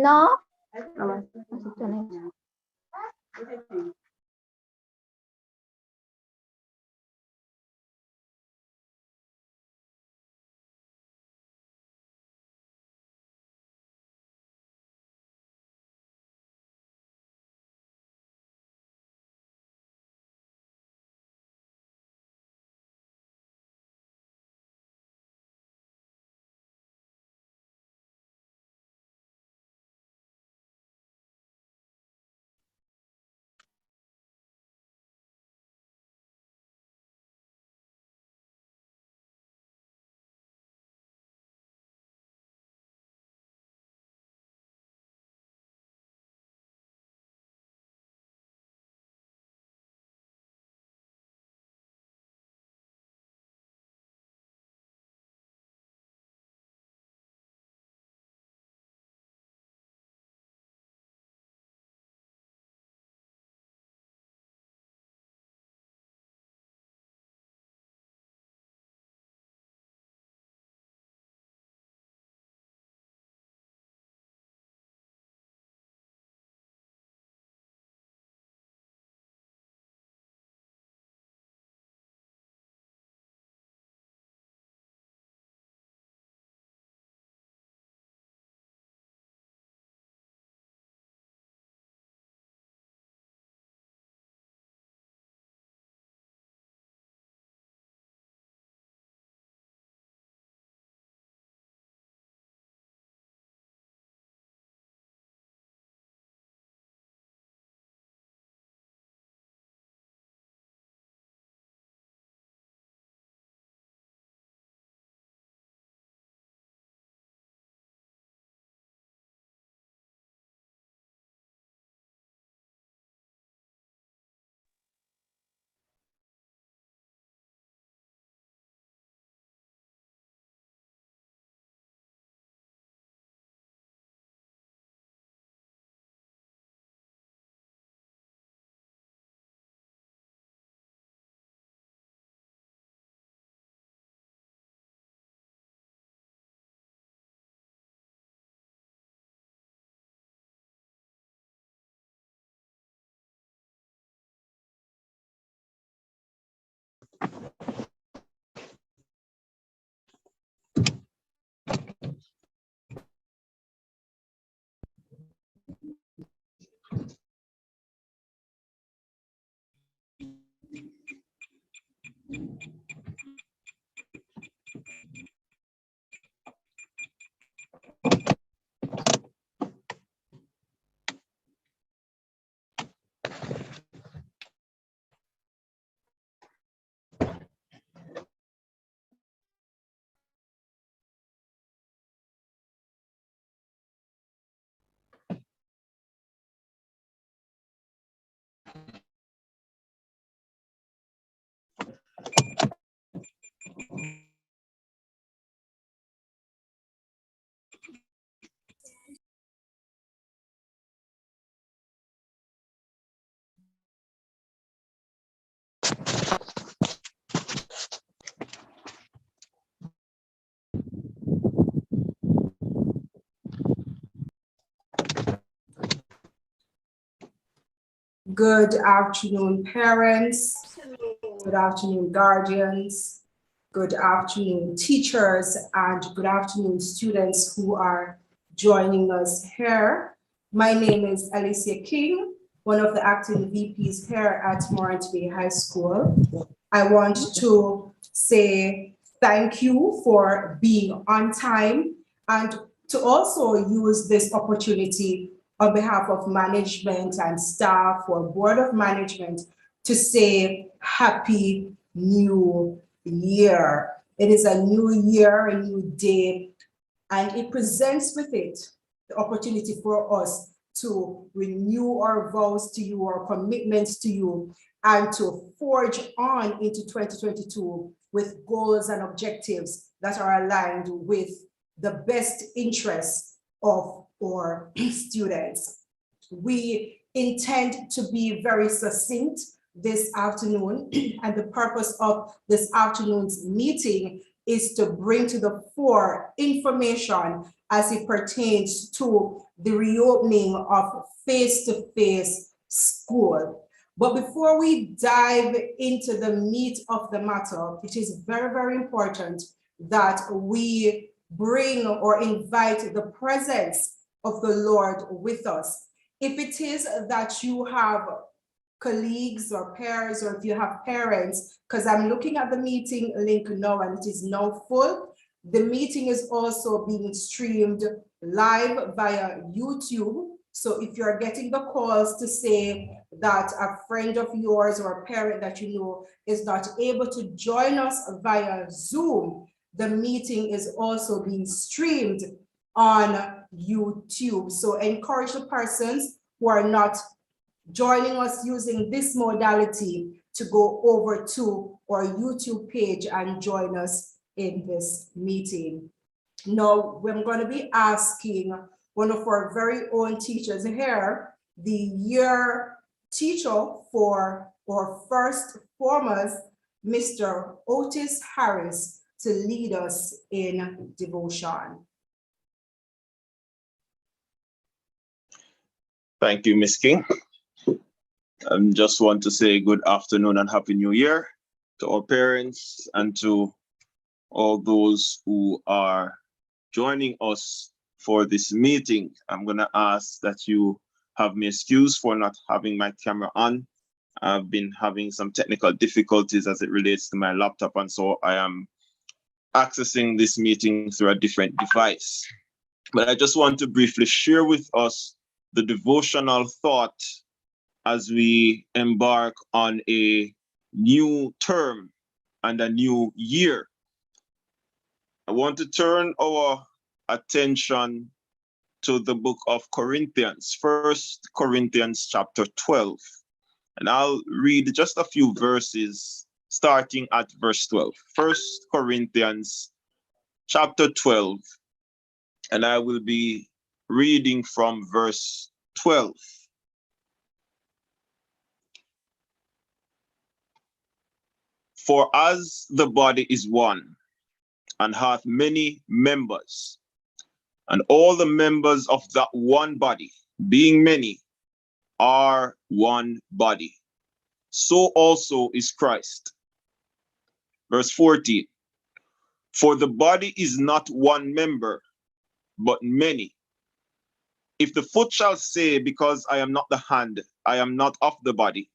No. Masih tulis. Good afternoon, parents. Good afternoon, guardians. Good afternoon, teachers, and good afternoon, students who are joining us here. My name is Alicia King, one of the acting VPs here at Morant High School. I want to say thank you for being on time and to also use this opportunity on behalf of management and staff or board of management to say happy new year. It is a new year, a new day, and it presents with it the opportunity for us to renew our vows to you, our commitments to you, and to forge on into 2022 with goals and objectives that are aligned with the best interests of our students. We intend to be very succinct this afternoon, and the purpose of this afternoon's meeting is to bring to the fore information as it pertains to the reopening of face-to-face school. But before we dive into the meat of the matter, it is very, very important that we bring or invite the presence of the Lord with us. If it is that you have colleagues or peers, or if you have parents, because I'm looking at the meeting link now and it is now full. The meeting is also being streamed live via YouTube. So if you're getting the calls to say that a friend of yours or a parent that you know is not able to join us via Zoom, the meeting is also being streamed on YouTube. So encourage the persons who are not joining us using this modality to go over to our YouTube page and join us in this meeting. Now, we're going to be asking one of our very own teachers here, the year teacher for our first formers, Mr. Otis Harris, to lead us in devotion. Thank you, Ms. King. I just want to say good afternoon and Happy New Year to our parents and to all those who are joining us for this meeting. I'm going to ask that you have me excused for not having my camera on. I've been having some technical difficulties as it relates to my laptop, and so I am accessing this meeting through a different device. But I just want to briefly share with us the devotional thought as we embark on a new term and a new year. I want to turn our attention to the book of Corinthians, 1 Corinthians chapter 12. And I'll read just a few verses starting at verse 12. 1 Corinthians chapter 12, and I will be reading from verse 12. For as the body is one, and hath many members, and all the members of that one body, being many, are one body, so also is Christ. Verse 14, for the body is not one member, but many. If the foot shall say, because I am not the hand, I am not of the body,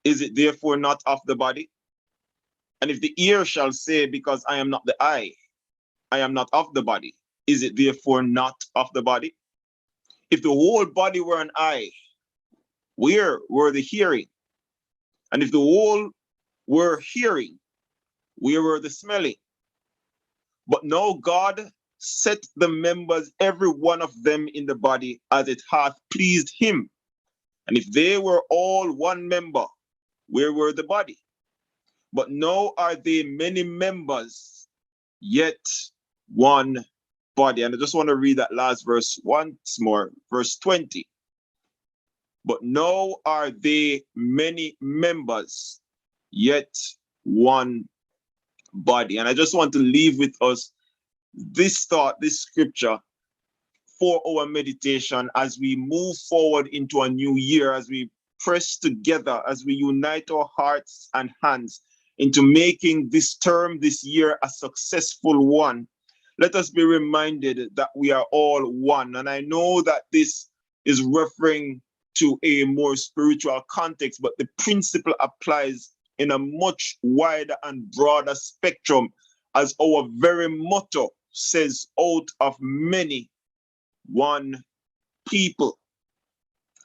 is it therefore not of the body? And if the ear shall say, because I am not the eye, I am not of the body, is it therefore not of the body? If the whole body were an eye, where were the hearing? And if the whole were hearing, where were the smelling? But now God set the members, every one of them in the body, as it hath pleased him. And if they were all one member, where were the body? But now are they many members, yet one body. And I just want to read that last verse once more, verse 20. But now are they many members, yet one body. And I just want to leave with us this thought, this scripture for our meditation as we move forward into a new year, as we press together, as we unite our hearts and hands into making this term, this year, a successful one. Let us be reminded that we are all one. And I know that this is referring to a more spiritual context, but the principle applies in a much wider and broader spectrum, as our very motto says, out of many, one people.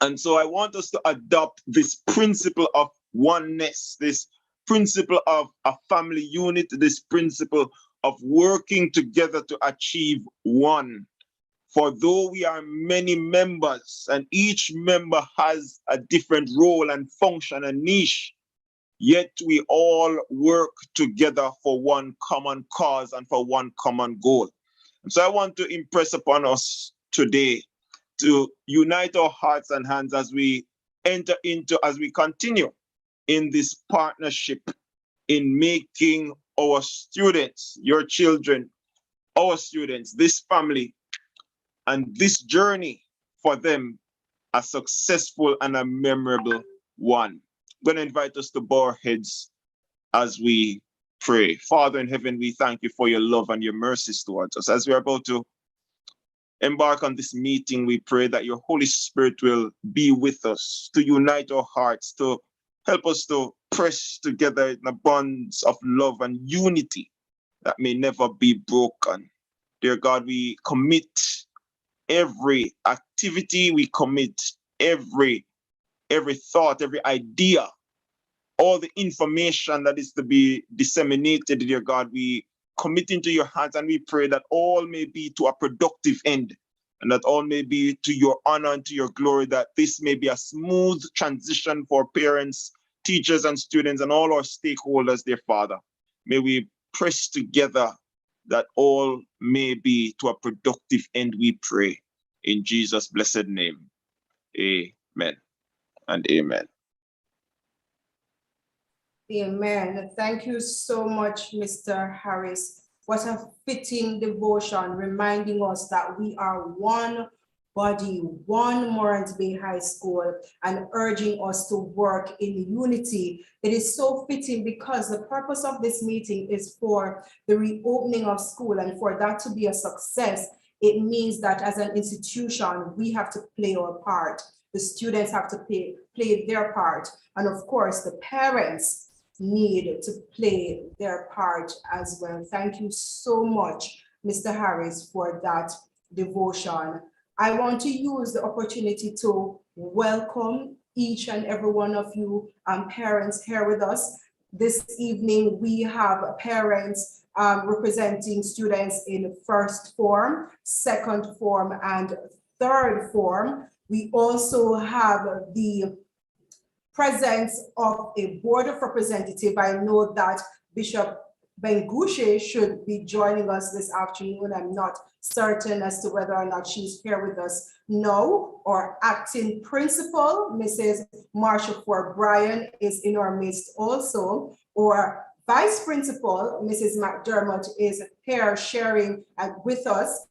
And so I want us to adopt this principle of oneness, this principle of a family unit, this principle of working together to achieve one. For though we are many members and each member has a different role and function and niche, yet we all work together for one common cause and for one common goal. And so I want to impress upon us today to unite our hearts and hands as we enter into, as we continue in this partnership in making our students, your children, our students, this family, and this journey for them a successful and a memorable one. I'm going to invite us to bow our heads as we pray. Father in heaven, we thank you for your love and your mercies towards us. As we are about to embark on this meeting, we pray that your Holy Spirit will be with us, to unite our hearts, to help us to press together in the bonds of love and unity that may never be broken. Dear God, we commit every activity, we commit every thought, every idea, all the information that is to be disseminated, dear God, we commit into your hands, and we pray that all may be to a productive end, and that all may be to your honor and to your glory, that this may be a smooth transition for parents, teachers, and students, and all our stakeholders, dear Father. May we press together that all may be to a productive end, we pray. In Jesus' blessed name, amen and amen. Amen. Thank you so much, Mr. Harris. What a fitting devotion, reminding us that we are one body, one Morant Bay High School, and urging us to work in unity. It is so fitting because the purpose of this meeting is for the reopening of school, and for that to be a success, it means that as an institution, we have to play our part. The students have to play their part. And of course, the parents need to play their part as well. Thank you so much, Mr. Harris, for that devotion. I want to use the opportunity to welcome each and every one of you parents here with us. This evening, we have parents representing students in first form, second form, and third form. We also have the presence of a board of representative. I know that Bishop Bengushe should be joining us this afternoon. I'm not certain as to whether or not she's here with us now. Our acting principal, Mrs. Marsha Ford Bryan, is in our midst also. Our vice principal, Mrs. McDermott, is here sharing with us.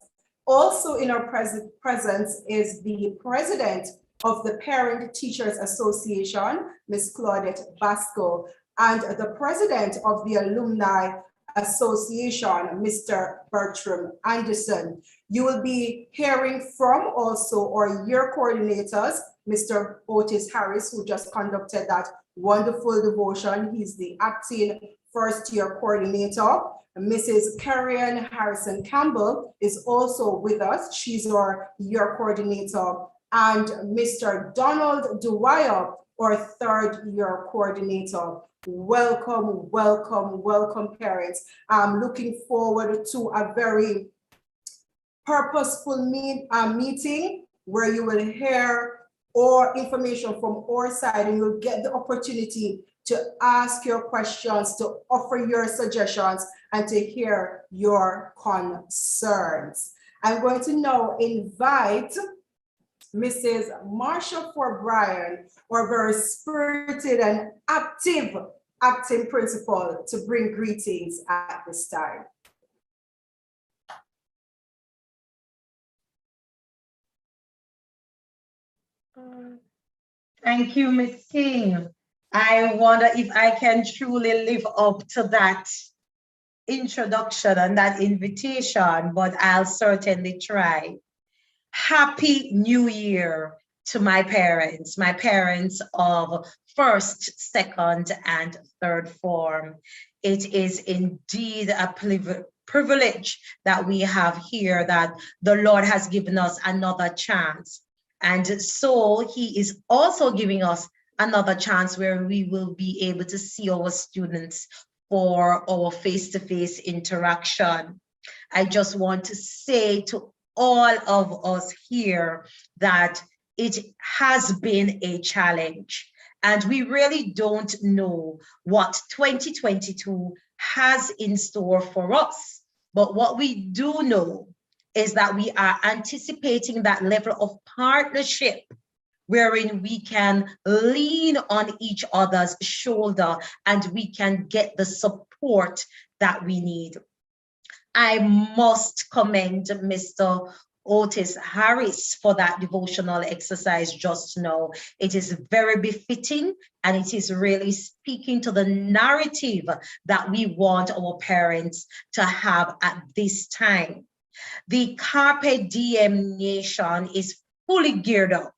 Also in our presence is the president of the Parent Teachers Association, Ms. Claudette Basco, and the president of the Alumni Association, Mr. Bertram Anderson. You will be hearing from also our year coordinators, Mr. Otis Harris, who just conducted that wonderful devotion. He's the acting first year coordinator. Mrs. Karen Harrison Campbell is also with us. She's our year coordinator. And Mr. Donald Dwyer, our third year coordinator. Welcome, welcome, welcome, parents. I'm looking forward to a very purposeful meeting where you will hear all information from our side, and you'll get the opportunity to ask your questions, to offer your suggestions, and to hear your concerns. I'm going to now invite Mrs. Marsha Ford Bryan, our very spirited and active acting principal, to bring greetings at this time. Thank you, Ms. King. I wonder if I can truly live up to that introduction and that invitation, but I'll certainly try. Happy New Year to my parents of first, second, and third form. It is indeed a privilege that we have here, that the Lord has given us another chance. And so he is also giving us another chance where we will be able to see our students for our face-to-face interaction. I just want to say to all of us here that it has been a challenge, and we really don't know what 2022 has in store for us. But what we do know is that we are anticipating that level of partnership wherein we can lean on each other's shoulder and we can get the support that we need. I must commend Mr. Otis Harris for that devotional exercise just now. It is very befitting, and it is really speaking to the narrative that we want our parents to have at this time. The Carpe Diem Nation is fully geared up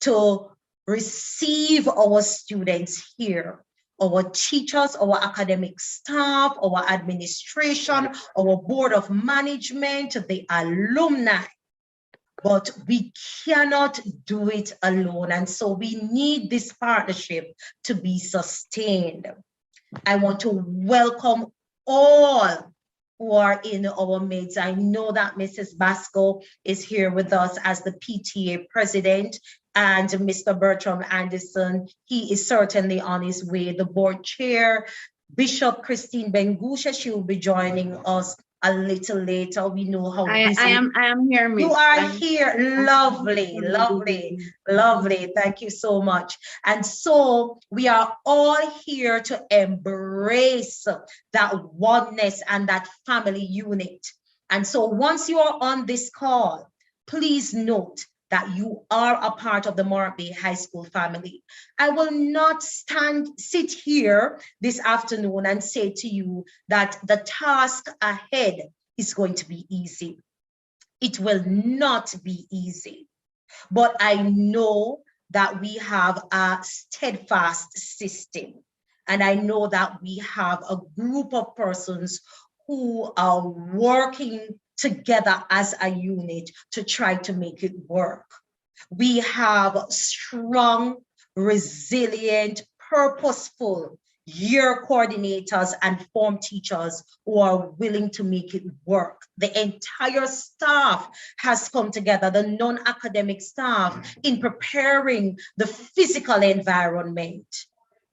to receive our students here, our teachers, our academic staff, our administration, our board of management, the alumni. But we cannot do it alone. And so we need this partnership to be sustained. I want to welcome all who are in our midst. I know that Mrs. Basco is here with us as the PTA president, and Mr. Bertram Anderson, he is certainly on his way. The board chair, Bishop Christine Bengusha, she will be joining us a little later. We know how busy. I am here, Miss. You are here. Lovely, lovely, lovely. Thank you so much. And so we are all here to embrace that oneness and that family unit. And so once you are on this call, please note that you are a part of the Morant Bay High School family. I will not sit here this afternoon and say to you that the task ahead is going to be easy. It will not be easy, but I know that we have a steadfast system, and I know that we have a group of persons who are working together as a unit to try to make it work. We have strong, resilient, purposeful year coordinators and form teachers who are willing to make it work. The entire staff has come together, the non-academic staff, in preparing the physical environment.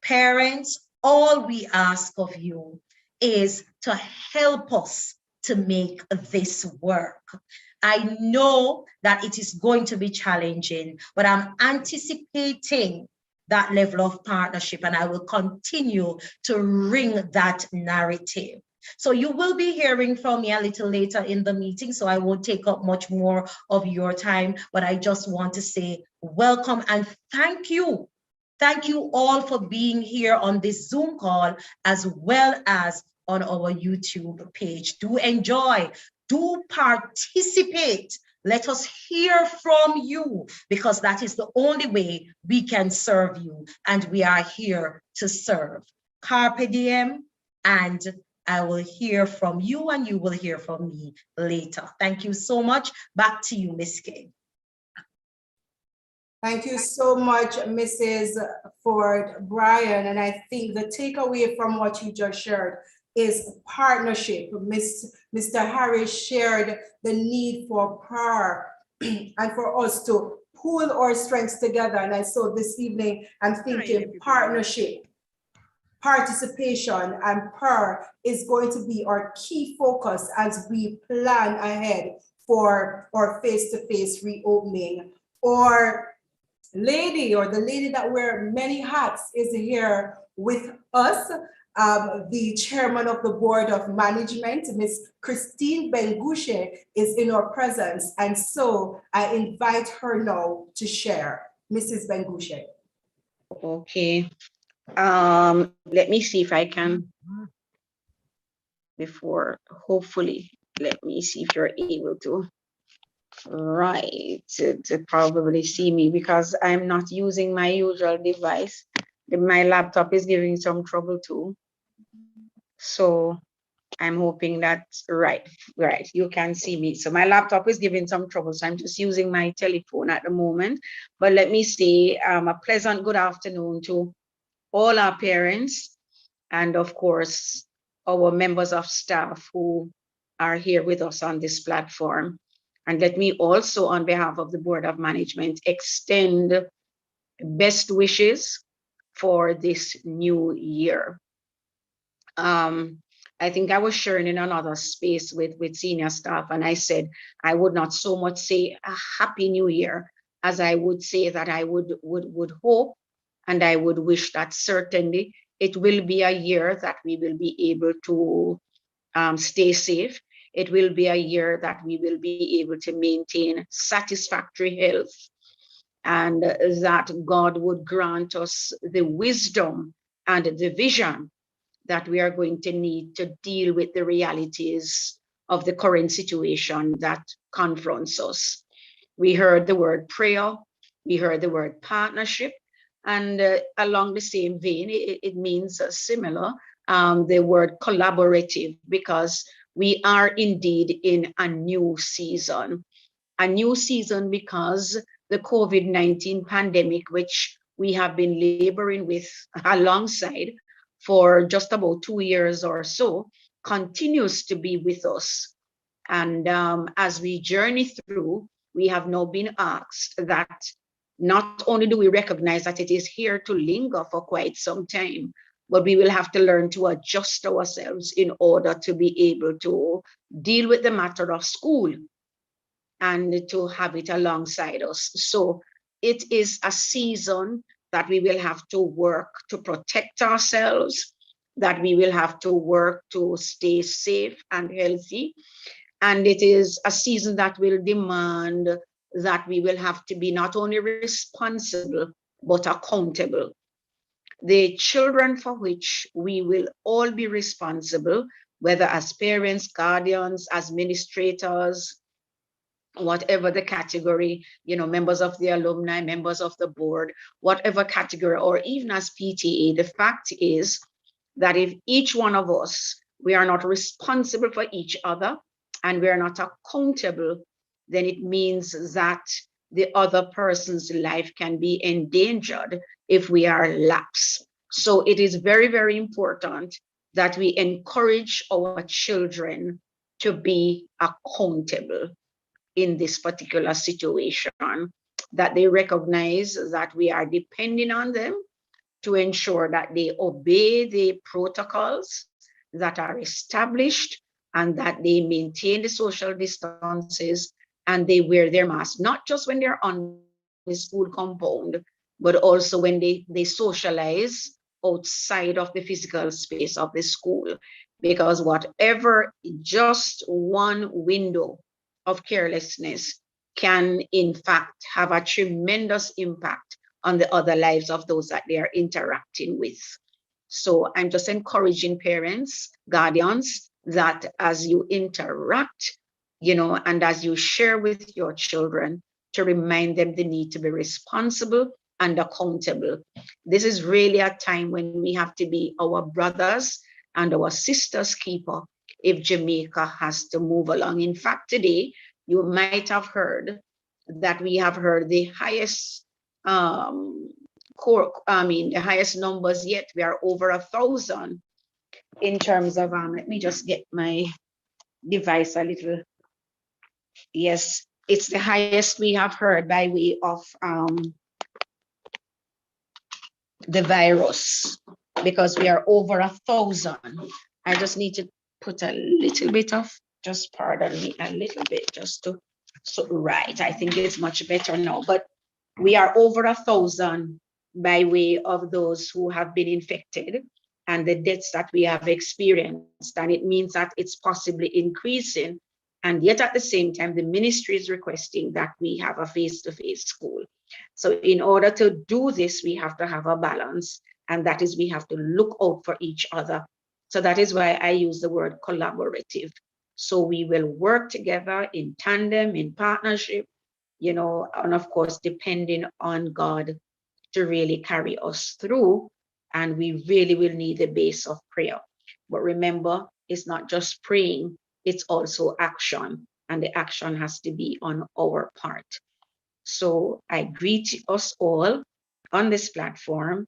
Parents, all we ask of you is to help us to make this work. I know that it is going to be challenging, but I'm anticipating that level of partnership, and I will continue to ring that narrative. So you will be hearing from me a little later in the meeting, so I won't take up much more of your time, but I just want to say welcome and thank you. Thank you all for being here on this Zoom call, as well as on our YouTube page. Do enjoy, do participate. Let us hear from you, because that is the only way we can serve you, and we are here to serve. Carpe diem, and I will hear from you and you will hear from me later. Thank you so much. Back to you, Ms. K. Thank you so much, Mrs. Ford Bryan. And I think the takeaway from what you just shared is partnership. Mr. Harris shared the need for prayer and for us to pool our strengths together. And I saw this evening, I'm thinking partnership, participation, and prayer is going to be our key focus as we plan ahead for our face-to-face reopening. Or the lady that wears many hats is here with us. The chairman of the board of management, Ms. Christine Bengushe, is in our presence. And so I invite her now to share. Mrs. Bengushe. Okay. Let me see if I can, hopefully, let me see if you're able to, to probably see me, because I'm not using my usual device. My laptop is giving some trouble too. So I'm hoping that's right, you can see me. So my laptop is giving some trouble, so I'm just using my telephone at the moment. But let me say a pleasant good afternoon to all our parents, and of course, our members of staff who are here with us on this platform. And let me also, on behalf of the Board of Management, extend best wishes for this new year. I think I was sharing in another space with senior staff, and I said I would not so much say a happy new year as I would say that I would hope and I would wish that certainly it will be a year that we will be able to stay safe. It will be a year that we will be able to maintain satisfactory health, and that God would grant us the wisdom and the vision that we are going to need to deal with the realities of the current situation that confronts us. We heard the word prayer, we heard the word partnership, and along the same vein, it means similar, the word collaborative, because we are indeed in a new season. A new season because the COVID-19 pandemic, which we have been laboring with alongside for just about 2 years or so, continues to be with us. And as we journey through, we have now been asked that not only do we recognize that it is here to linger for quite some time, but we will have to learn to adjust ourselves in order to be able to deal with the matter of school and to have it alongside us. So it is a season that we will have to work to protect ourselves, that we will have to work to stay safe and healthy. And it is a season that will demand that we will have to be not only responsible, but accountable. The children for which we will all be responsible, whether as parents, guardians, administrators, whatever the category, members of the alumni, members of the board, whatever category, or even as PTA, the fact is that if each one of us, we are not responsible for each other and we are not accountable, then it means that the other person's life can be endangered if we are lax. So it is very, very important that we encourage our children to be accountable in this particular situation, that they recognize that we are depending on them to ensure that they obey the protocols that are established and that they maintain the social distances and they wear their mask, not just when they're on the school compound, but also when they socialize outside of the physical space of the school. Because whatever just one window of carelessness can in fact have a tremendous impact on the other lives of those that they are interacting with. So I'm just encouraging parents, guardians, that as you interact, and as you share with your children, to remind them the need to be responsible and accountable. This is really a time when we have to be our brothers and our sisters' keeper if Jamaica has to move along. In fact, today, you might have heard that we have heard the highest the highest numbers yet. We are over 1,000 in terms of, let me just get my device a little. Yes, it's the highest we have heard by way of the virus, because we are over 1,000. I just need to put a little bit of, just pardon me, a little bit, just to, so right, I think it's much better now, but we are over 1,000 by way of those who have been infected and the deaths that we have experienced. And it means that it's possibly increasing. And yet at the same time, the ministry is requesting that we have a face-to-face school. So in order to do this, we have to have a balance. And that is, we have to look out for each other. So that is why I use the word collaborative. So we will work together in tandem, in partnership, and of course, depending on God to really carry us through. And we really will need the base of prayer. But remember, it's not just praying, it's also action. And the action has to be on our part. So I greet us all on this platform,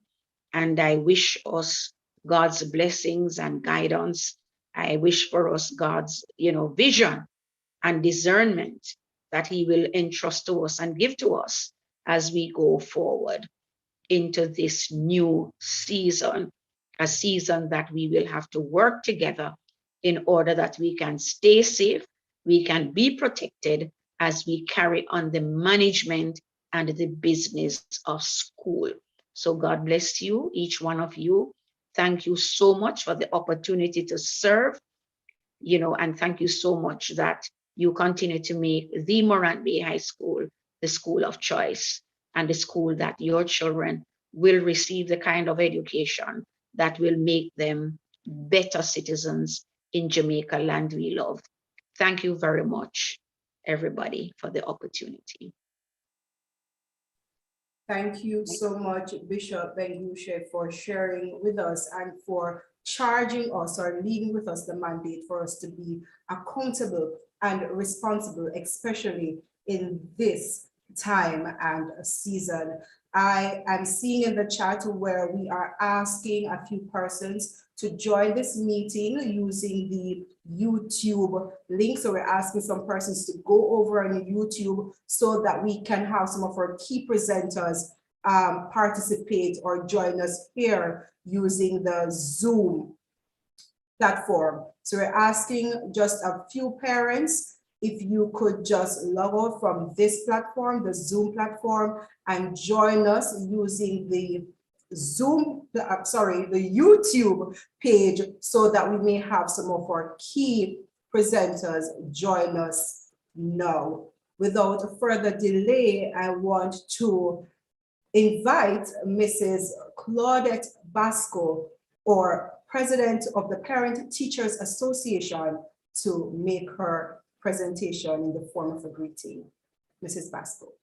and I wish us God's blessings and guidance. I wish for us God's, vision and discernment that he will entrust to us and give to us as we go forward into this new season, a season that we will have to work together in order that we can stay safe, we can be protected as we carry on the management and the business of school. So God bless you, each one of you. Thank you so much for the opportunity to serve. and thank you so much that you continue to make the Morant Bay High School the school of choice and the school that your children will receive the kind of education that will make them better citizens in Jamaica land we love. Thank you very much, everybody, for the opportunity. Thank you so much, Bishop Bengushe, for sharing with us and for charging us or leaving with us the mandate for us to be accountable and responsible, especially in this time and season. I am seeing in the chat where we are asking a few persons to join this meeting using the YouTube link. So we're asking some persons to go over on YouTube so that we can have some of our key presenters participate or join us here using the Zoom platform. So we're asking just a few parents if you could just log out from this platform, the Zoom platform, and join us using the the YouTube page so that we may have some of our key presenters join us now. Without further delay, I want to invite Mrs. Claudette Basco, or President of the Parent Teachers Association, to make her presentation in the form of a greeting. Mrs. Basco.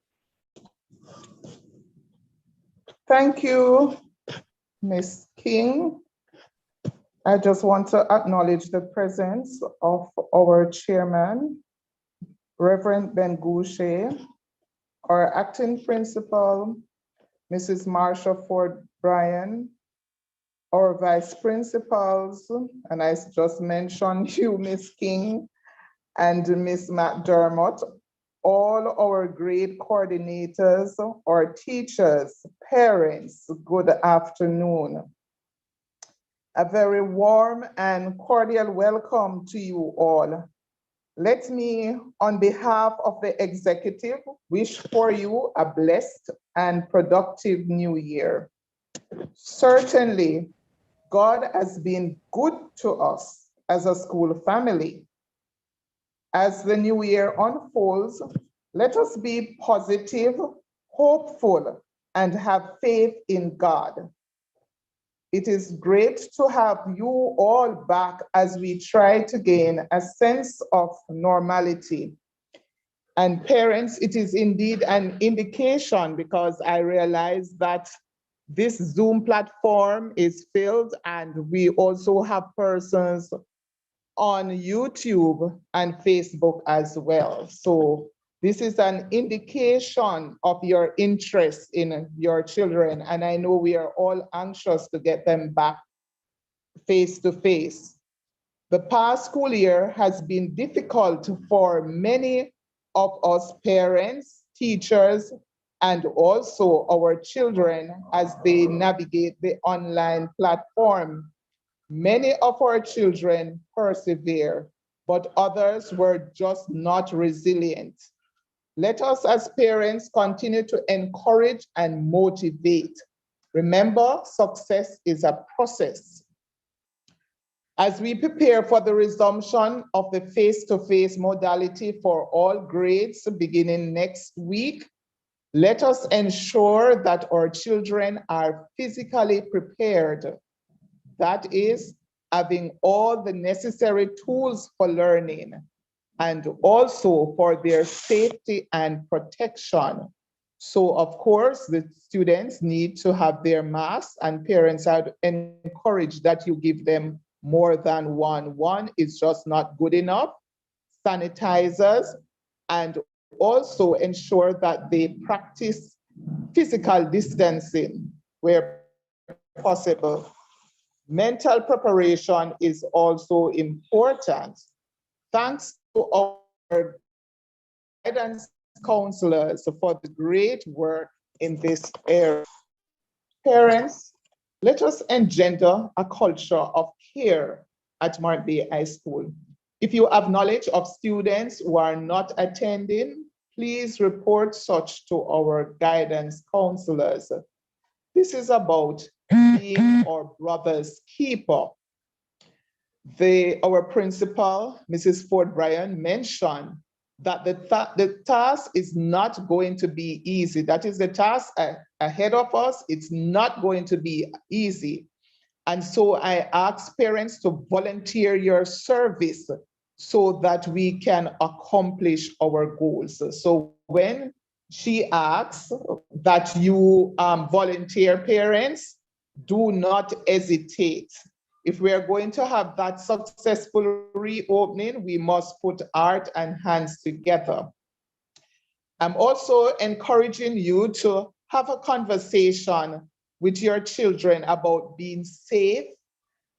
Thank you, Ms. King. I just want to acknowledge the presence of our chairman, Reverend Bengushe, our acting principal, Mrs. Marsha Ford Bryan, our vice principals, and I just mentioned you, Ms. King, and Ms. McDermott, all our grade coordinators, our teachers, parents, good afternoon. A very warm and cordial welcome to you all. Let me, on behalf of the executive, wish for you a blessed and productive new year. Certainly, God has been good to us as a school family. As the new year unfolds, let us be positive, hopeful, and have faith in God. It is great to have you all back as we try to gain a sense of normality. And parents, it is indeed an indication, because I realize that this Zoom platform is filled and we also have persons on YouTube and Facebook as well. So this is an indication of your interest in your children. And I know we are all anxious to get them back face to face. The past school year has been difficult for many of us parents, teachers, and also our children as they navigate the online platform. Many of our children persevere, but others were just not resilient. Let us as parents continue to encourage and motivate. Remember, success is a process. As we prepare for the resumption of the face-to-face modality for all grades beginning next week, let us ensure that our children are physically prepared. That is, having all the necessary tools for learning and also for their safety and protection. So of course, the students need to have their masks, and parents are encouraged that you give them more than one. One is just not good enough. Sanitizers, and also ensure that they practice physical distancing where possible. Mental preparation is also important. Thanks to our guidance counselors for the great work in this area. Parents, let us engender a culture of care at Morant Bay High School. If you have knowledge of students who are not attending, please report such to our guidance counselors. This is about being our brother's keeper. our principal, Mrs. Ford Bryan, mentioned that the task is not going to be easy. That is the task ahead of us. It's not going to be easy. And so I ask parents to volunteer your service so that we can accomplish our goals. So when she asks that you volunteer parents, do not hesitate. If we are going to have that successful reopening, we must put heart and hands together. I'm also encouraging you to have a conversation with your children about being safe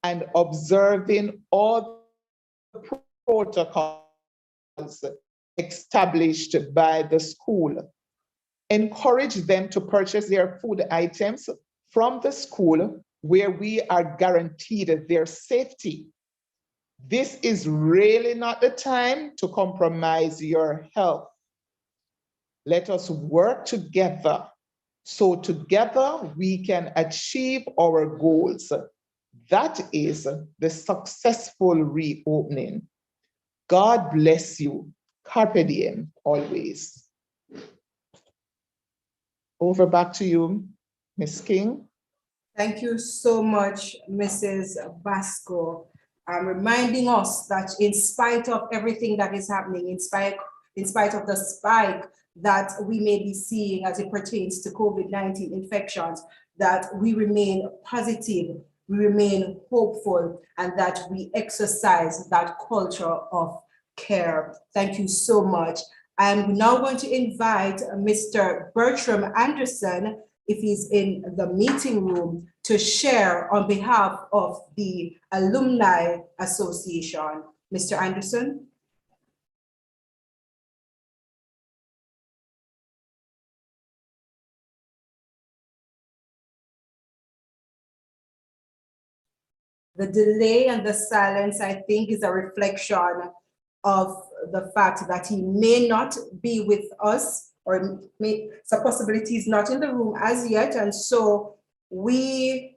and observing all the protocols established by the school. Encourage them to purchase their food items from the school where we are guaranteed their safety. This is really not the time to compromise your health. Let us work together so together we can achieve our goals. That is the successful reopening. God bless you. Carpe diem, always. Over back to you, Ms. King. Thank you so much, Mrs. Basco, reminding us that in spite of everything that is happening, in spite of the spike that we may be seeing as it pertains to COVID-19 infections, that we remain positive, we remain hopeful, and that we exercise that culture of care. Thank you so much. I'm now going to invite Mr. Bertram Anderson, if he's in the meeting room, to share on behalf of the Alumni Association. Mr. Anderson? The delay and the silence, I think, is a reflection of the fact that he may not be with us, or it's a possibility he's not in the room as yet. And so without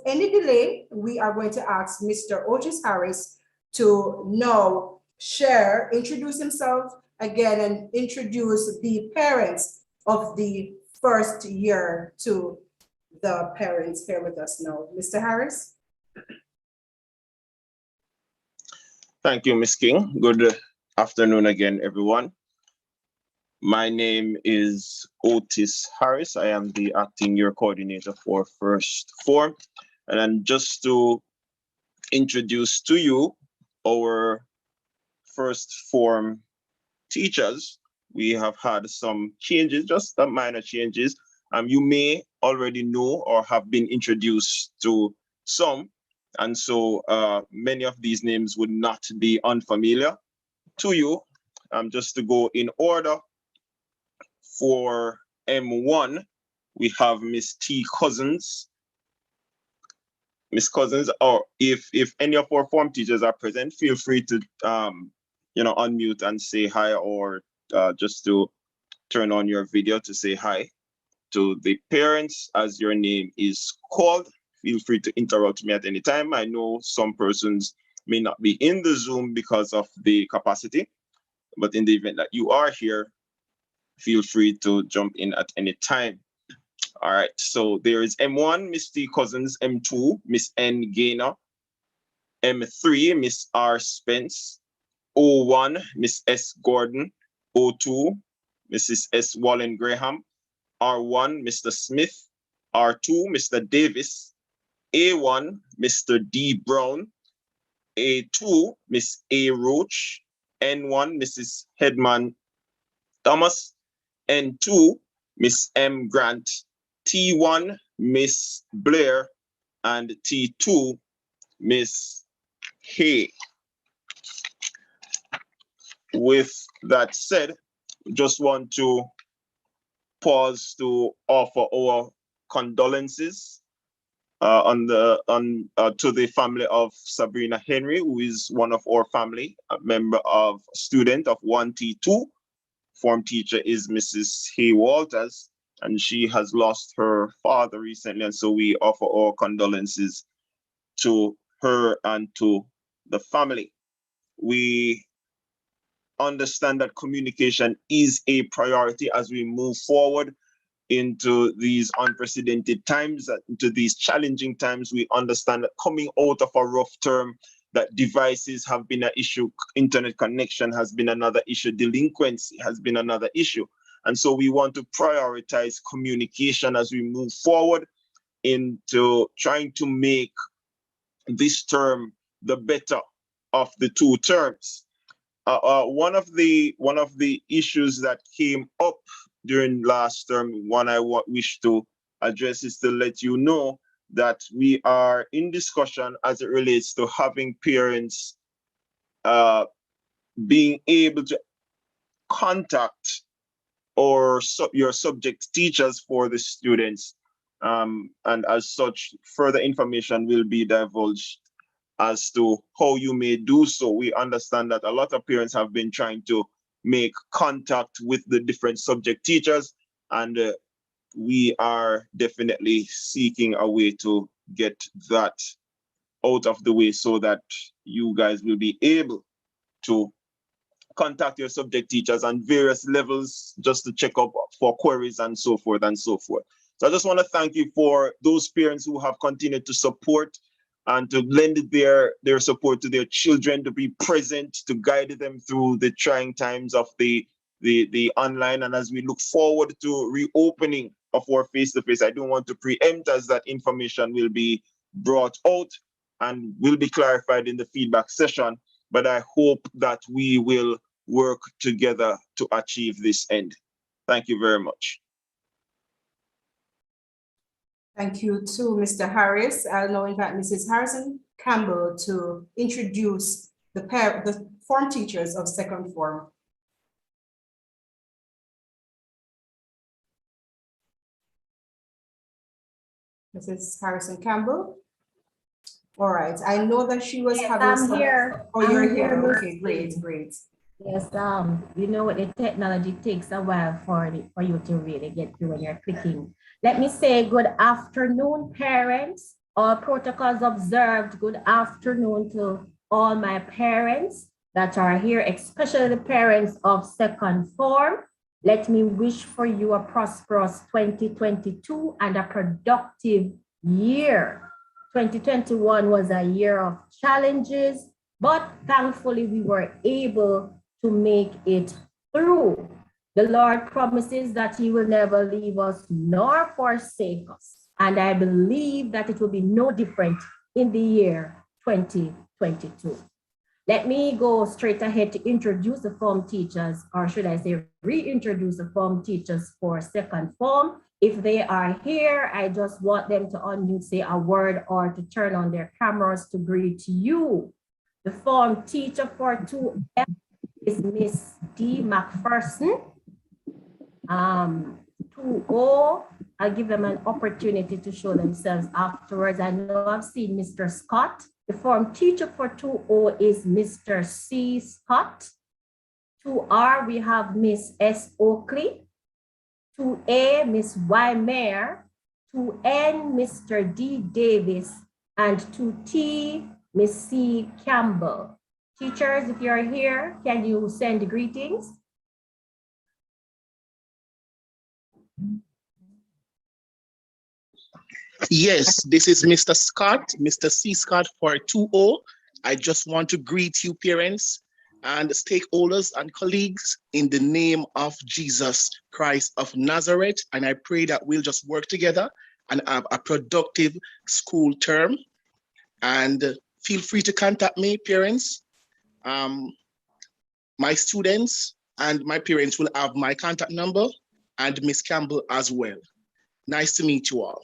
any delay, we are going to ask Mr. Otis Harris to now introduce himself again and introduce the parents of the first year to the parents here with us now. Mr. Harris? Thank you, Ms. King. Good afternoon again, everyone. My name is Otis Harris. I am the acting year coordinator for First Form. And then just to introduce to you our First Form teachers, we have had some changes, just some minor changes. You may already know or have been introduced to some. And so many of these names would not be unfamiliar to you. Just to go in order, for M1, we have Miss T. Cousins. Miss Cousins, or if any of our form teachers are present, feel free to unmute and say hi, or just to turn on your video to say hi to the parents as your name is called. Feel free to interrupt me at any time. I know some persons may not be in the Zoom because of the capacity, but in the event that you are here, feel free to jump in at any time. All right, so there is M1, Miss T. Cousins, M2, Miss N. Gaynor, M3, Miss R. Spence, O1, Miss S. Gordon, O2, Mrs. S. Wallen Graham, R1, Mr. Smith, R2, Mr. Davis, A1, Mr. D. Brown, A2, Miss A. Roach, N1, Mrs. Headman Thomas, N2, Miss M. Grant, T1, Miss Blair, and T2, Miss Hay. With that said, just want to pause to offer our condolences to the family of Sabrina Henry, who is one of our family, a member of student of 1T2. Form teacher is Mrs. Hay Walters, and she has lost her father recently, and so we offer our condolences to her and to the family. We understand that communication is a priority as we move forward into these unprecedented times, into these challenging times. We understand that coming out of a rough term, that devices have been an issue, internet connection has been another issue, delinquency has been another issue. And so we want to prioritize communication as we move forward into trying to make this term the better of the two terms. One of the issues that came up during last term, one I wish to address, is to let you know that we are in discussion as it relates to having parents being able to contact your subject teachers for the students. And as such, further information will be divulged as to how you may do so. We understand that a lot of parents have been trying to make contact with the different subject teachers, and we are definitely seeking a way to get that out of the way so that you guys will be able to contact your subject teachers on various levels just to check up for queries and so forth and so forth. So I just want to thank you for those parents who have continued to support and to lend their support to their children, to be present, to guide them through the trying times of the online. And as we look forward to reopening of our face-to-face, I don't want to preempt as that information will be brought out and will be clarified in the feedback session. But I hope that we will work together to achieve this end. Thank you very much. Thank you to Mr. Harris. I'll now invite Mrs. Harrison Campbell to introduce the form teachers of second form. Mrs. Harrison Campbell. All right, I know that she was having I'm here. Oh, you're I'm here. here, Okay, great, great. Yes, you know what, the technology takes a while for you to really get through when you're clicking. Let me say good afternoon, parents. All protocols observed. Good afternoon to all my parents that are here, especially the parents of second form. Let me wish for you a prosperous 2022 and a productive year. 2021 was a year of challenges, but thankfully we were able to make it through. The Lord promises that he will never leave us nor forsake us. And I believe that it will be no different in the year 2022. Let me go straight ahead to introduce the form teachers, or should I say reintroduce the form teachers for second form. If they are here, I just want them to unmute, say a word, or to turn on their cameras to greet you. The form teacher for 2F is Miss D. McPherson. 2O, I'll give them an opportunity to show themselves afterwards. I know I've seen Mr. Scott. The form teacher for 2O is Mr. C. Scott. 2R, we have Miss S. Oakley. 2A, Miss Y. Mayer. 2N, Mr. D. Davis. And 2T, Miss C. Campbell. Teachers, if you're here, can you send greetings? Yes, this is Mr. Scott, Mr. C. Scott for 2O. I just want to greet you parents and stakeholders and colleagues in the name of Jesus Christ of Nazareth. And I pray that we'll just work together and have a productive school term. And feel free to contact me, parents. My students and my parents will have my contact number and Miss Campbell as well. Nice to meet you all.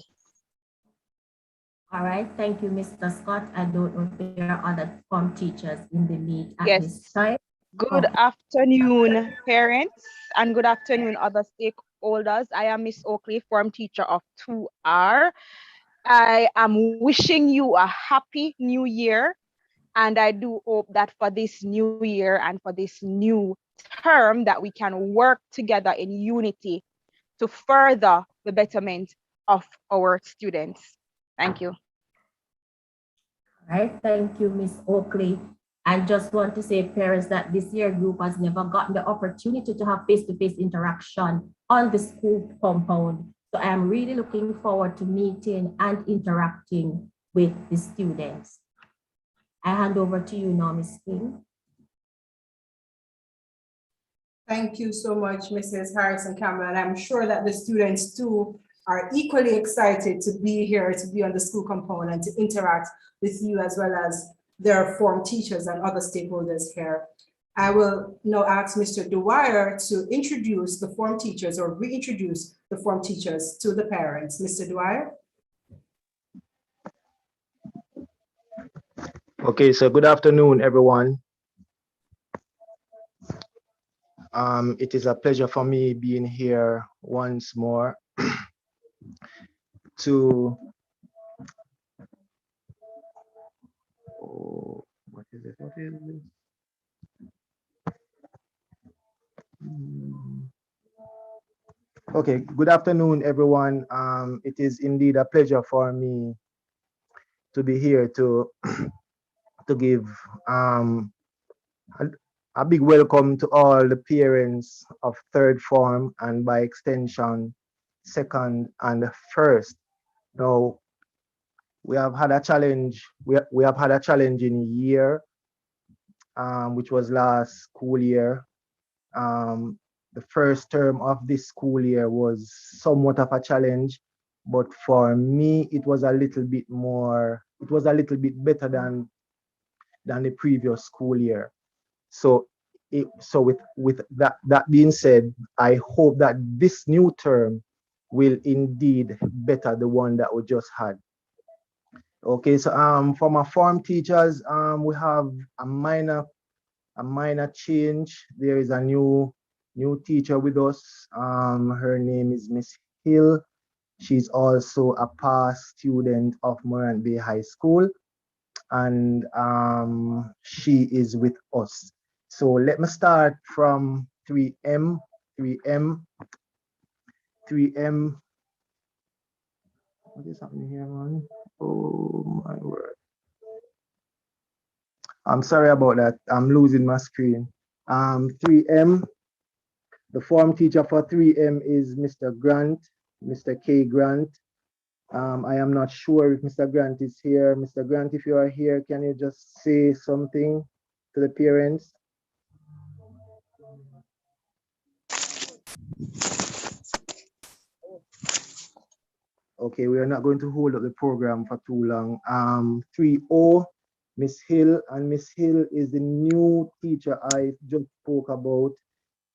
All right, thank you, Mr. Scott. I don't know if there are other form teachers in the meet at this time. Good afternoon, parents, and good afternoon, other stakeholders. I am Miss Oakley, form teacher of 2R. I am wishing you a happy new year, and I do hope that for this new year and for this new term that we can work together in unity to further the betterment of our students. Thank you. Right? Thank you, Miss Oakley. I just want to say, parents, that this year group has never gotten the opportunity to have face-to-face interaction on the school compound. So I am really looking forward to meeting and interacting with the students. I hand over to you now, Ms. King. Thank you so much, Mrs. Harrison Campbell. And I'm sure that the students too are equally excited to be here, to be on the school compound and to interact with you as well as their form teachers and other stakeholders here. I will now ask Mr. Dwyer to introduce the form teachers or reintroduce the form teachers to the parents. Mr. Dwyer. Okay, so good afternoon, everyone. It is a pleasure for me being here once more to what is it? What is this? Okay, good afternoon, everyone. It is indeed a pleasure for me to be here to give a big welcome to all the parents of third form and by extension second and first. Now, we have had a challenge. We have had a challenging year, which was last school year. The first term of this school year was somewhat of a challenge, but for me, it was a little bit more. It was a little bit better than the previous school year. So, with that being said, I hope that this new term will indeed better the one that we just had. Okay, so for my form teachers, we have a minor change. There is a new teacher with us. Her name is Miss Hill. She's also a past student of Morant Bay High School, and she is with us. So let me start from 3M. What is happening here, man? Oh my word. I'm sorry about that. I'm losing my screen. 3M, the form teacher for 3M is Mr. Grant, Mr. K. Grant. I am not sure if Mr. Grant is here. Mr. Grant, if you are here, can you just say something to the parents? Okay, we are not going to hold up the program for too long. 3O, Miss Hill, and Miss Hill is the new teacher I just spoke about.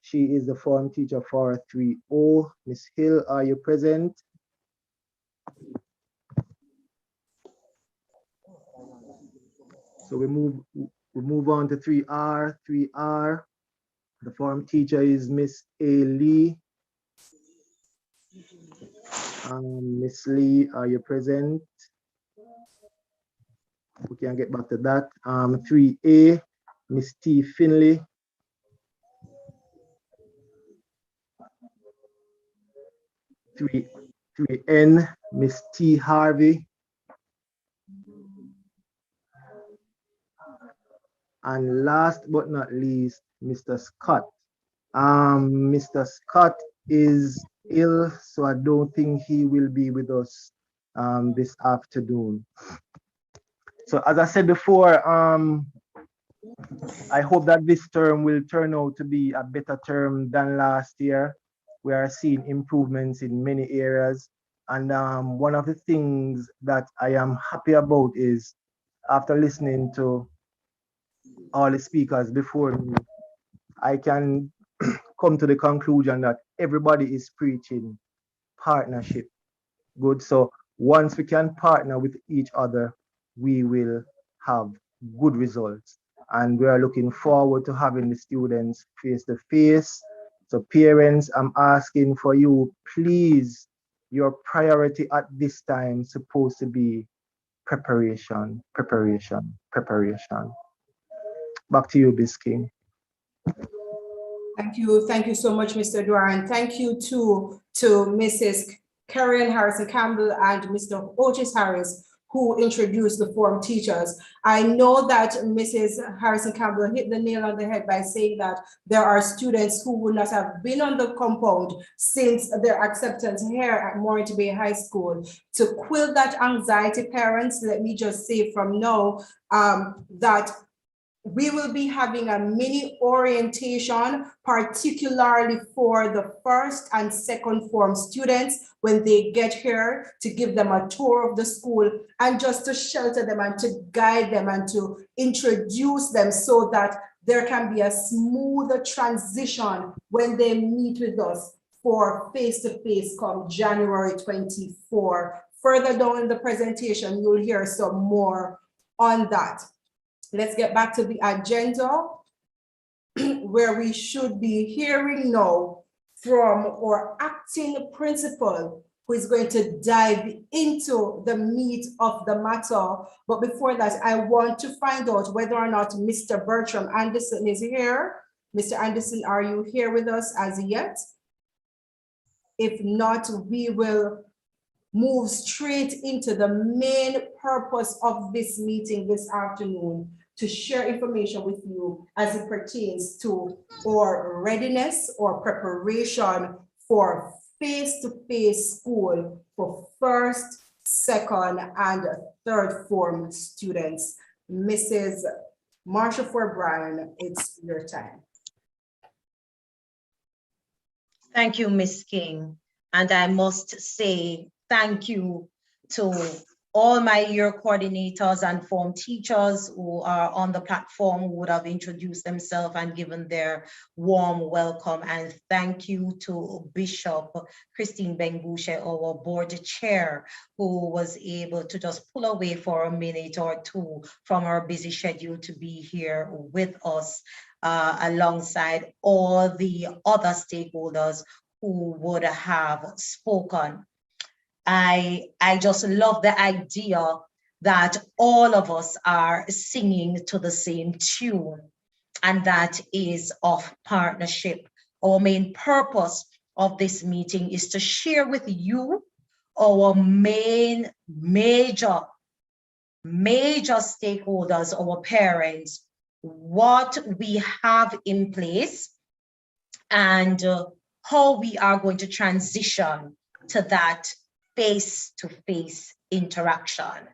She is the form teacher for 3O. Miss Hill, are you present? So we move on to 3R. 3R, the form teacher is Miss A. Lee. Miss Lee, are you present? We can get back to that. 3A, Miss T. Finley. 3N, Miss T. Harvey. And last but not least, Mr. Scott. Mr. Scott is ill, so I don't think he will be with us this afternoon. So as I said before, I hope that this term will turn out to be a better term than last year. We are seeing improvements in many areas. And one of the things that I am happy about is after listening to all the speakers before me, I can come to the conclusion that everybody is preaching partnership. Good. So once we can partner with each other, we will have good results. And we are looking forward to having the students face to face. So parents, I'm asking for you, please, your priority at this time is supposed to be preparation. Back to you, Bisking. Thank you so much, Mr. Dwyer, and thank you to Mrs. Karen Harrison Campbell and Mr. Otis Harris who introduced the form teachers. I know that Mrs. Harrison Campbell hit the nail on the head by saying that there are students who would not have been on the compound since their acceptance here at Morant Bay High School. To quell that anxiety, parents, let me just say from now that we will be having a mini orientation, particularly for the first and second form students when they get here, to give them a tour of the school and just to shelter them and to guide them and to introduce them so that there can be a smoother transition when they meet with us for face-to-face come January 24. Further down in the presentation, you'll hear some more on that. Let's get back to the agenda where we should be hearing now from our acting principal, who is going to dive into the meat of the matter. But before that, I want to find out whether or not Mr. Bertram Anderson is here. Mr. Anderson, are you here with us as yet? If not, we will move straight into the main purpose of this meeting this afternoon, to share information with you as it pertains to our readiness or preparation for face-to-face school for first, second, and third form students. Mrs. Marsha Ford-Bryan, it's your time. Thank you, Ms. King. And I must say thank you to all my year coordinators and form teachers who are on the platform, who would have introduced themselves and given their warm welcome. And thank you to Bishop Christine Bengushe, our board chair, who was able to just pull away for a minute or two from her busy schedule to be here with us alongside all the other stakeholders who would have spoken. I just love the idea that all of us are singing to the same tune, and that is of partnership. Our main purpose of this meeting is to share with you our main major stakeholders, our parents, what we have in place and how we are going to transition to that face-to-face interaction.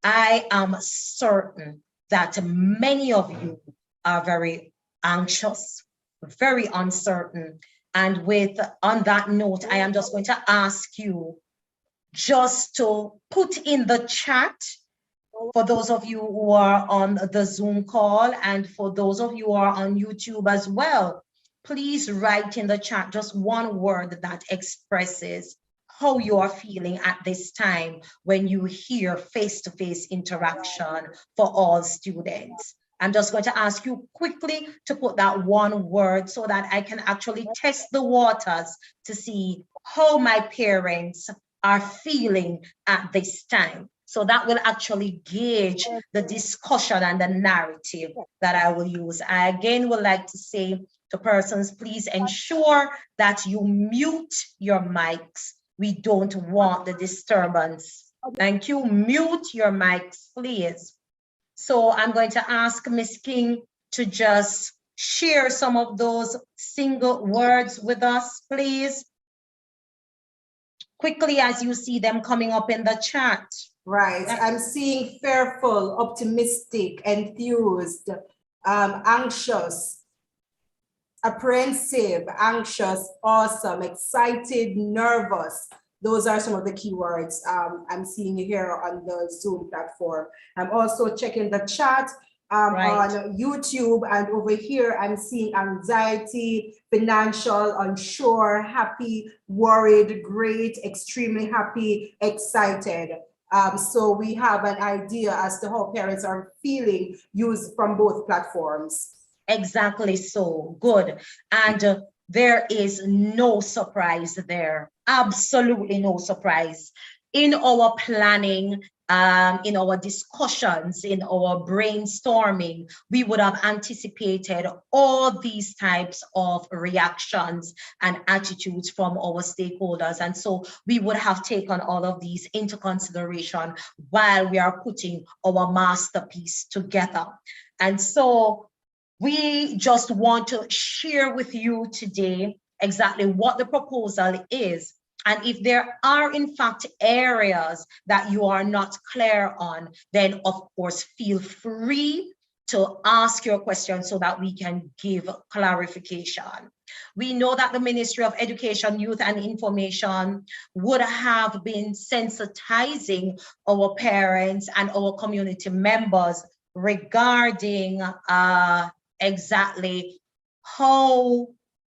I am certain that many of you are very anxious, very uncertain. And on that note, I am just going to ask you just to put in the chat, for those of you who are on the Zoom call and for those of you who are on YouTube as well, please write in the chat just one word that expresses how you are feeling at this time when you hear face-to-face interaction for all students. I'm just going to ask you quickly to put that one word so that I can actually test the waters to see how my parents are feeling at this time. So that will actually gauge the discussion and the narrative that I will use. I again would like to say to persons, please ensure that you mute your mics. We don't want the disturbance. Thank you. Mute your mics, please. So I'm going to ask Ms. King to just share some of those single words with us, please. Quickly as you see them coming up in the chat. Right, I'm seeing fearful, optimistic, enthused, anxious, apprehensive, anxious, awesome, excited, nervous. Those are some of the keywords I'm seeing here on the Zoom platform. I'm also checking the chat on YouTube, and over here I'm seeing anxiety, financial, unsure, happy, worried, great, extremely happy, excited. So we have an idea as to how parents are feeling used from both platforms. Exactly, so good. And there is no surprise there, absolutely no surprise. In our planning, in our discussions, in our brainstorming, we would have anticipated all these types of reactions and attitudes from our stakeholders. And so we would have taken all of these into consideration while we are putting our masterpiece together. And so we just want to share with you today exactly what the proposal is. And if there are, in fact, areas that you are not clear on, then of course, feel free to ask your questions so that we can give clarification. We know that the Ministry of Education, Youth and Information would have been sensitizing our parents and our community members regarding exactly how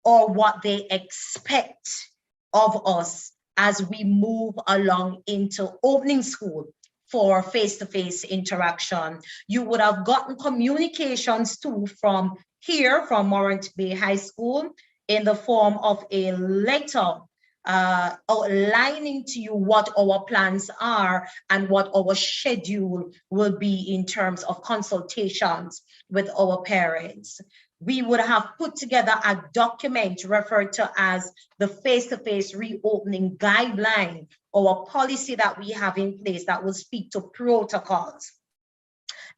or what they expect of us as we move along into opening school for face-to-face interaction. You would have gotten communications too from here, from Morant Bay High School, in the form of a letter outlining to you what our plans are and what our schedule will be in terms of consultations with our parents. We would have put together a document referred to as the face-to-face reopening guideline, or a policy that we have in place that will speak to protocols.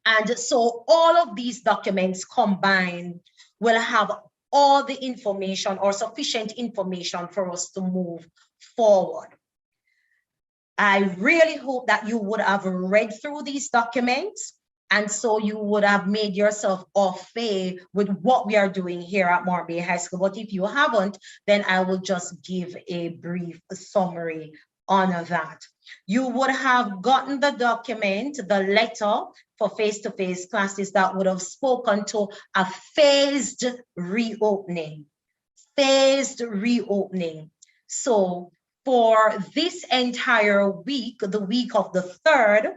And so all of these documents combined will have all the information or sufficient information for us to move forward. I really hope that you would have read through these documents, and so you would have made yourself au fait with what we are doing here at Morant Bay High School. But if you haven't, then I will just give a brief summary on that. You would have gotten the document, the letter for face-to-face classes that would have spoken to a phased reopening. Phased reopening. So for this entire week, the week of the 3rd,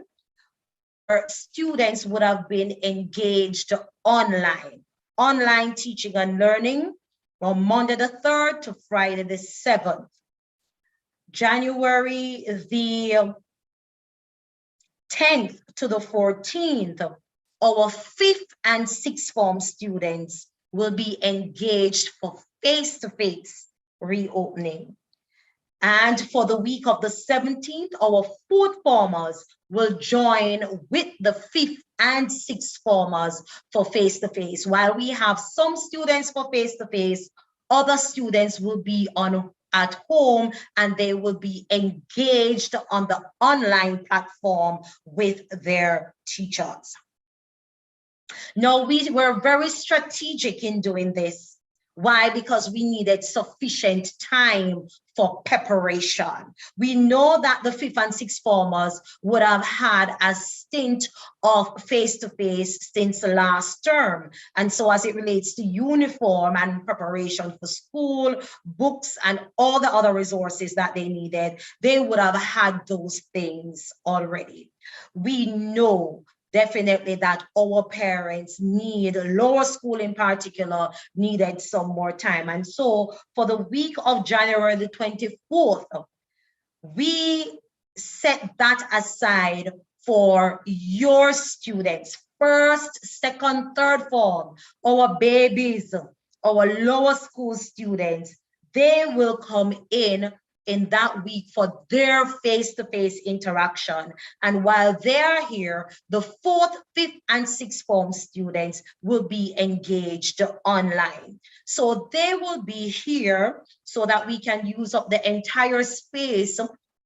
students would have been engaged online teaching and learning from Monday the 3rd to Friday the 7th. January the 10th to the 14th, our 5th and 6th form students will be engaged for face-to-face reopening. And for the week of the 17th, our 4th formers will join with the 5th and 6th formers for face-to-face. While we have some students for face-to-face, other students will be at home and they will be engaged on the online platform with their teachers. Now, we were very strategic in doing this. Why? Because we needed sufficient time for preparation. We know that the 5th and 6th formers would have had a stint of face-to-face since last term. And so as it relates to uniform and preparation for school, books, and all the other resources that they needed, they would have had those things already. We know definitely that our parents need, lower school in particular, needed some more time. And so for the week of January the 24th, we set that aside for your students, 1st, 2nd, 3rd form, our babies, our lower school students. They will come in that week for their face-to-face interaction. And while they're here, the 4th, 5th, and 6th form students will be engaged online. So they will be here so that we can use up the entire space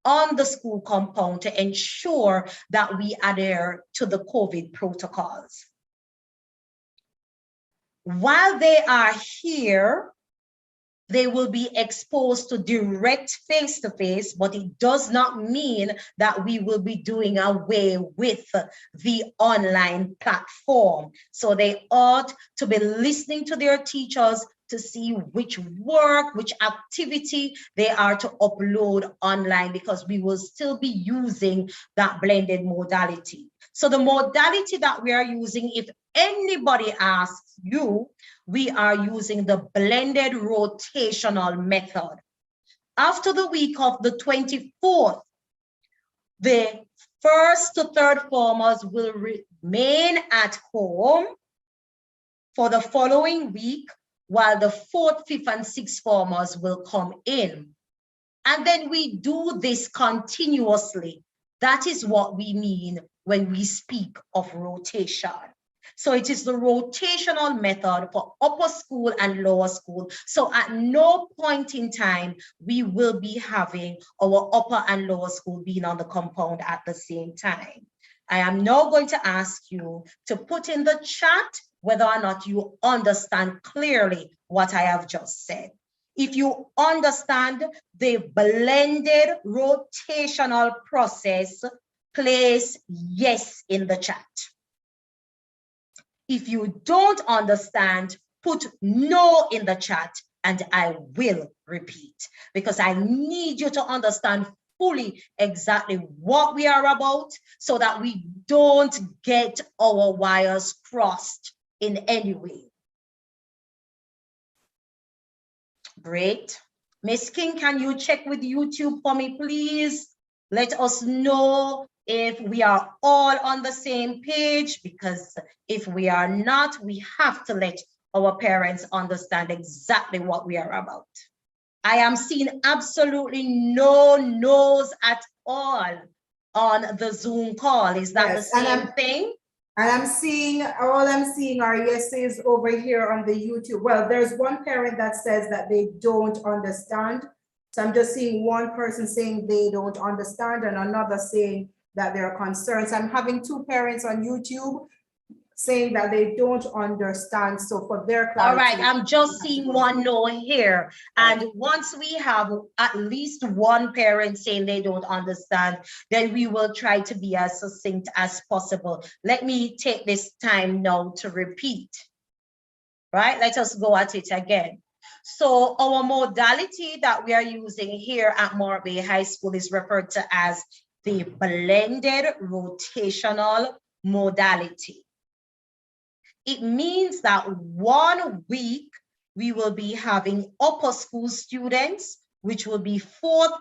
on the school compound to ensure that we adhere to the COVID protocols. While they are here, they will be exposed to direct face-to-face, but it does not mean that we will be doing away with the online platform. So they ought to be listening to their teachers to see which work, which activity they are to upload online, because we will still be using that blended modality. So the modality that we are using, if anybody asks you, we are using the blended rotational method. After the week of the 24th, The first to third formers will remain at home for the following week, while the fourth, fifth, and sixth formers will come in. And then we do this continuously. That is what we mean when we speak of rotation. So it is the rotational method for upper school and lower school. So at no point in time, we will be having our upper and lower school being on the compound at the same time. I am now going to ask you to put in the chat whether or not you understand clearly what I have just said. If you understand the blended rotational process, place yes in the chat. If you don't understand, put no in the chat and I will repeat, because I need you to understand fully exactly what we are about so that we don't get our wires crossed in any way. Great. Miss King, can you check with YouTube for me, please? Let us know if we are all on the same page, because if we are not, we have to let our parents understand exactly what we are about. I am seeing absolutely no no's at all on the Zoom call. Is that the same thing? And all I'm seeing are yeses over here on the YouTube. Well, there's one parent that says that they don't understand. So I'm just seeing one person saying they don't understand and another saying that they're concerned. So I'm having two parents on YouTube saying that they don't understand. So for their clarity. All right, I'm just seeing one no here. And once we have at least one parent saying they don't understand, then we will try to be as succinct as possible. Let me take this time now to repeat, right? Let us go at it again. So our modality that we are using here at Morant Bay High School is referred to as the blended rotational modality. It means that 1 week we will be having upper school students, which will be fourth,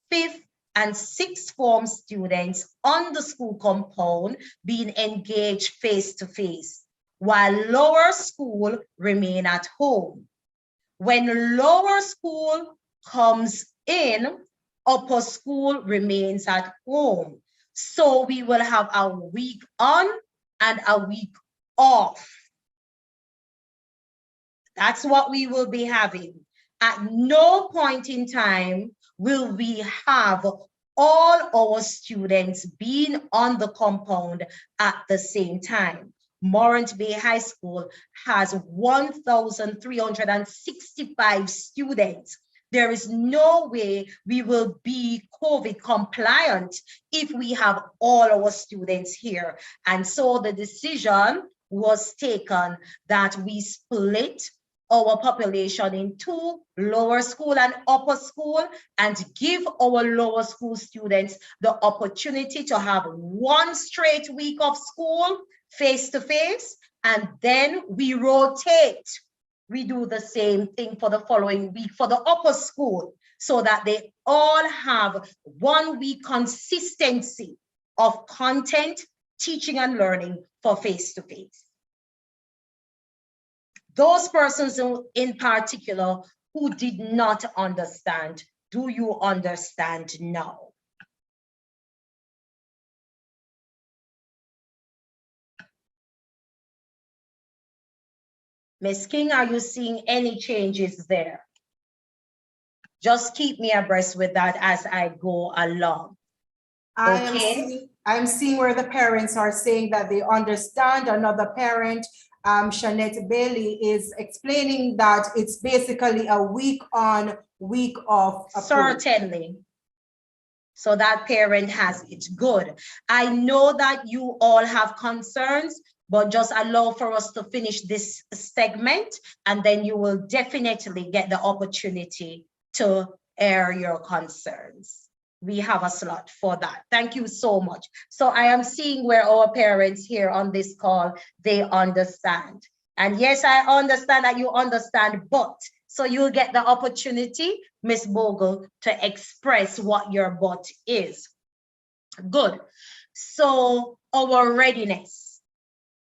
fifth, and sixth form students on the school compound being engaged face-to-face, while lower school remain at home. When lower school comes in, upper school remains at home. So we will have a week on and a week off. That's what we will be having. At no point in time will we have all our students being on the compound at the same time. Morant Bay High School has 1,365 students. There is no way we will be COVID compliant if we have all our students here. And so the decision was taken that we split our population in two, lower school and upper school, and give our lower school students the opportunity to have 1 straight week of school face-to-face, and then we rotate. We do the same thing for the following week for the upper school, so that they all have 1 week consistency of content, teaching and learning for face-to-face. Those persons in particular who did not understand, do you understand now? Ms. King, are you seeing any changes there? Just keep me abreast with that as I go along. I'm seeing where the parents are saying that they understand. Another parent, Shanette Bailey, is explaining that it's basically a week on, week off approach. Certainly. So that parent has it. Good. I know that you all have concerns, but just allow for us to finish this segment, and then you will definitely get the opportunity to air your concerns. We have a slot for that. Thank you so much. So I am seeing where our parents here on this call, they understand. And yes, I understand that you understand, but so you'll get the opportunity, Ms. Bogle, to express what your but is. Good. So our readiness.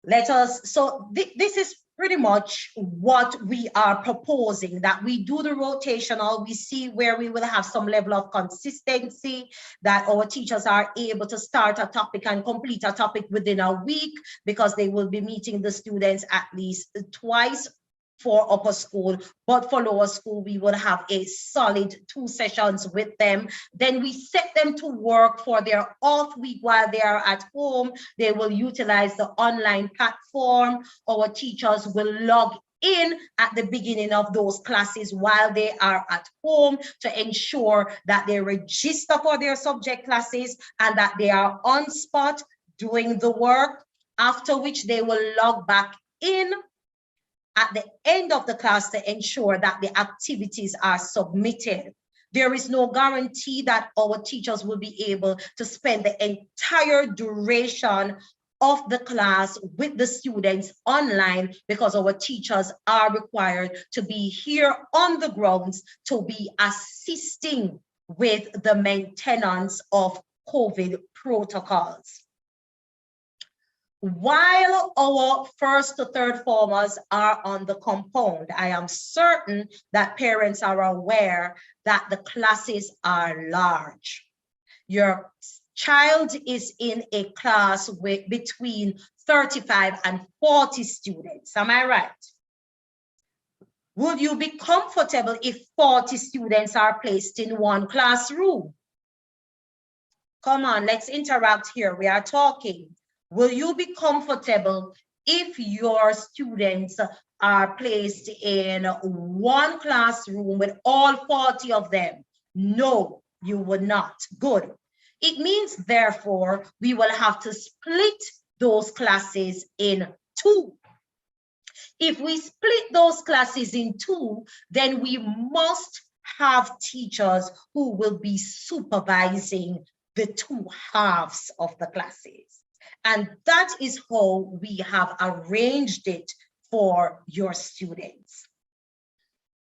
This is pretty much what we are proposing, that we do the rotational, we see where we will have some level of consistency, that our teachers are able to start a topic and complete a topic within a week, because they will be meeting the students at least twice for upper school, but for lower school, we would have a solid 2 sessions with them. Then we set them to work for their off week while they are at home. They will utilize the online platform. Our teachers will log in at the beginning of those classes while they are at home to ensure that they register for their subject classes and that they are on spot doing the work, after which they will log back in at the end of the class to ensure that the activities are submitted. There is no guarantee that our teachers will be able to spend the entire duration of the class with the students online, because our teachers are required to be here on the grounds to be assisting with the maintenance of COVID protocols. While our first to third formers are on the compound, I am certain that parents are aware that the classes are large. Your child is in a class with between 35 and 40 students. Am I right? Would you be comfortable if 40 students are placed in one classroom? Come on, let's interact here. We are talking. Will you be comfortable if your students are placed in one classroom with all 40 of them? No, you would not. Good. It means, therefore, we will have to split those classes in 2. If we split those classes in 2, then we must have teachers who will be supervising the 2 halves of the classes. And that is how we have arranged it for your students.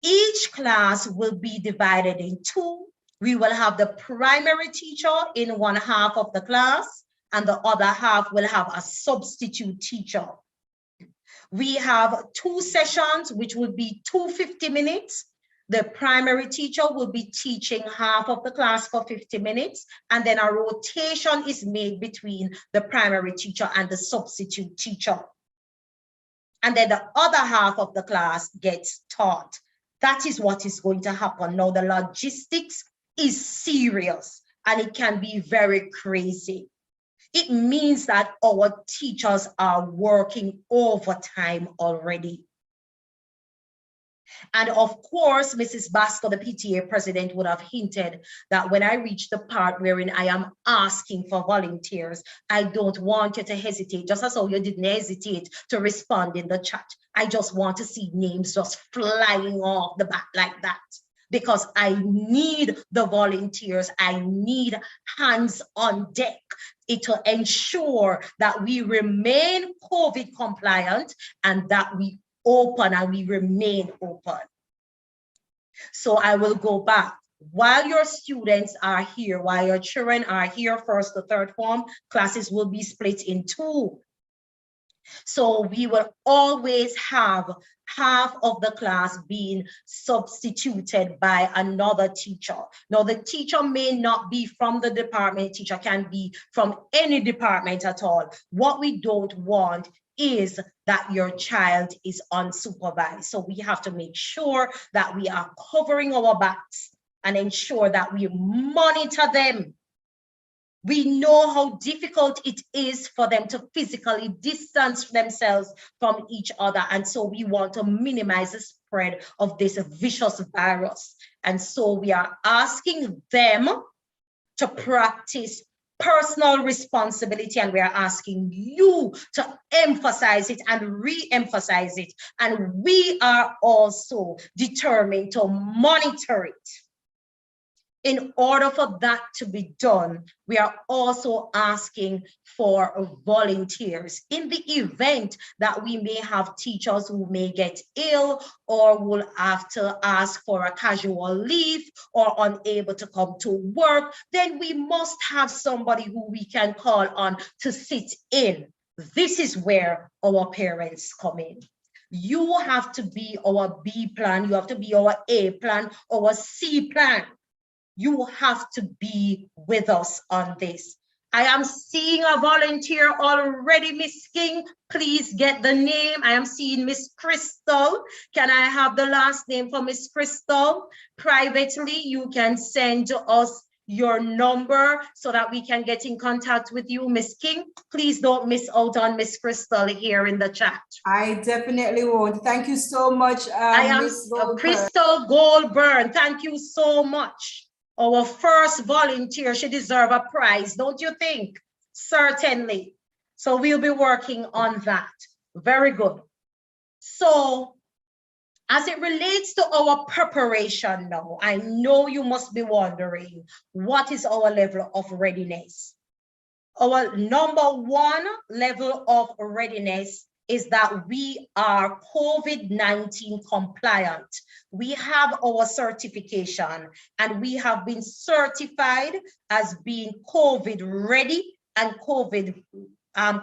Each class will be divided in 2. We will have the primary teacher in one half of the class, and the other half will have a substitute teacher. We have 2 sessions, which would be 250 minutes. The primary teacher will be teaching half of the class for 50 minutes, and then a rotation is made between the primary teacher and the substitute teacher. And then the other half of the class gets taught. That is what is going to happen. Now, the logistics is serious, and it can be very crazy. It means that our teachers are working overtime already. And of course, Mrs. Basco, the PTA president, would have hinted that when I reach the part wherein I am asking for volunteers, I don't want you to hesitate, just as how you didn't hesitate to respond in the chat. I just want to see names just flying off the bat like that, because I need the volunteers. I need hands on deck to ensure that we remain COVID compliant and that we open and we remain open. So I will go back. While your students are here, while your children are here, first to third form, classes will be split in 2. So we will always have half of the class being substituted by another teacher. Now, the teacher may not be from the department, teacher can be from any department at all. What we don't want is that your child is unsupervised. So we have to make sure that we are covering our backs and ensure that we monitor them. We know how difficult it is for them to physically distance themselves from each other. And so we want to minimize the spread of this vicious virus. And so we are asking them to practice personal responsibility, and we are asking you to emphasize it and re-emphasize it. And we are also determined to monitor it. In order for that to be done, we are also asking for volunteers. In the event that we may have teachers who may get ill or will have to ask for a casual leave or unable to come to work, then we must have somebody who we can call on to sit in. This is where our parents come in. You have to be our B plan, you have to be our A plan, our C plan. You have to be with us on this. I am seeing a volunteer already, Miss King. Please get the name. I am seeing Miss Crystal. Can I have the last name for Miss Crystal? Privately, you can send us your number so that we can get in contact with you, Miss King. Please don't miss out on Miss Crystal here in the chat. I definitely won't. Thank you so much, I am Miss Goldberg. Crystal Goldburn. Thank you so much. Our first volunteer, she deserves a prize, don't you think? Certainly. So we'll be working on that. Very good. So as it relates to our preparation now, I know you must be wondering, what is our level of readiness? Our number one level of readiness is that we are COVID-19 compliant. We have our certification and we have been certified as being COVID ready and COVID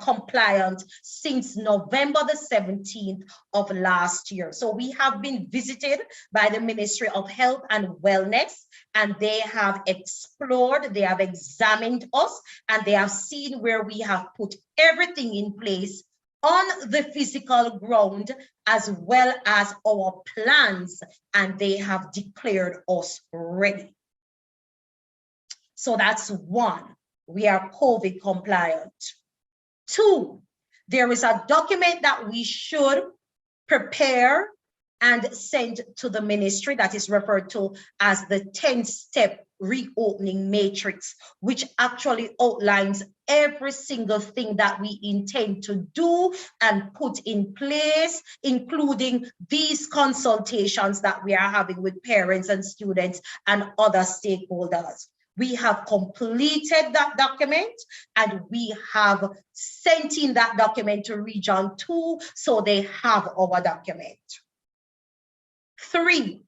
compliant since November the 17th of last year. So we have been visited by the Ministry of Health and Wellness, and they have explored, they have examined us, and they have seen where we have put everything in place on the physical ground as well as our plans, and they have declared us ready. So that's one, we are COVID compliant. Two, there is a document that we should prepare and send to the ministry that is referred to as the 10-step reopening matrix, which actually outlines every single thing that we intend to do and put in place, including these consultations that we are having with parents and students and other stakeholders. We have completed that document and we have sent in that document to Region 2, so they have our document. Three,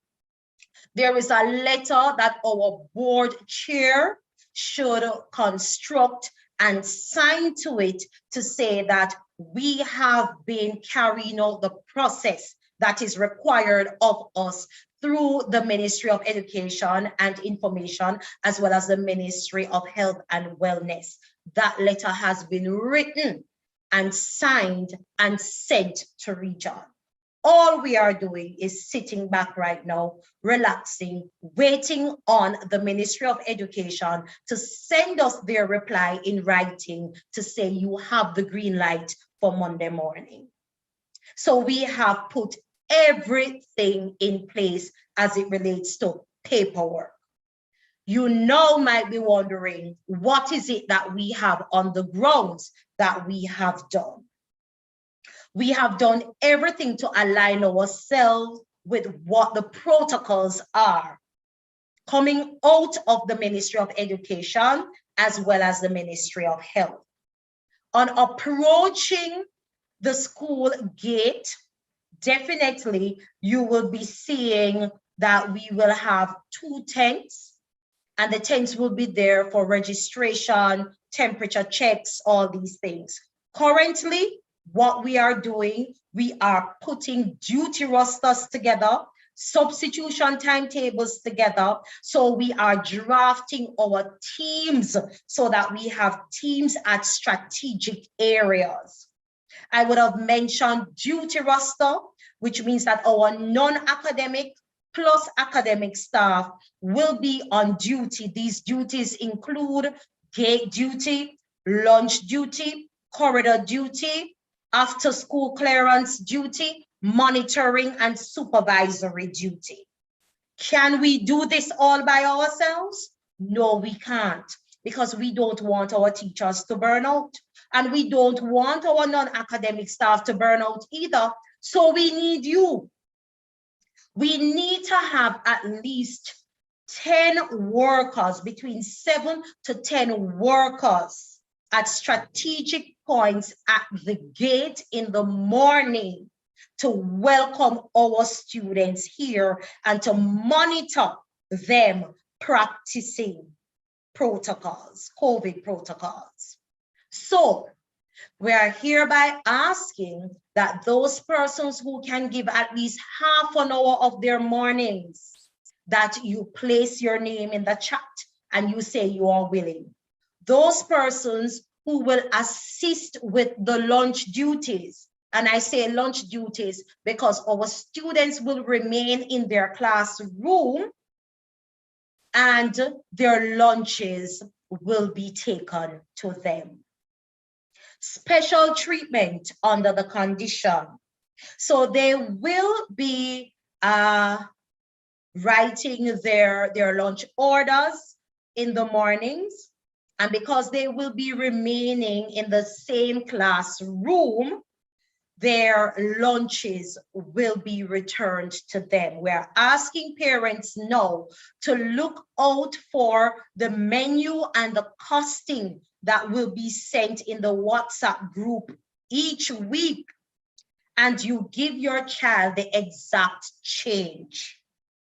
there is a letter that our board chair should construct and sign to it to say that we have been carrying out the process that is required of us through the Ministry of Education and Information, as well as the Ministry of Health and Wellness. That letter has been written and signed and sent to Region. All we are doing is sitting back right now, relaxing, waiting on the Ministry of Education to send us their reply in writing to say you have the green light for Monday morning. So we have put everything in place as it relates to paperwork. You now might be wondering, what is it that we have on the grounds that we have done? We have done everything to align ourselves with what the protocols are coming out of the Ministry of Education as well as the Ministry of Health. On approaching the school gate, definitely you will be seeing that we will have 2 tents, and the tents will be there for registration, temperature checks, all these things. Currently, what we are doing, we are putting duty rosters together, substitution timetables together. So we are drafting our teams so that we have teams at strategic areas. I would have mentioned duty roster, which means that our non-academic plus academic staff will be on duty. These duties include gate duty, lunch duty, corridor duty, after school clearance duty, monitoring and supervisory duty. Can we do this all by ourselves? No, we can't, because we don't want our teachers to burn out, and we don't want our non-academic staff to burn out either. So we need you. We need to have at least 10 workers, between 7 to 10 workers at strategic points at the gate in the morning to welcome our students here and to monitor them practicing protocols, COVID protocols. So we are hereby asking that those persons who can give at least half an hour of their mornings, that you place your name in the chat and you say you are willing. Those persons who will assist with the lunch duties, and I say lunch duties because our students will remain in their classroom and their lunches will be taken to them. Special treatment under the condition. So they will be writing their lunch orders in the mornings, and because they will be remaining in the same classroom, their lunches will be returned to them. We're asking parents now to look out for the menu and the costing that will be sent in the WhatsApp group each week, and you give your child the exact change.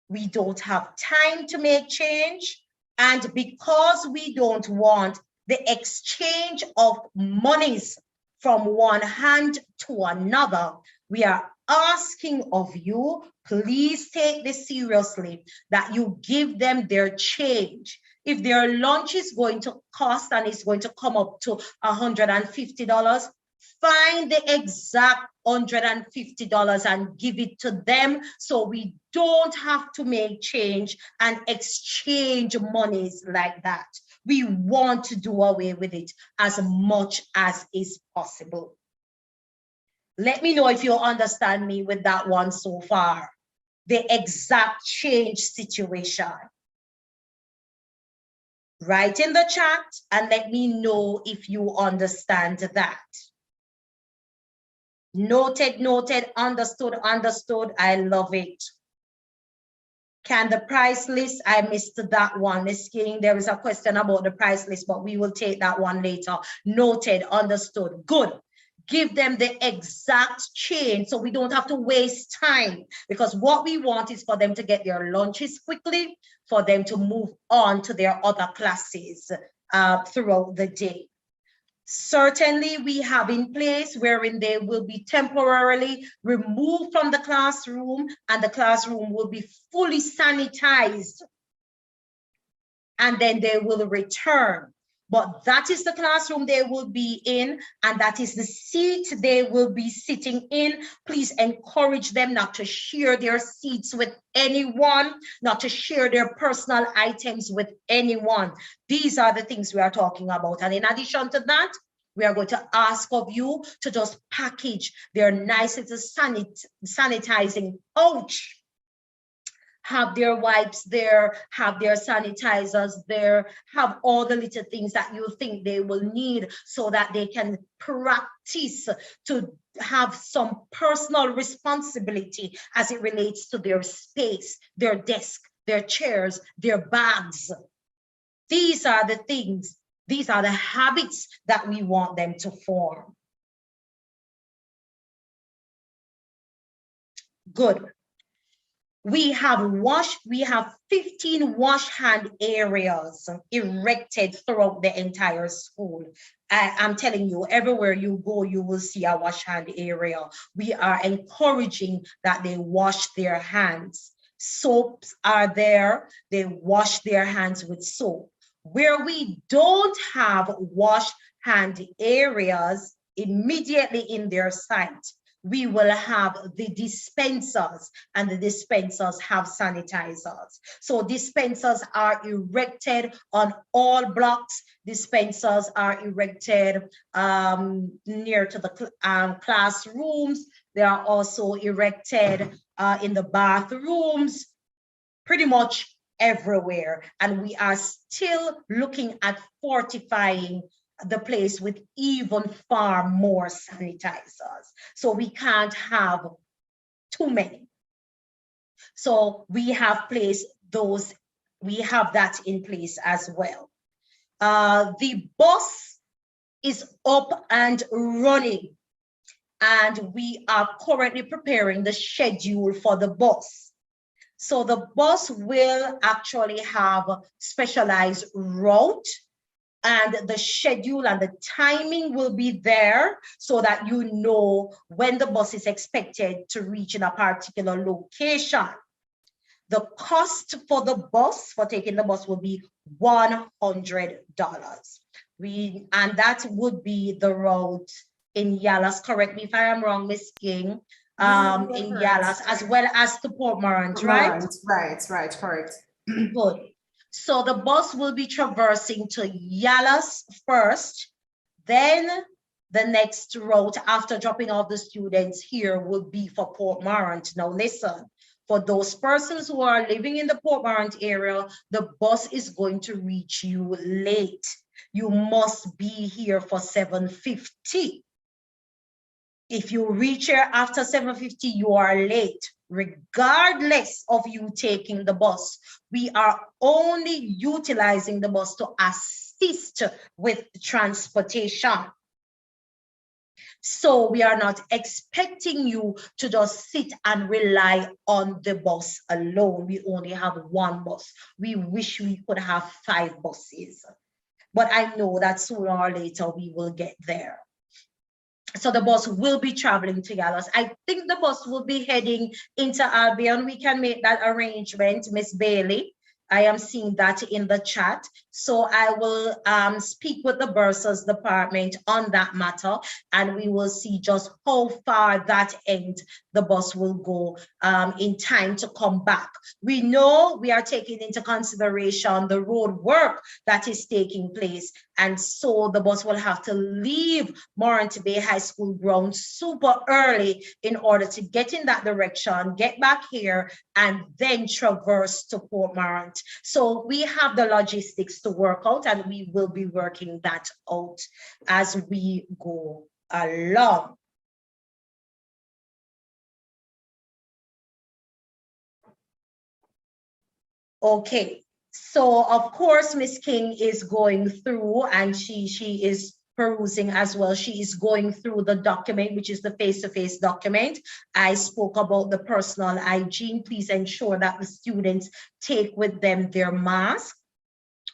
We don't have time to make change, and because we don't want the exchange of monies from one hand to another, we are asking of you, please take this seriously, that you give them their change. If their lunch is going to cost and it's going to come up to $150, find the exact $150 and give it to them, so we don't have to make change and exchange monies like that. We want to do away with it as much as is possible. Let me know if you understand me with that one so far. The exact change situation. Write in the chat and let me know if you understand that. Noted, noted, understood, understood. I love it. Can the price list, I missed that one, Ms. King. There is a question about the price list, but we will take that one later. Noted, understood, good. Give them the exact change so we don't have to waste time, because what we want is for them to get their lunches quickly, for them to move on to their other classes throughout the day. Certainly, we have in place wherein they will be temporarily removed from the classroom and the classroom will be fully sanitized, and then they will return. But that is the classroom they will be in, and that is the seat they will be sitting in. Please encourage them not to share their seats with anyone, not to share their personal items with anyone. These are the things we are talking about. And in addition to that, we are going to ask of you to just package their nice little sanitizing pouch. Have their wipes there, have their sanitizers there, have all the little things that you think they will need so that they can practice to have some personal responsibility as it relates to their space, their desk, their chairs, their bags. These are the things, these are the habits that we want them to form. Good. We have 15 wash hand areas erected throughout the entire school. I'm telling you, everywhere you go, you will see a wash hand area. We are encouraging that they wash their hands. Soaps are there, they wash their hands with soap. Where we don't have wash hand areas immediately in their site, we will have the dispensers, and the dispensers have sanitizers. So dispensers are erected on all blocks. Dispensers are erected near to the classrooms. They are also erected in the bathrooms, pretty much everywhere. And we are still looking at fortifying the place with even far more sanitizers. So we can't have too many. So we have placed those we have that in place as well. The bus is up and running, and we are currently preparing the schedule for the bus. So the bus will actually have specialized route, and the schedule and the timing will be there so that you know when the bus is expected to reach in a particular location. The cost for the bus, for taking the bus, will be $100. And that would be the route in Yalas. Correct me if I am wrong, Miss King. In Yalas, as well as to Port Morant, right? Right, correct. Good. So the bus will be traversing to Yalas first, then the next route after dropping off the students here would be for Port Morant. Now listen, for those persons who are living in the Port Morant area, the bus is going to reach you late. You must be here for 7:50. If you reach here after 7:50, you are late, regardless of you taking the bus. We are only utilizing the bus to assist with transportation. So we are not expecting you to just sit and rely on the bus alone. We only have one bus. We wish we could have 5 buses, but I know that sooner or later we will get there. So the bus will be traveling to Yalos. I think the bus will be heading into Albion. We can make that arrangement, Miss Bailey. I am seeing that in the chat. So I will speak with the bursars department on that matter, and we will see just how far that end the bus will go in time to come back. We know we are taking into consideration the road work that is taking place, and so the bus will have to leave Morant Bay High School ground super early in order to get in that direction, get back here, and then traverse to Port Morant. So we have the logistics to work out, and we will be working that out as we go along. Okay, so of course, Miss King is going through, and she is perusing as well. She is going through the document, which is the face-to-face document. I spoke about the personal hygiene. Please ensure that the students take with them their mask.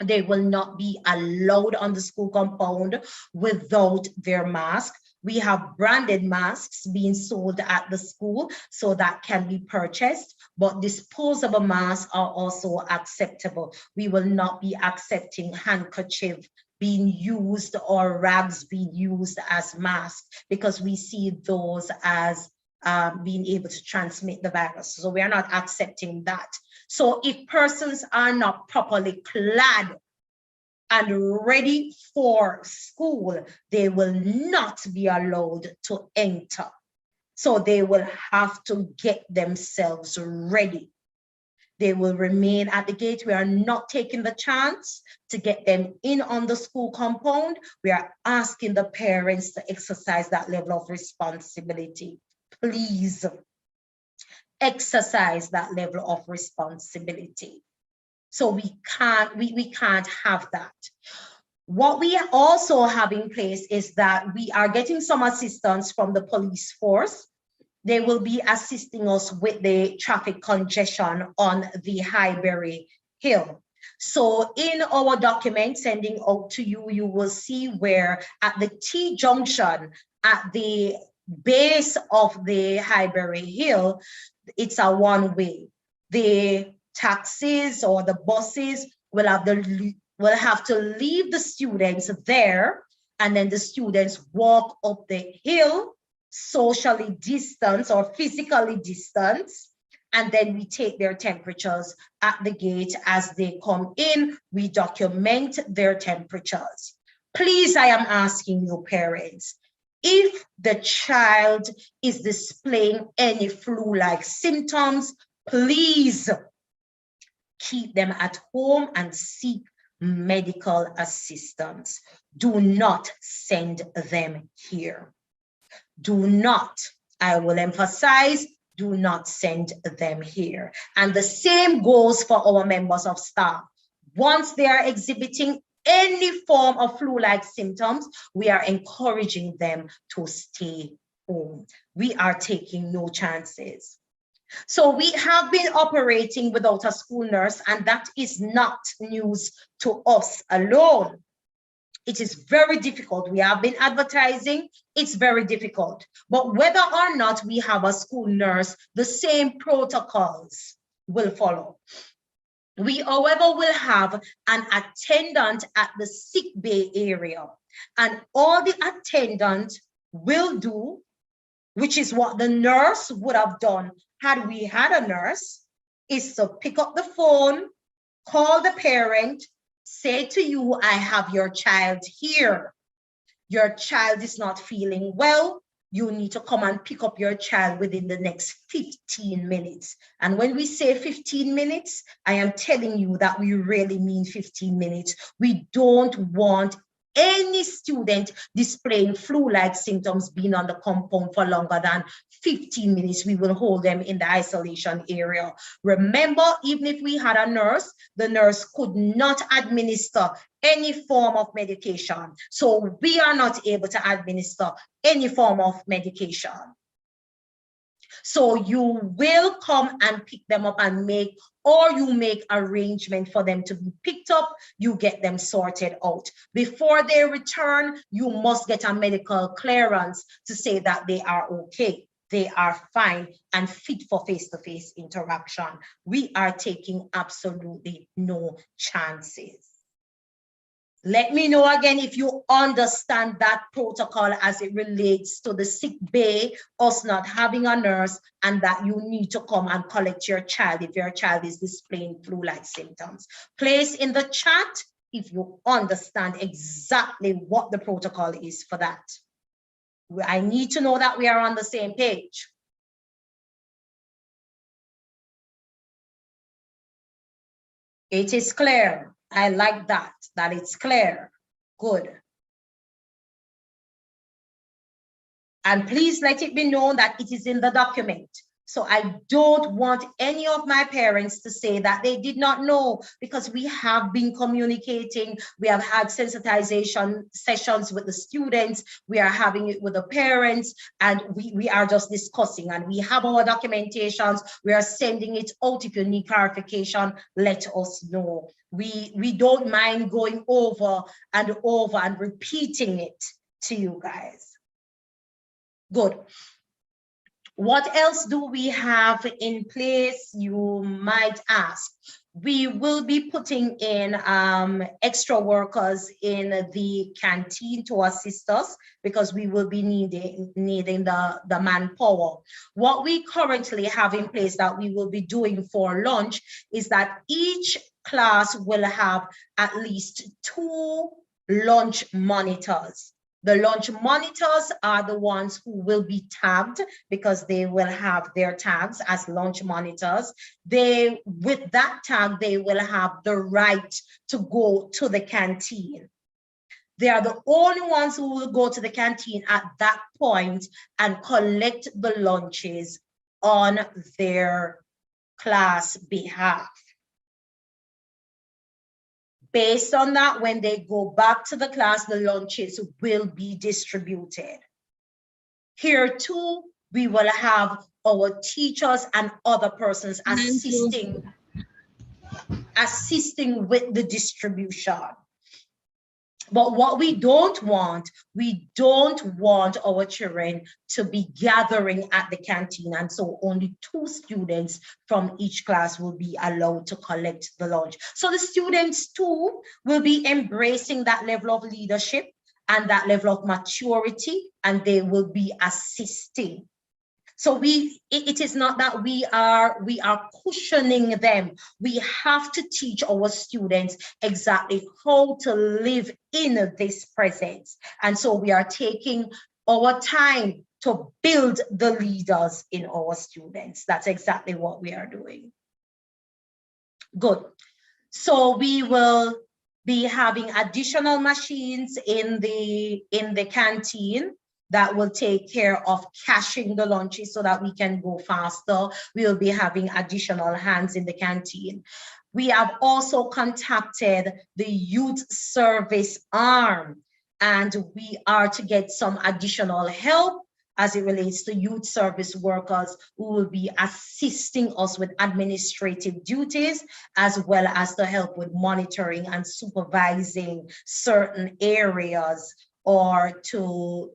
They will not be allowed on the school compound without their mask. We have branded masks being sold at the school, so that can be purchased, but disposable masks are also acceptable. We will not be accepting handkerchief being used or rags being used as masks, because we see those as being able to transmit the virus. So we are not accepting that. So if persons are not properly clad and ready for school, they will not be allowed to enter. So they will have to get themselves ready. They will remain at the gate. We are not taking the chance to get them in on the school compound. We are asking the parents to exercise that level of responsibility. Please exercise that level of responsibility. So we can't have that. What we also have in place is that we are getting some assistance from the police force. They will be assisting us with the traffic congestion on the Highbury Hill. So in our document sending out to you, you will see where at the T junction, at the base of the Highbury Hill, it's a one-way. The taxis or the buses will have to leave the students there, and then the students walk up the hill, socially distance or physically distance, and then we take their temperatures at the gate as they come in. We document their temperatures. Please, I am asking you, parents, if the child is displaying any flu-like symptoms, please keep them at home and seek medical assistance. Do not send them here. Do not, I will emphasize, do not send them here. And the same goes for our members of staff. Once they are exhibiting any form of flu-like symptoms, we are encouraging them to stay home. We are taking no chances. So we have been operating without a school nurse, and that is not news to us alone. It is very difficult. We have been advertising, it's very difficult. But whether or not we have a school nurse, the same protocols will follow. We, however, will have an attendant at the sick bay area, and all the attendant will do, which is what the nurse would have done had we had a nurse, is to pick up the phone, call the parent, say to you, I have your child here. Your child is not feeling well. You need to come and pick up your child within the next 15 minutes. And when we say 15 minutes, I am telling you that we really mean 15 minutes. We don't want any student displaying flu-like symptoms being on the compound for longer than 15 minutes. We will hold them in the isolation area. Remember, even if we had a nurse, the nurse could not administer any form of medication. So we are not able to administer any form of medication. So you will come and pick them up and you make arrangement for them to be picked up, you get them sorted out. Before they return, you must get a medical clearance to say that they are okay, they are fine and fit for face-to-face interaction. We are taking absolutely no chances. Let me know again if you understand that protocol as it relates to the sick bay, us not having a nurse, and that you need to come and collect your child if your child is displaying flu-like symptoms. Place in the chat if you understand exactly what the protocol is for that. I need to know that we are on the same page. It is clear. I like that it's clear. Good. And please let it be known that it is in the document. So I don't want any of my parents to say that they did not know, because we have been communicating. We have had sensitization sessions with the students. We are having it with the parents, and we are just discussing, and we have our documentations. We are sending it out. If you need clarification, let us know. We don't mind going over and over and repeating it to you guys. Good. What else do we have in place, you might ask? We will be putting in extra workers in the canteen to assist us, because we will be needing the manpower. What we currently have in place that we will be doing for lunch is that each class will have at least 2 lunch monitors. The lunch monitors are the ones who will be tagged, because they will have their tags as lunch monitors. With that tag, they will have the right to go to the canteen. They are the only ones who will go to the canteen at that point and collect the lunches on their class behalf. Based on that, when they go back to the class, the lunches will be distributed. Here too, we will have our teachers and other persons assisting with the distribution. But what we don't want our children to be gathering at the canteen, and so only 2 students from each class will be allowed to collect the lunch. So the students too will be embracing that level of leadership and that level of maturity, and they will be assisting. So it is not that we are cushioning them. We have to teach our students exactly how to live in this presence. And so we are taking our time to build the leaders in our students. That's exactly what we are doing. Good. So we will be having additional machines in the canteen. that will take care of cashing the lunches so that we can go faster. We'll be having additional hands in the canteen. We have also contacted the youth service arm, and we are to get some additional help as it relates to youth service workers who will be assisting us with administrative duties, as well as to help with monitoring and supervising certain areas, or to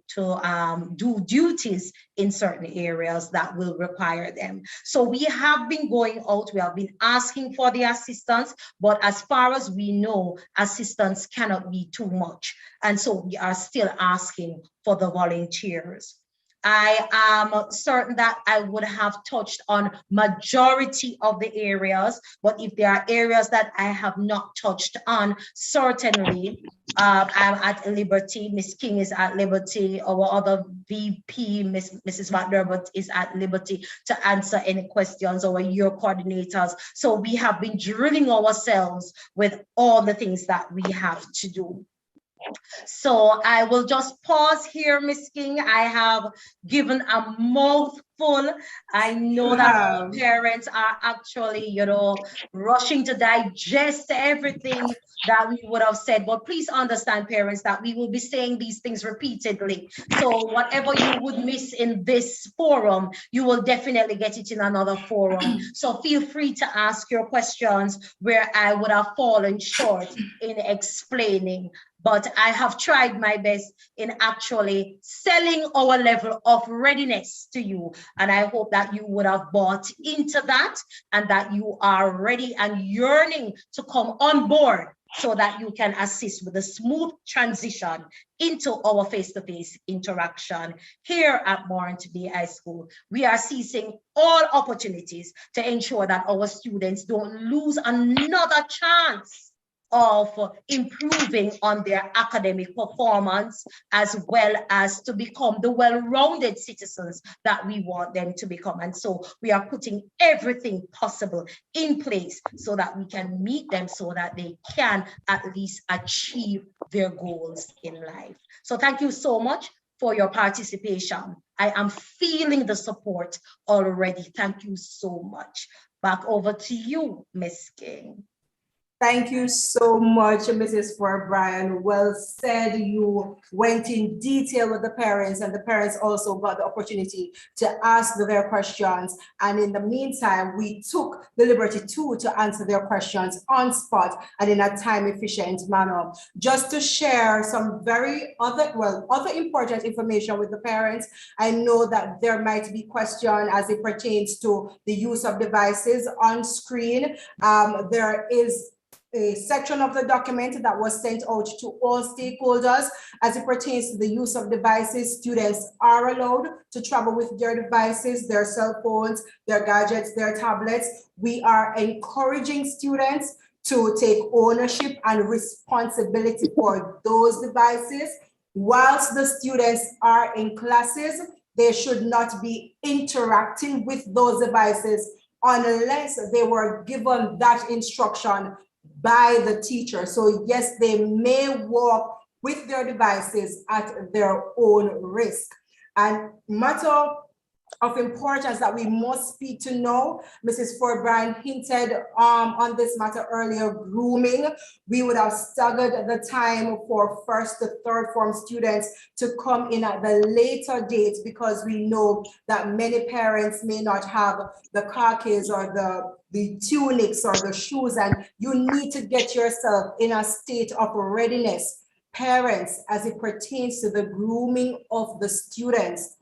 do duties in certain areas that will require them. So we have been going out, we have been asking for the assistance, but as far as we know, assistance cannot be too much. And so we are still asking for the volunteers. I am certain that I would have touched on majority of the areas, but if there are areas that I have not touched on, certainly I'm at liberty. Ms. King is at liberty. Our other VP, Mrs. McDermott, is at liberty to answer any questions, or your coordinators. So we have been drilling ourselves with all the things that we have to do. So I will just pause here, Ms. King. I have given a mouthful. I know that our parents are actually, rushing to digest everything that we would have said, but please understand, parents, that we will be saying these things repeatedly. So whatever you would miss in this forum, you will definitely get it in another forum. So feel free to ask your questions where I would have fallen short in explaining. But I have tried my best in actually selling our level of readiness to you. And I hope that you would have bought into that, and that you are ready and yearning to come on board so that you can assist with a smooth transition into our face-to-face interaction here at Morant Bay High School. We are seizing all opportunities to ensure that our students don't lose another chance of improving on their academic performance, as well as to become the well-rounded citizens that we want them to become. And so we are putting everything possible in place so that we can meet them, so that they can at least achieve their goals in life. So thank you so much for your participation. I am feeling the support already. Thank you so much. Back over to you, Ms. King. Thank you so much, Mrs. Ford Bryan. Well said. You went in detail with the parents, and the parents also got the opportunity to ask their questions. And in the meantime, we took the liberty to answer their questions on spot and in a time-efficient manner. Just to share some other important information with the parents, I know that there might be questions as it pertains to the use of devices on screen. There is a section of the document that was sent out to all stakeholders as it pertains to the use of devices. Students are allowed to travel with their devices, their cell phones, their gadgets, their tablets. We are encouraging students to take ownership and responsibility for those devices. Whilst the students are in classes, they should not be interacting with those devices unless they were given that instruction by the teacher. So yes, they may walk with their devices at their own risk. And matter of importance that we must speak to know, Mrs. Ford Bryan hinted on this matter earlier, grooming. We would have staggered the time for first to third form students to come in at the later date, because we know that many parents may not have the khakis or the tunics or the shoes, and you need to get yourself in a state of readiness. Parents, as it pertains to the grooming of the students,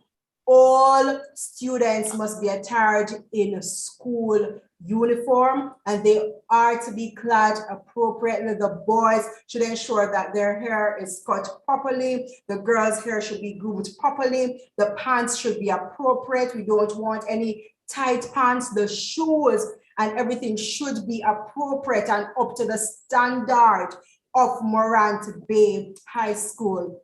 all students must be attired in a school uniform, and they are to be clad appropriately. The boys should ensure that their hair is cut properly. The girls' hair should be groomed properly. The pants should be appropriate. We don't want any tight pants. The shoes and everything should be appropriate and up to the standard of Morant Bay High School.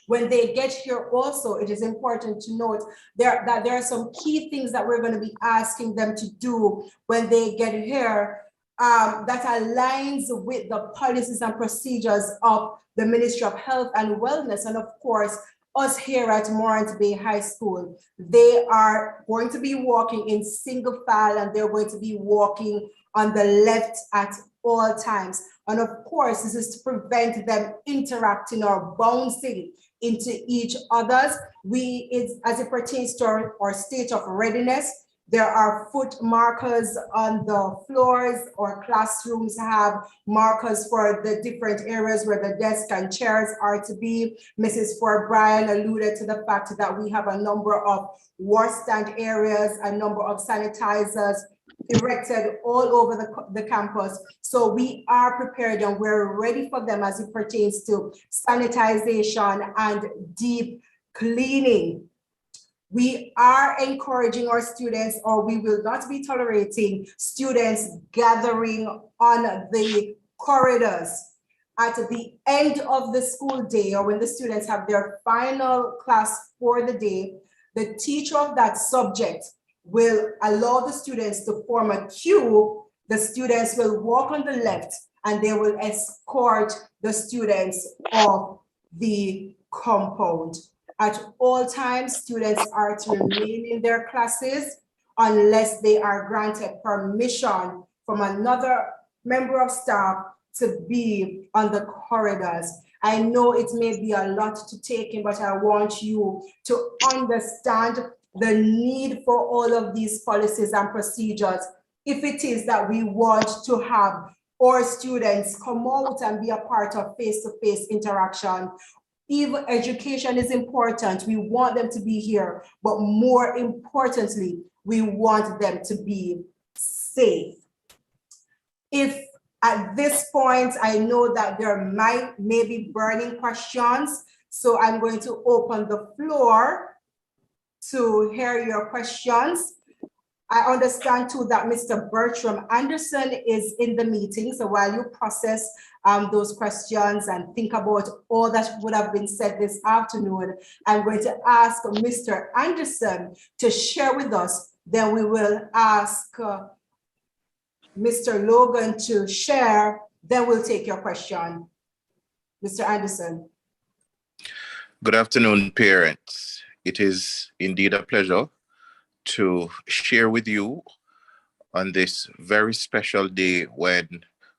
When they get here also, it is important to note that there are some key things that we're going to be asking them to do when they get here that aligns with the policies and procedures of the Ministry of Health and Wellness, and of course, us here at Morant Bay High School, they are going to be walking in single file and they're going to be walking on the left at all times. And of course, this is to prevent them interacting or bouncing into each other's. As it pertains to our state of readiness, there are foot markers on the floors. Our classrooms have markers for the different areas where the desks and chairs are to be. Mrs. Ford Bryan alluded to the fact that we have a number of washstand areas, a number of sanitizers erected all over the campus. So we are prepared and we're ready for them as it pertains to sanitization and deep cleaning. We are encouraging our students, or we will not be tolerating students gathering on the corridors. At the end of the school day, or when the students have their final class for the day, the teacher of that subject will allow the students to form a queue. The students will walk on the left and they will escort the students off the compound. At all times, students are to remain in their classes unless they are granted permission from another member of staff to be on the corridors. I know it may be a lot to take in, but I want you to understand the need for all of these policies and procedures if it is that we want to have our students come out and be a part of face-to-face interaction. Even education is important. We want them to be here, but more importantly, we want them to be safe. If at this point, I know that there may be burning questions, so I'm going to open the floor to hear your questions. I understand too that Mr. Bertram Anderson is in the meeting. So while you process those questions and think about all that would have been said this afternoon, I'm going to ask Mr. Anderson to share with us. Then we will ask Mr. Logan to share. Then we'll take your question. Mr. Anderson. Good afternoon, parents. It is indeed a pleasure to share with you on this very special day when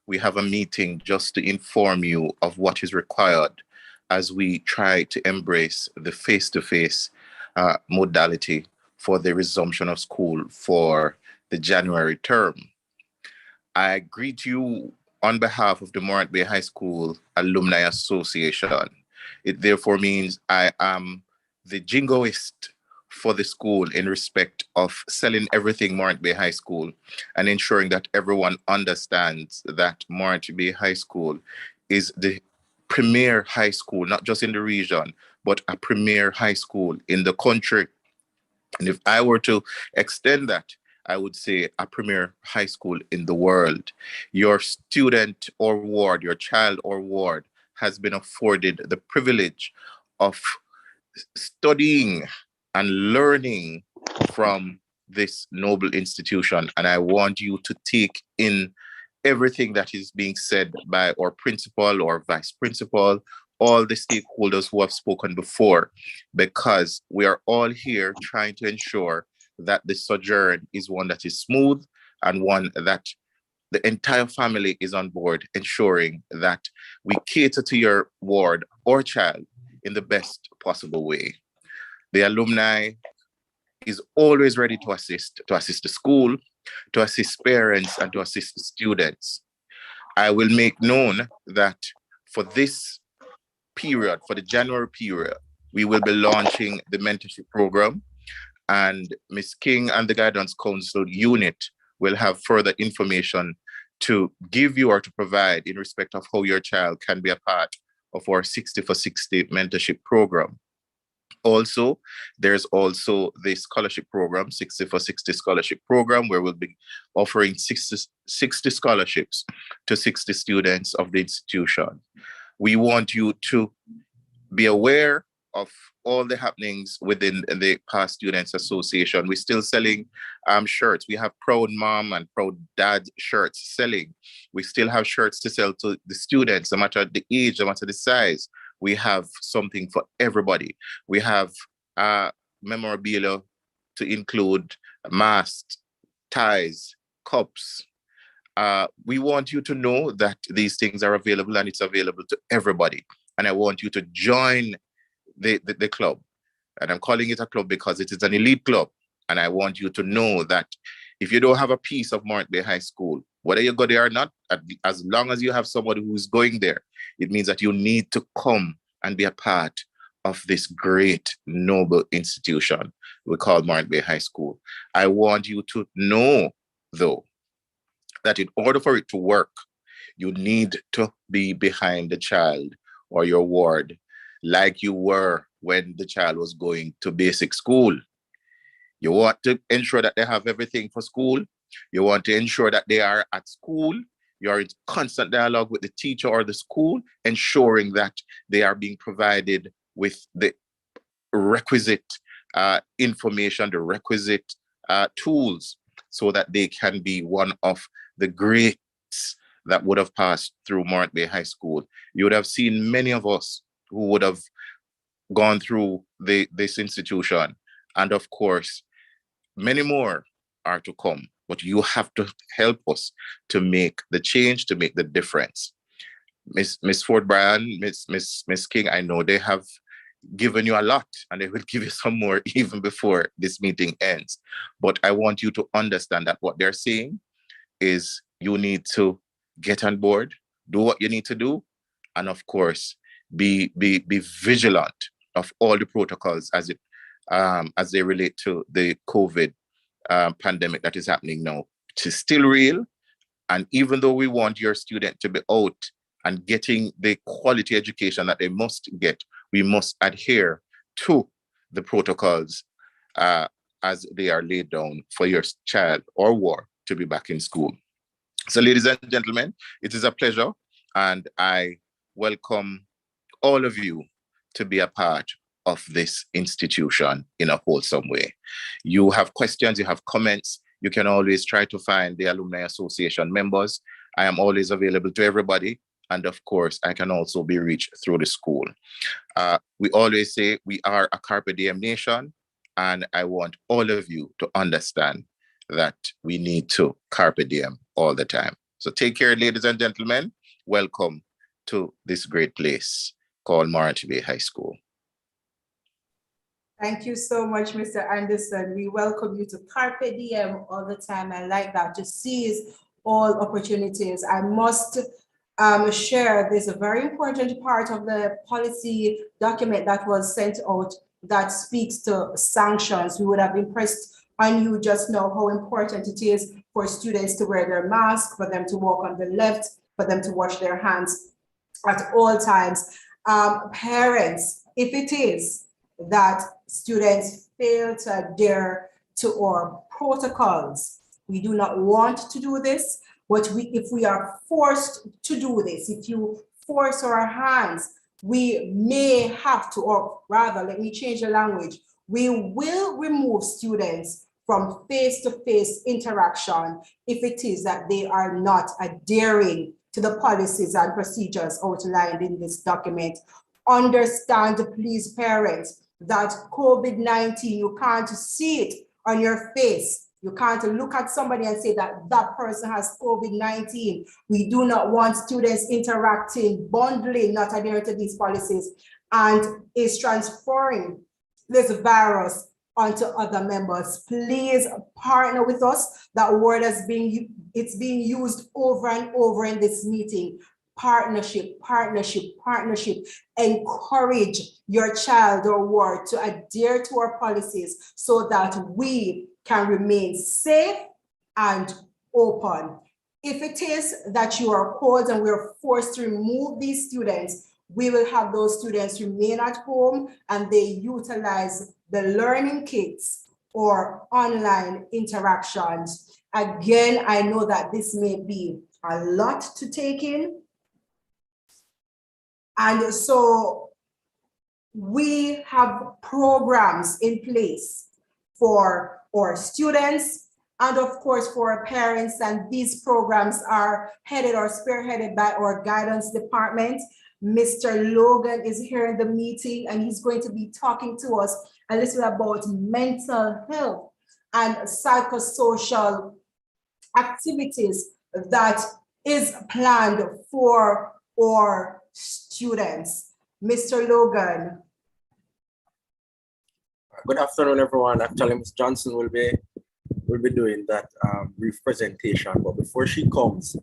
we have a meeting just to inform you of what is required as we try to embrace the face-to-face modality for the resumption of school for the January term. I greet you on behalf of the Morant Bay High School Alumni Association. It therefore means I am the jingoist for the school in respect of selling everything Morant Bay High School and ensuring that everyone understands that Morant Bay High School is the premier high school, not just in the region, but a premier high school in the country. And if I were to extend that, I would say a premier high school in the world. Your student or ward, your child or ward has been afforded the privilege of studying and learning from this noble institution. And I want you to take in everything that is being said by our principal or vice principal, all the stakeholders who have spoken before, because we are all here trying to ensure that the sojourn is one that is smooth and one that the entire family is on board, ensuring that we cater to your ward or child in the best possible way. The alumni is always ready to assist the school, to assist parents, and to assist the students. I will make known that for this period, for the January period, we will be launching the mentorship program, and Ms. King and the Guidance Council unit will have further information to give you or to provide in respect of how your child can be a part of our 60 for 60 mentorship program. Also, there's also the scholarship program, 60 for 60 scholarship program, where we'll be offering 60 scholarships to 60 students of the institution. We want you to be aware of all the happenings within the Past Students Association. We're still selling shirts. We have Proud Mom and Proud Dad shirts selling. We still have shirts to sell to the students, no matter the age, no matter the size. We have something for everybody. We have memorabilia to include masks, ties, cups. We want you to know that these things are available and it's available to everybody. And I want you to join the club. And I'm calling it a club because it is an elite club. And I want you to know that if you don't have a piece of Morant Bay High School, whether you go there or not, as long as you have somebody who's going there, it means that you need to come and be a part of this great, noble institution we call Morant Bay High School. I want you to know, though, that in order for it to work, you need to be behind the child or your ward like you were when the child was going to basic school. You want to ensure that they have everything for school. You want to ensure that they are at school. You are in constant dialogue with the teacher or the school, ensuring that they are being provided with the requisite information, the requisite tools, so that they can be one of the greats that would have passed through Morant Bay High School. You would have seen many of us who would have gone through this institution. And of course, many more are to come, but you have to help us to make the change, to make the difference. Miss Ford Bryan, Miss King, I know they have given you a lot and they will give you some more even before this meeting ends. But I want you to understand that what they're saying is you need to get on board, do what you need to do, and of course, be vigilant of all the protocols as they relate to the COVID pandemic that is happening now. It is still real, and even though we want your student to be out and getting the quality education that they must get, we must adhere to the protocols as they are laid down for your child or ward to be back in school. So, ladies and gentlemen, it is a pleasure, and I welcome all of you to be a part of this institution in a wholesome way. You have questions, you have comments, you can always try to find the Alumni Association members. I am always available to everybody. And of course, I can also be reached through the school. We always say we are a Carpe Diem nation, and I want all of you to understand that we need to Carpe Diem all the time. So take care, ladies and gentlemen. Welcome to this great place called Morant Bay High School. Thank you so much, Mr. Anderson. We welcome you to Carpe Diem all the time. I like that, to seize all opportunities. I must share, there's a very important part of the policy document that was sent out that speaks to sanctions. We would have impressed on you just know how important it is for students to wear their mask, for them to walk on the left, for them to wash their hands at all times. Parents, if it is that students fail to adhere to our protocols, we do not want to do this, but if we are forced to do this, if you force our hands, we may have to, or rather, let me change the language, we will remove students from face-to-face interaction if it is that they are not adhering to the policies and procedures outlined in this document. Understand, please, parents, that COVID-19, you can't see it on your face. You can't look at somebody and say that that person has COVID-19. We do not want students interacting, bundling, not adhering to these policies, and is transferring this virus onto other members. Please partner with us. That word it's being used over and over in this meeting. Partnership, partnership, partnership. Encourage your child or ward to adhere to our policies so that we can remain safe and open. If it is that you are called and we're forced to remove these students, we will have those students remain at home and they utilize the learning kits or online interactions. Again, I know that this may be a lot to take in. And so we have programs in place for our students and of course for our parents, and these programs are headed or spearheaded by our guidance department. Mr. Logan is here in the meeting, and he's going to be talking to us a little about mental health and psychosocial activities that is planned for our students. Mr. Logan. Good afternoon, everyone. Actually, Ms. Johnson will be doing that brief presentation, but before she comes,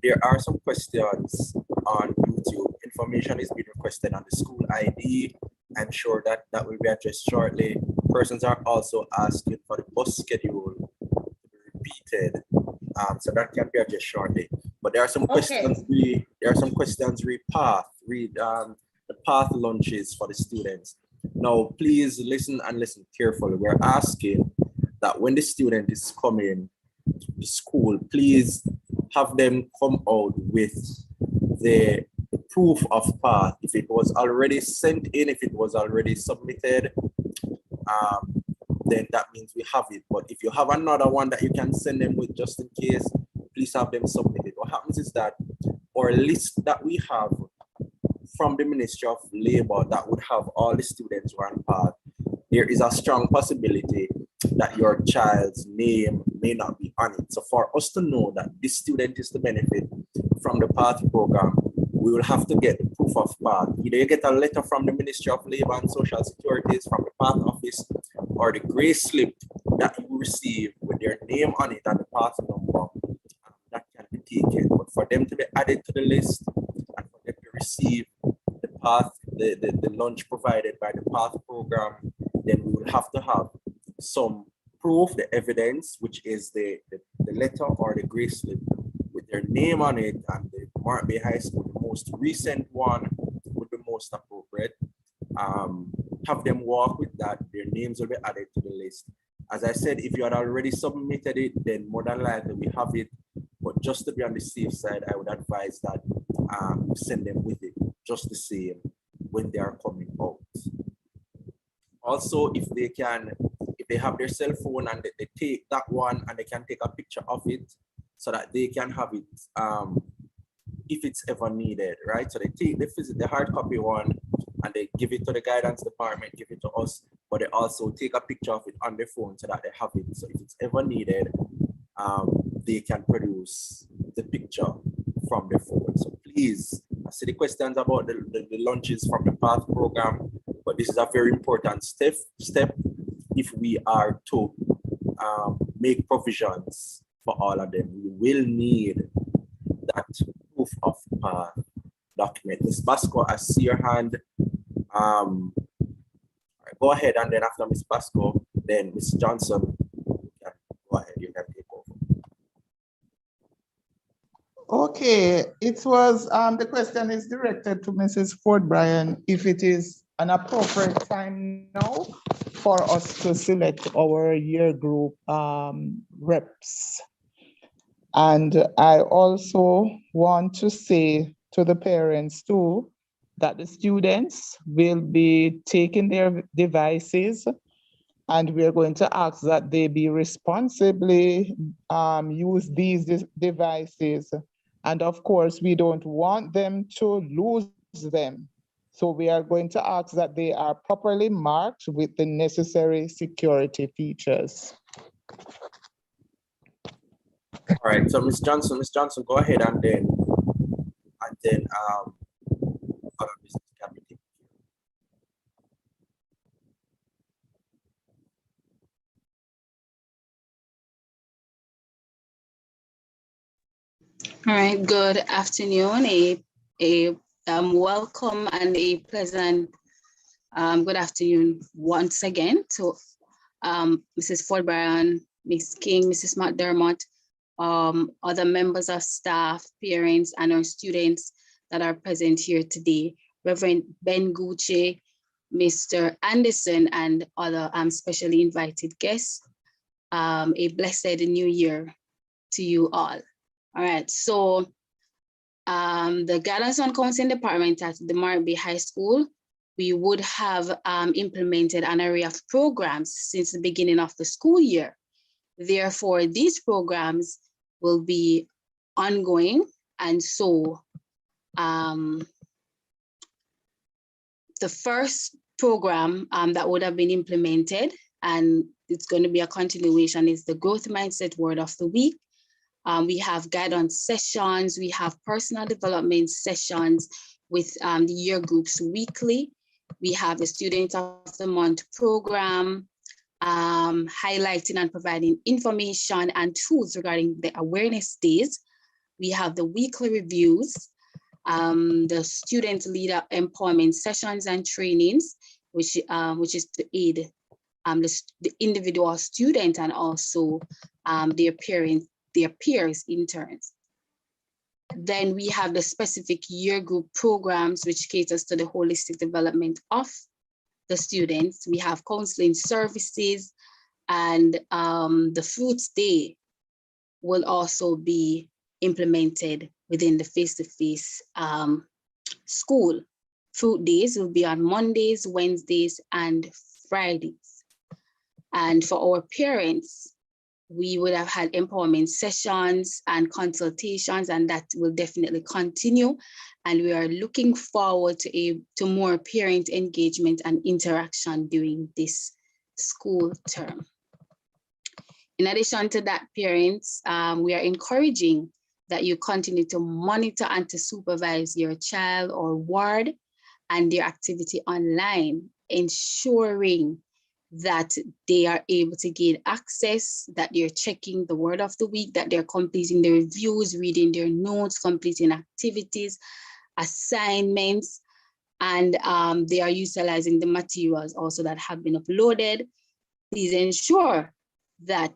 there are some questions on YouTube. Information is being requested on the school ID. I'm sure that that will be addressed shortly. Persons are also asking for the bus schedule to be repeated, so that can be addressed shortly. But there are some questions. There are some questions. The path lunches for the students. Now, please listen and listen carefully. We're asking that when the student is coming to school, please have them come out with the proof of path. If it was already sent in, if it was already submitted, then that means we have it. But if you have another one that you can send them with just in case, please have them submitted. What happens is that our list that we have from the Ministry of Labor that would have all the students who are on path, there is a strong possibility that your child's name may not be on it. So for us to know that this student is to benefit from the path program, we will have to get the proof of path. Either you get a letter from the Ministry of Labor and Social Security from the path office, or the gray slip that you receive with their name on it and the path number, that can be taken. But for them to be added to the list and for them to receive the path, the lunch provided by the path program, then we will have to have some proof, the evidence, which is the letter or the gray slip with their name on it, and the Morant Bay High School, the most recent one, would be most appropriate. Have them walk with that, their names will be added to the list. As I said, if you had already submitted it, then more than likely we have it. But just to be on the safe side, I would advise that send them with it just the same when they are coming out. Also, if they have their cell phone and they take that one and they can take a picture of it so that they can have it if it's ever needed, right? So they visit the hard copy one and they give it to the guidance department, give it to us, but they also take a picture of it on their phone so that they have it. So if it's ever needed, they can produce the picture from their phone. So please, I see the questions about the lunches from the PATH program, but this is a very important step if we are to make provisions for all of them. We will need that proof of path document. Ms. Basco, I see your hand. Go ahead, and then after Ms. Basco, then Ms. Johnson, go ahead, you can take over. Okay, it was, the question is directed to Mrs. Ford Bryan, if it is an appropriate time now for us to select our year group reps. And I also want to say to the parents too, that the students will be taking their devices, and we are going to ask that they be responsibly use these devices. And of course, we don't want them to lose them. So we are going to ask that they are properly marked with the necessary security features. All right, so Ms. Johnson, go ahead, and then other business can be taken. All right, good afternoon, a welcome and a pleasant good afternoon once again to Mrs. Ford Bryan, Ms. King, Mrs. McDermott, other members of staff, parents, and our students that are present here today, Reverend Ben Gucci, Mr. Anderson, and other specially invited guests. A blessed new year to you all. All right, so the Guidance and Counseling Department at the Morant Bay High School, we would have implemented an array of programs since the beginning of the school year. Therefore, these programs will be ongoing, and so the first program that would have been implemented, and it's going to be a continuation, is the Growth Mindset Word of the Week. We have guidance sessions, we have personal development sessions with the year groups weekly. We have the Student of the Month program, highlighting and providing information and tools regarding the awareness days. We have the weekly reviews, the student leader empowerment sessions and trainings, which is to aid the individual student and also their peers, interns. Then we have the specific year group programs, which caters to the holistic development of the students. We have counseling services, and the Fruits Day will also be implemented within the face-to-face school. Fruit Days will be on Mondays, Wednesdays, and Fridays. And for our parents, we would have had empowerment sessions and consultations, and that will definitely continue. And we are looking forward to more parent engagement and interaction during this school term. In addition to that, parents, we are encouraging that you continue to monitor and to supervise your child or ward and their activity online, ensuring that they are able to gain access, that they're checking the word of the week, that they're completing their reviews, reading their notes, completing activities, assignments, and they are utilizing the materials also that have been uploaded. Please ensure that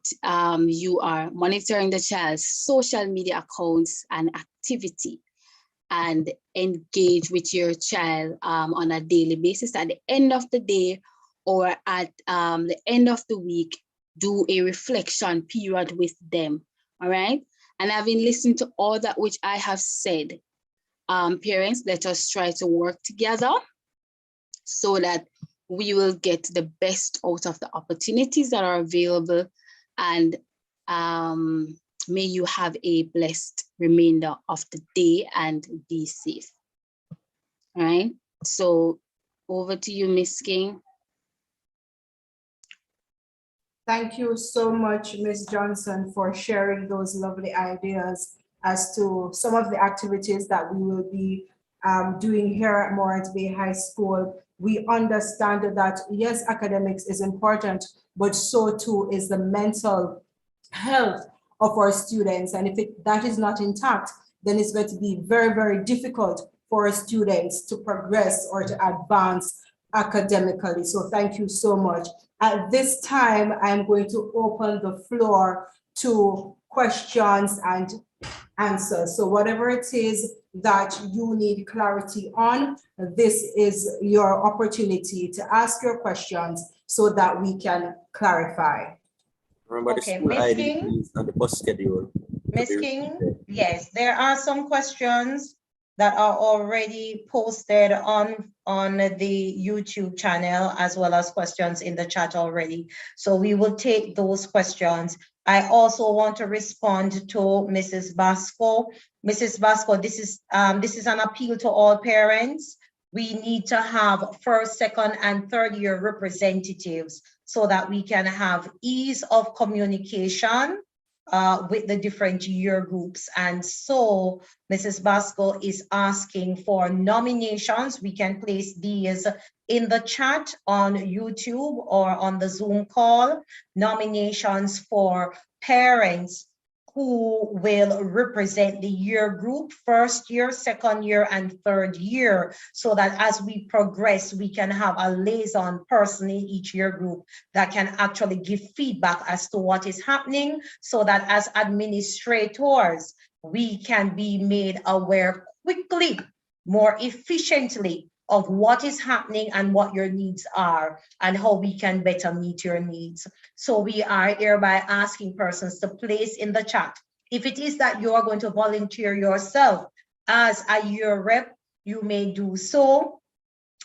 you are monitoring the child's social media accounts and activity, and engage with your child on a daily basis. At the end of the day or at the end of the week, do a reflection period with them, all right? And having listened to all that which I have said, parents, let us try to work together so that we will get the best out of the opportunities that are available, and may you have a blessed remainder of the day and be safe. All right, so over to you, Ms. King. Thank you so much, Ms. Johnson, for sharing those lovely ideas as to some of the activities that we will be doing here at Morant Bay High School. We understand that, yes, academics is important, but so too is the mental health of our students. And if that is not intact, then it's going to be very, very difficult for our students to progress or to advance academically. So thank you so much. At this time, I'm going to open the floor to questions and answers. So whatever it is that you need clarity on, this is your opportunity to ask your questions so that we can clarify. Remember the Okay, school Ms. ID King? please, and the bus schedule. Ms. King, yes, there are some questions that are already posted on the YouTube channel, as well as questions in the chat already. So we will take those questions. I also want to respond to Mrs. Basco. Mrs. Basco, this is an appeal to all parents. We need to have first, second, and third year representatives so that we can have ease of communication with the different year groups. And so Mrs. Basco is asking for nominations. We can place these in the chat on YouTube or on the Zoom call, nominations for parents who will represent the year group, first year, second year, and third year, so that as we progress, we can have a liaison person in each year group that can actually give feedback as to what is happening, so that as administrators, we can be made aware quickly, more efficiently, of what is happening and what your needs are and how we can better meet your needs. So we are hereby asking persons to place in the chat. If it is that you are going to volunteer yourself as a year rep, you may do so.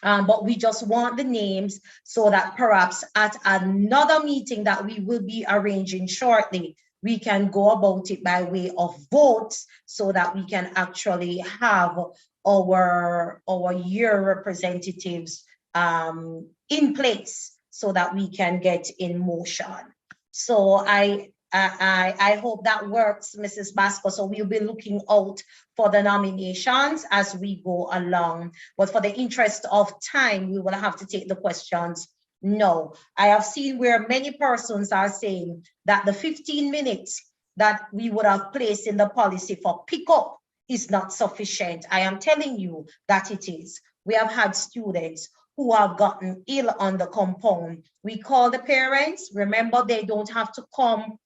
But we just want the names so that perhaps at another meeting that we will be arranging shortly, we can go about it by way of votes so that we can actually have our year representatives in place so that we can get in motion. So I hope that works, Mrs. Basco. So we'll be looking out for the nominations as we go along. But for the interest of time, we will have to take the questions. No, I have seen where many persons are saying that the 15 minutes that we would have placed in the policy for pickup is not sufficient. I am telling you that it is. We have had students who have gotten ill on the compound. We call the parents. Remember, they don't have to come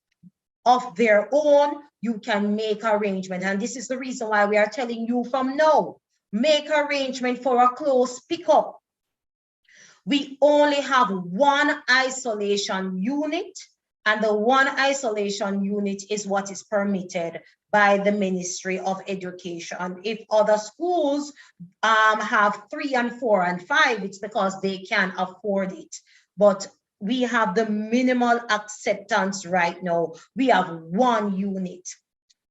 of their own. You can make arrangement. And this is the reason why we are telling you from now, make arrangement for a close pickup. We only have one isolation unit, and the one isolation unit is what is permitted by the Ministry of Education. If other schools have 3 and 4 and 5, it's because they can afford it. But we have the minimal acceptance right now. We have one unit.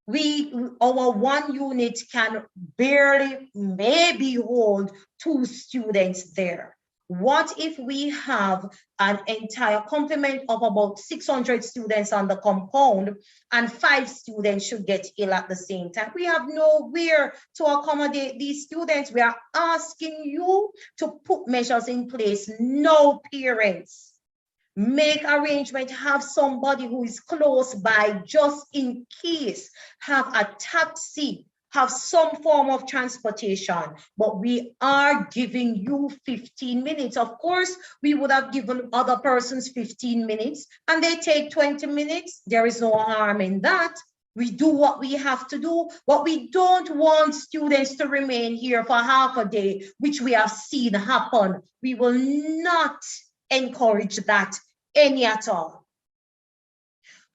Our one unit can barely maybe hold 2 students there. What if we have an entire complement of about 600 students on the compound and 5 students should get ill at the same time? We have nowhere to accommodate these students. We are asking you to put measures in place. No, parents. Make arrangement, have somebody who is close by just in case, have a taxi, have some form of transportation, but we are giving you 15 minutes. Of course, we would have given other persons 15 minutes and they take 20 minutes. There is no harm in that. We do what we have to do, but we don't want students to remain here for half a day, which we have seen happen. We will not encourage that any at all,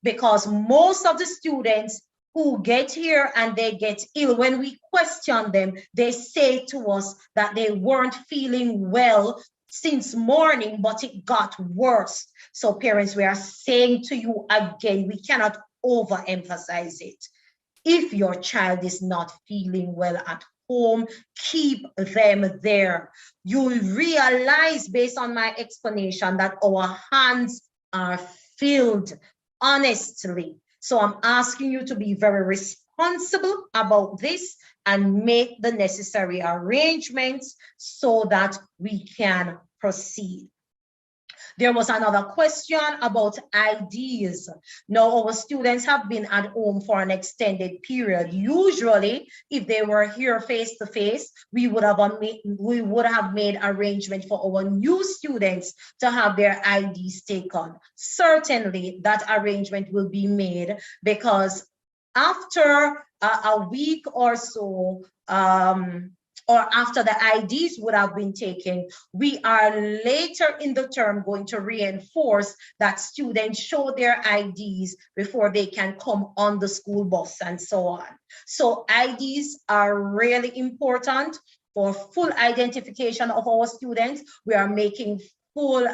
because most of the students who get here and they get ill, when we question them, they say to us that they weren't feeling well since morning, but it got worse. So parents, we are saying to you again, we cannot overemphasize it. If your child is not feeling well at home, keep them there. You'll realize based on my explanation that our hands are filled, honestly. So I'm asking you to be very responsible about this and make the necessary arrangements so that we can proceed. There was another question about IDs. Now, our students have been at home for an extended period. Usually, if they were here face to face, we would have made arrangement for our new students to have their IDs taken. Certainly, that arrangement will be made, because after a week or so, or after the IDs would have been taken, we are later in the term going to reinforce that students show their IDs before they can come on the school bus and so on. So IDs are really important for full identification of our students. We are making full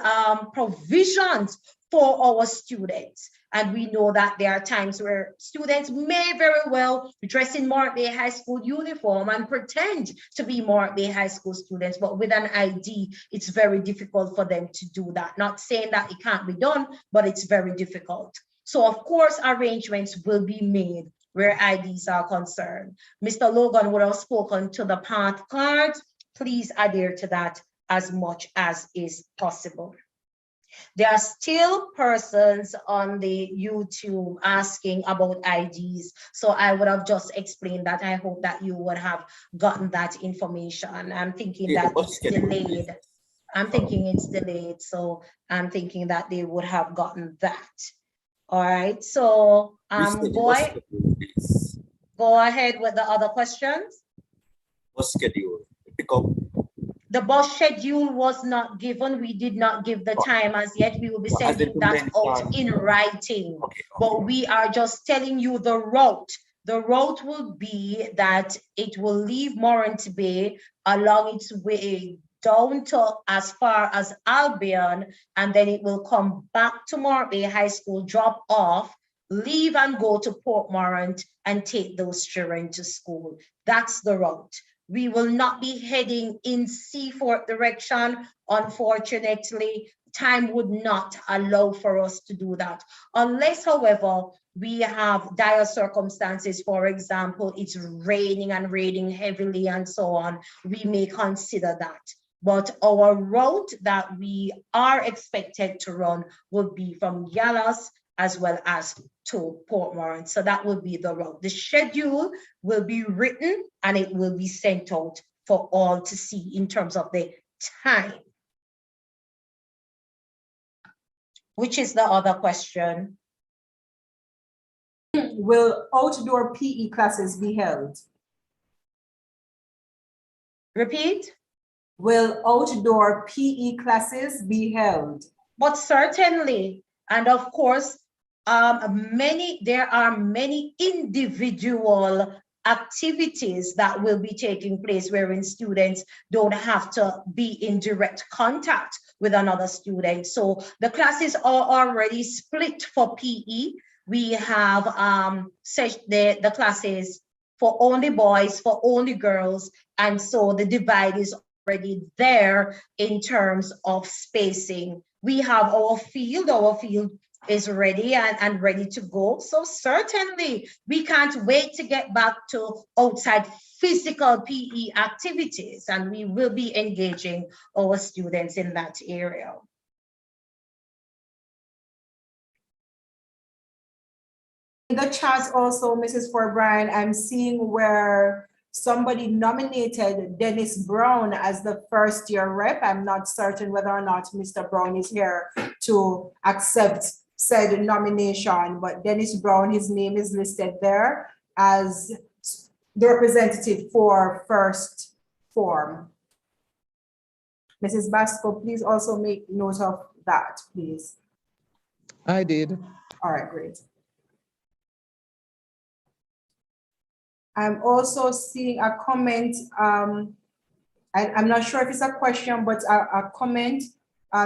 provisions for our students. And we know that there are times where students may very well dress in Morant Bay High School uniform and pretend to be Morant Bay High School students, but with an ID, it's very difficult for them to do that. Not saying that it can't be done, but it's very difficult. So of course, arrangements will be made where IDs are concerned. Mr. Logan would have spoken to the path cards. Please adhere to that as much as is possible. There are still persons on the YouTube asking about IDs. So I would have just explained that. I hope that you would have gotten that information. I'm thinking that it's delayed. I'm thinking it's delayed. So I'm thinking that they would have gotten that. All right. So go ahead with the other questions. Bus schedule, pick up. The bus schedule was not given. We did not give the time as yet. We will be sending that out in writing. But we are just telling you the route. The route will be that it will leave Morant Bay along its way down to as far as Albion, and then it will come back to Morant Bay High School, drop off, leave and go to Port Morant and take those children to school. That's the route. We will not be heading in C4 direction. Unfortunately, time would not allow for us to do that. Unless, however, we have dire circumstances, for example, it's raining and raining heavily and so on, we may consider that. But our route that we are expected to run will be from Yalas as well as to Port Morant. So that will be the route. The schedule will be written and it will be sent out for all to see in terms of the time. Which is the other question? Will outdoor PE classes be held? Repeat? Will outdoor PE classes be held? But certainly, and of course, there are many individual activities that will be taking place wherein students don't have to be in direct contact with another student. So the classes are already split for PE. We have the classes for only boys, for only girls, and so the divide is already there in terms of spacing. We have our field is ready and ready to go. So certainly we can't wait to get back to outside physical PE activities, and we will be engaging our students in that area. In the chat also, Mrs. Fort Bryan, I'm seeing where somebody nominated Dennis Brown as the first year rep. I'm not certain whether or not Mr. Brown is here to accept said nomination, but Dennis Brown, his name is listed there as the representative for first form. Mrs. Basco, please also make note of that, please. I did. All right, great. I'm also seeing a comment. I'm not sure if it's a question, but a comment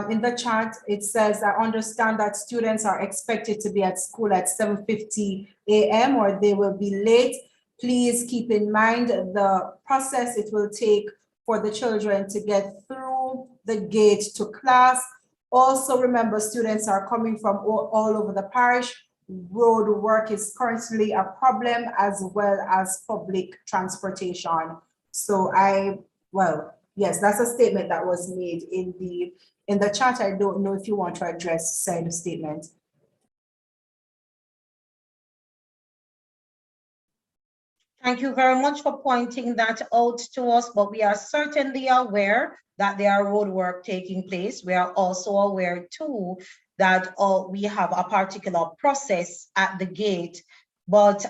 in the chat. It says, I understand that students are expected to be at school at 7:50 a.m. or they will be late. Please keep in mind the process it will take for the children to get through the gate to class. Also remember, students are coming from all over the parish. Road work is currently a problem, as well as public transportation. So yes, that's a statement that was made in the chat. I don't know if you want to address said statement. Thank you very much for pointing that out to us, but we are certainly aware that there are road work taking place. We are also aware too that we have a particular process at the gate, but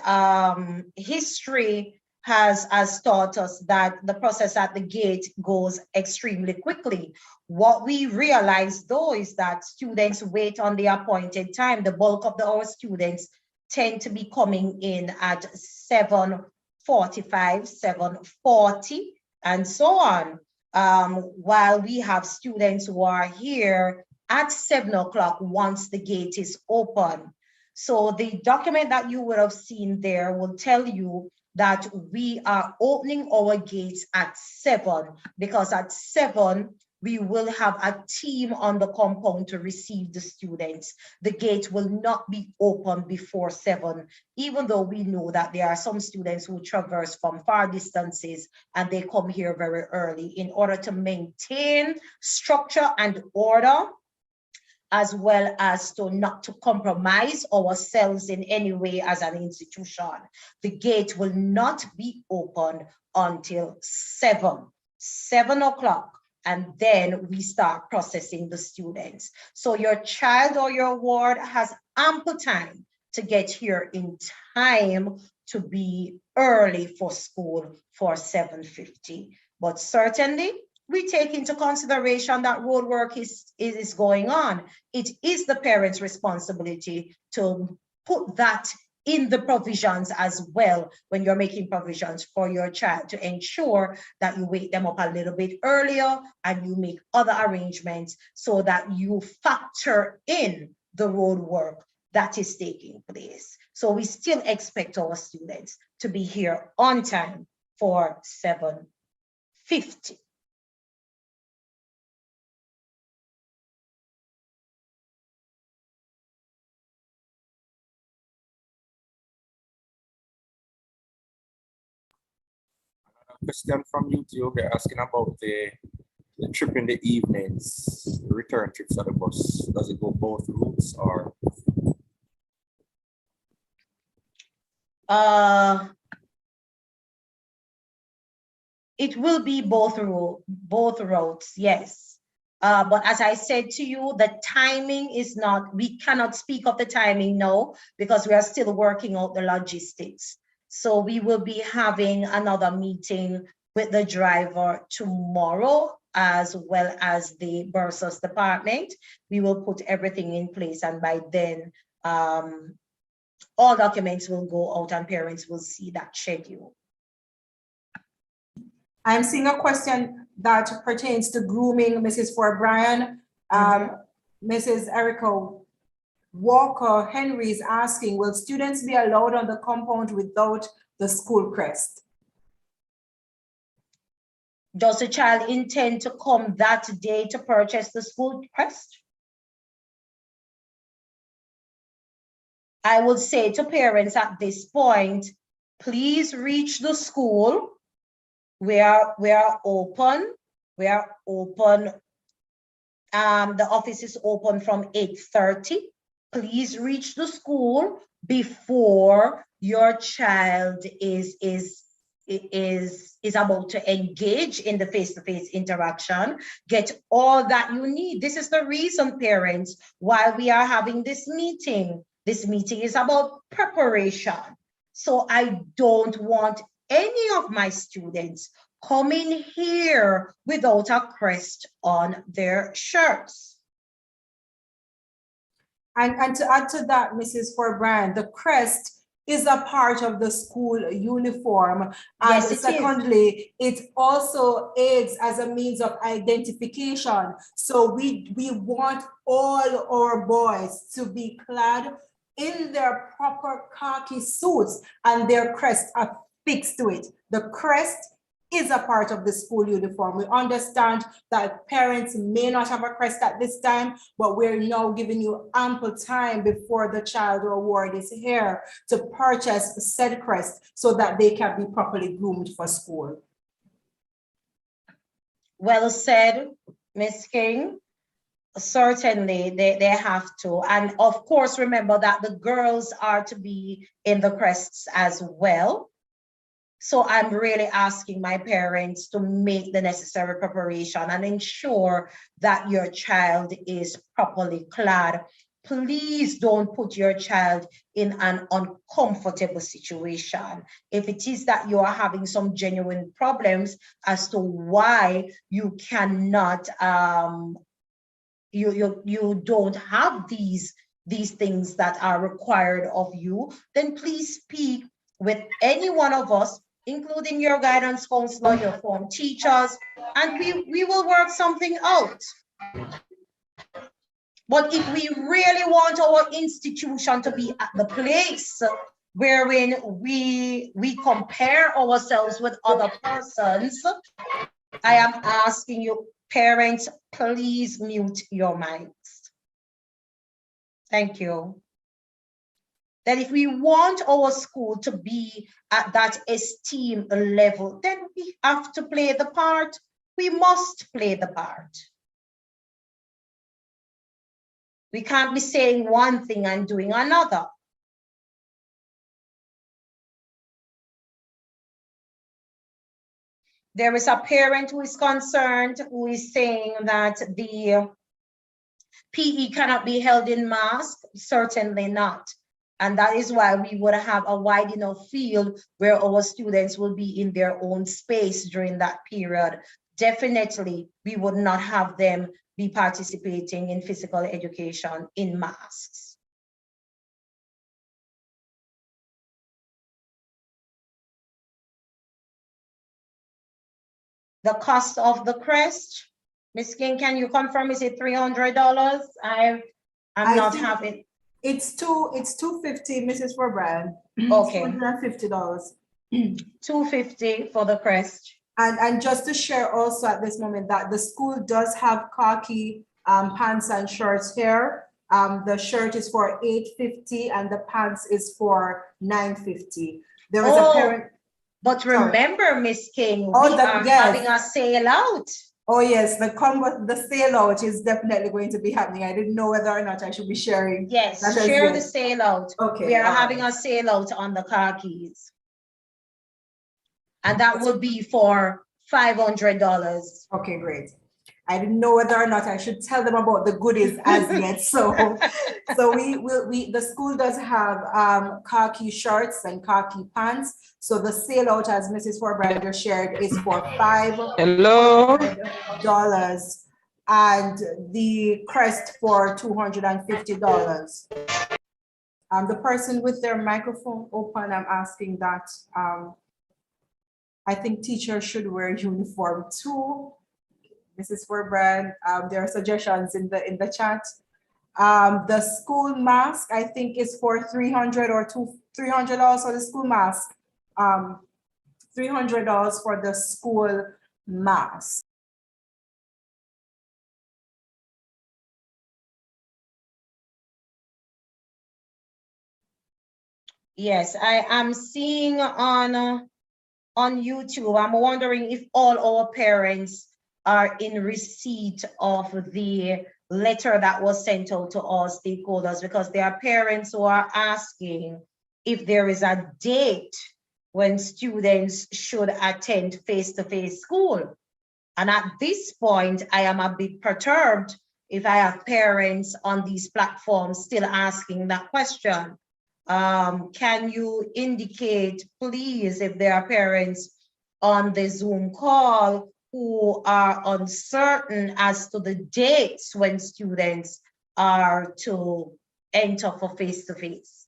history has taught us that the process at the gate goes extremely quickly. What we realize though is that students wait on the appointed time. The bulk of our students tend to be coming in at 7:45, 7:40, and so on. While we have students who are here at 7 o'clock once the gate is open. So the document that you would have seen there will tell you that we are opening our gates at 7, because at 7, we will have a team on the compound to receive the students. The gate will not be open before 7, even though we know that there are some students who traverse from far distances and they come here very early in order to maintain structure and order, as well as to not to compromise ourselves in any way as an institution. The gate will not be open until 7 o'clock, and then we start processing the students. So your child or your ward has ample time to get here in time to be early for school for 7:50. But certainly, we take into consideration that road work is going on. It is the parents' responsibility to put that in the provisions as well when you're making provisions for your child, to ensure that you wake them up a little bit earlier and you make other arrangements so that you factor in the road work that is taking place. So we still expect our students to be here on time for 7:50. 50. Question from YouTube. They're asking about the trip in the evenings, the return trips on the bus. Does it go both routes or? It will be both routes, yes. But as I said to you, the timing is not, we cannot speak of the timing now because we are still working out the logistics. So we will be having another meeting with the driver tomorrow, as well as the buses department. We will put everything in place, and by then, all documents will go out and parents will see that schedule. I'm seeing a question that pertains to grooming, Mrs. Fort Bryan. Mrs. Erica Walker Henry is asking, will students be allowed on the compound without the school crest? Does the child intend to come that day to purchase the school crest? I would say to parents at this point, please reach the school. We are open. The office is open from 8:30. Please reach the school before your child is about to engage in the face-to-face interaction. Get all that you need. This is the reason, parents, why we are having this meeting. This meeting is about preparation. So I don't want any of my students coming here without a crest on their shirts. And to add to that, Mrs. Fort Bryan, the crest is a part of the school uniform. And yes, secondly, it also aids as a means of identification. So we want all our boys to be clad in their proper khaki suits and their crests affixed to it. The crest is a part of the school uniform. We understand that parents may not have a crest at this time, but we're now giving you ample time before the child or ward is here to purchase said crest so that they can be properly groomed for school. Well said, Ms. King. Certainly, they have to. And of course, remember that the girls are to be in the crests as well. So I'm really asking my parents to make the necessary preparation and ensure that your child is properly clad. Please don't put your child in an uncomfortable situation. If it is that you are having some genuine problems as to why you cannot, you don't have these things that are required of you, then please speak with any one of us, including your guidance counselor, your form teachers, and we will work something out. But if we really want our institution to be at the place wherein we compare ourselves with other persons, I am asking you, parents, please mute your mics. Thank you. That if we want our school to be at that esteem level, then we have to play the part. We must play the part. We can't be saying one thing and doing another. There is a parent who is concerned, who is saying that the PE cannot be held in mask. Certainly not. And that is why we would have a wide enough field where our students will be in their own space during that period. Definitely, we would not have them be participating in physical education in masks. The cost of the crest, Ms. King, can you confirm, is it $300? I'm not having. It's $250, Mrs. Fort Bryan. Okay. $250. $250 for the crest. And just to share also at this moment that the school does have khaki pants and shirts here. The shirt is for $8.50 and the pants is for $9.50. There is a parent. But remember, Miss King, we are yes. having a sale out. Oh yes, the sale out is definitely going to be happening. I didn't know whether or not I should be sharing. Yes, that as share well. the sale out. Okay. We are all having right. a sale out on the car keys. And that will be for $500. Okay, great. I didn't know whether or not I should tell them about the goodies as yet. So the school does have khaki shirts and khaki pants. So the sale out, as Mrs. Forbright just shared, is for $500 and the crest for $250. The person with their microphone open, I'm asking that I think teachers should wear uniform too. Mrs. Forbrand, there are suggestions in the chat. The school mask, I think, is for $300 or $300 for the school mask. $300 for the school mask. Yes, I am seeing on YouTube. I'm wondering if all our parents are in receipt of the letter that was sent out to all stakeholders, because there are parents who are asking if there is a date when students should attend face-to-face school. And at this point, I am a bit perturbed if I have parents on these platforms still asking that question. Can you indicate, please, if there are parents on the Zoom call who are uncertain as to the dates when students are to enter for face-to-face?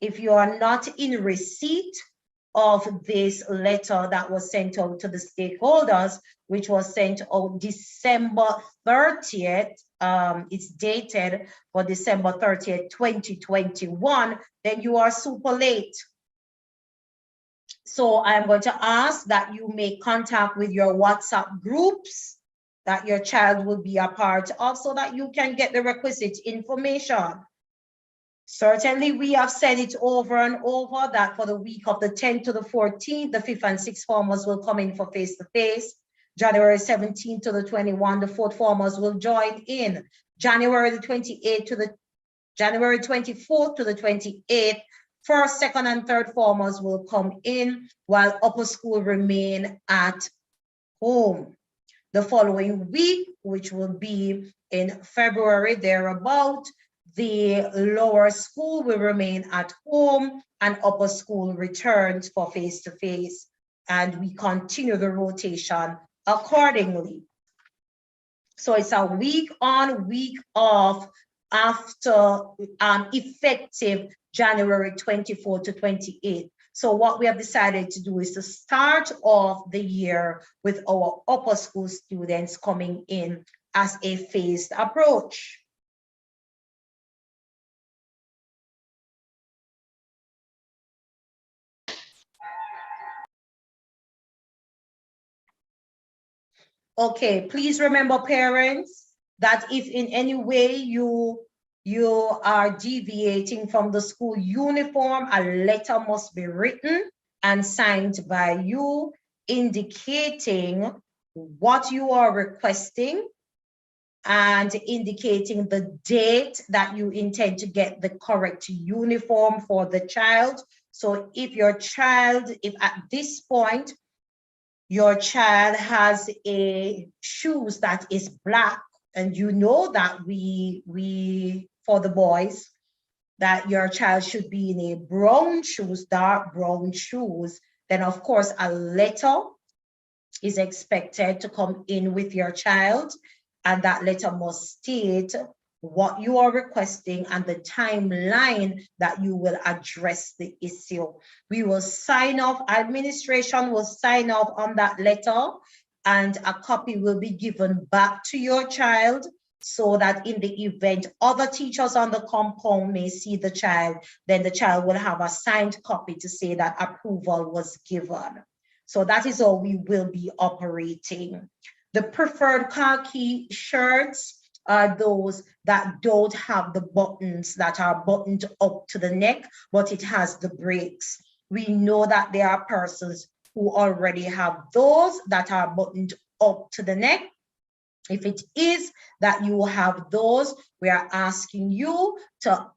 If you are not in receipt of this letter that was sent out to the stakeholders, which was sent out December 30th, it's dated for December 30th, 2021, then you are super late. So I'm going to ask that you make contact with your WhatsApp groups that your child will be a part of so that you can get the requisite information. Certainly, we have said it over and over that for the week of the 10th to the 14th, the 5th and 6th formers will come in for face-to-face. January 17th to the 21st, the 4th formers will join in. January 24th to the 28th, 1st, 2nd, and 3rd formers will come in, while upper school remain at home. The following week, which will be in February thereabout, the lower school will remain at home and upper school returns for face-to-face, and we continue the rotation accordingly. So it's a week on, week off after effective January 24 to 28. So what we have decided to do is to start off the year with our upper school students coming in as a phased approach. Okay, please remember, parents, that if in any way you are deviating from the school uniform, a letter must be written and signed by you indicating what you are requesting and indicating the date that you intend to get the correct uniform for the child. So if at this point, your child has a shoes that is black, and you know that we for the boys, that your child should be in a brown shoes, dark brown shoes, then of course a letter is expected to come in with your child, and that letter must state what you are requesting and the timeline that you will address the issue. We will sign off, administration will sign off on that letter, and a copy will be given back to your child, so that in the event other teachers on the compound may see the child, then the child will have a signed copy to say that approval was given. So that is how we will be operating. The preferred khaki shirts are those that don't have the buttons that are buttoned up to the neck, but it has the breaks. We know that there are persons who already have those that are buttoned up to the neck. If it is that you have those, we are asking you to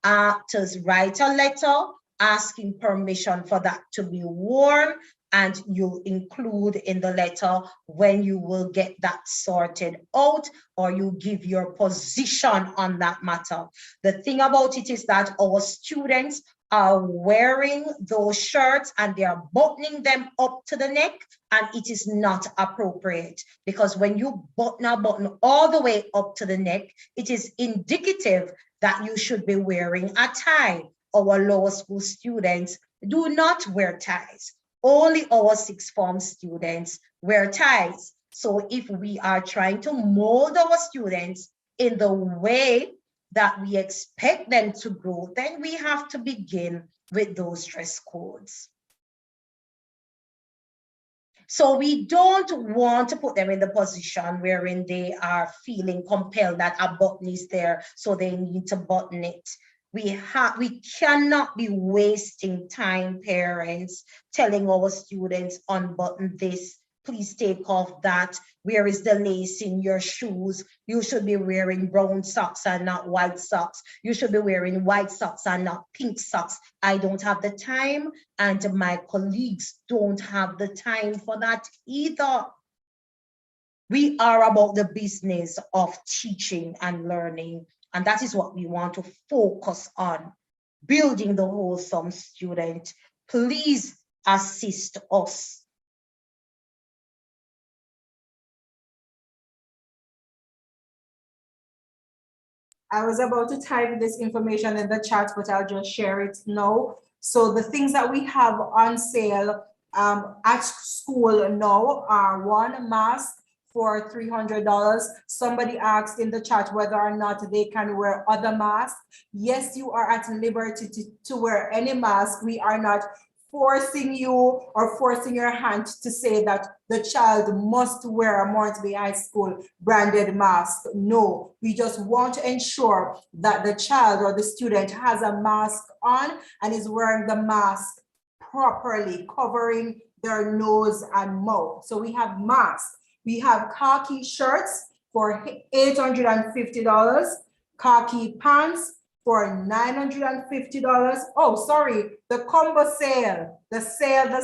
write a letter asking permission for that to be worn, and you include in the letter when you will get that sorted out, or you give your position on that matter. The thing about it is that our students are wearing those shirts and they are buttoning them up to the neck, and it is not appropriate, because when you button a button all the way up to the neck, it is indicative that you should be wearing a tie. Our lower school students do not wear ties. Only our sixth form students wear ties. So if we are trying to mold our students in the way that we expect them to grow, then we have to begin with those dress codes. So we don't want to put them in the position wherein they are feeling compelled that a button is there, so they need to button it. We cannot be wasting time, parents, telling our students unbutton this, please take off that. Where is the lace in your shoes? You should be wearing brown socks and not white socks. You should be wearing white socks and not pink socks. I don't have the time, and my colleagues don't have the time for that either. We are about the business of teaching and learning, and that is what we want to focus on, building the wholesome student. Please assist us. I was about to type this information in the chat, but I'll just share it now. So the things that we have on sale at school now are one mask for $300. Somebody asked in the chat whether or not they can wear other masks. Yes, you are at liberty to wear any mask. We are not forcing you or forcing your hand to say that the child must wear a Morant Bay High School branded mask. No, we just want to ensure that the child or the student has a mask on and is wearing the mask properly, covering their nose and mouth. So we have masks. We have khaki shirts for $850, khaki pants for $950. Oh, sorry, the combo sale. The sale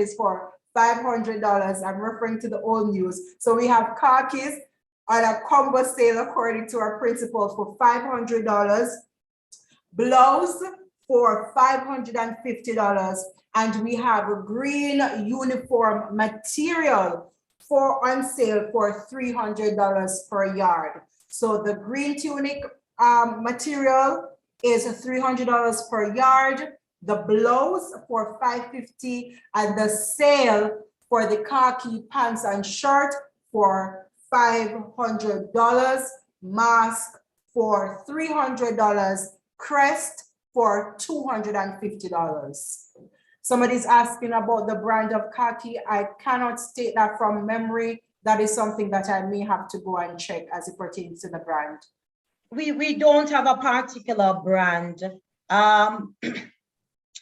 is for $500. I'm referring to the old news. So we have khakis on a combo sale according to our principal for $500. Blouse for $550. And we have a green uniform material on sale for $300 per yard. So the green tunic material is $300 per yard, the blouse for $550, and the sale for the khaki pants and shirt for $500, mask for $300, crest for $250. Somebody's asking about the brand of khaki. I cannot state that from memory. That is something that I may have to go and check as it pertains to the brand. We don't have a particular brand.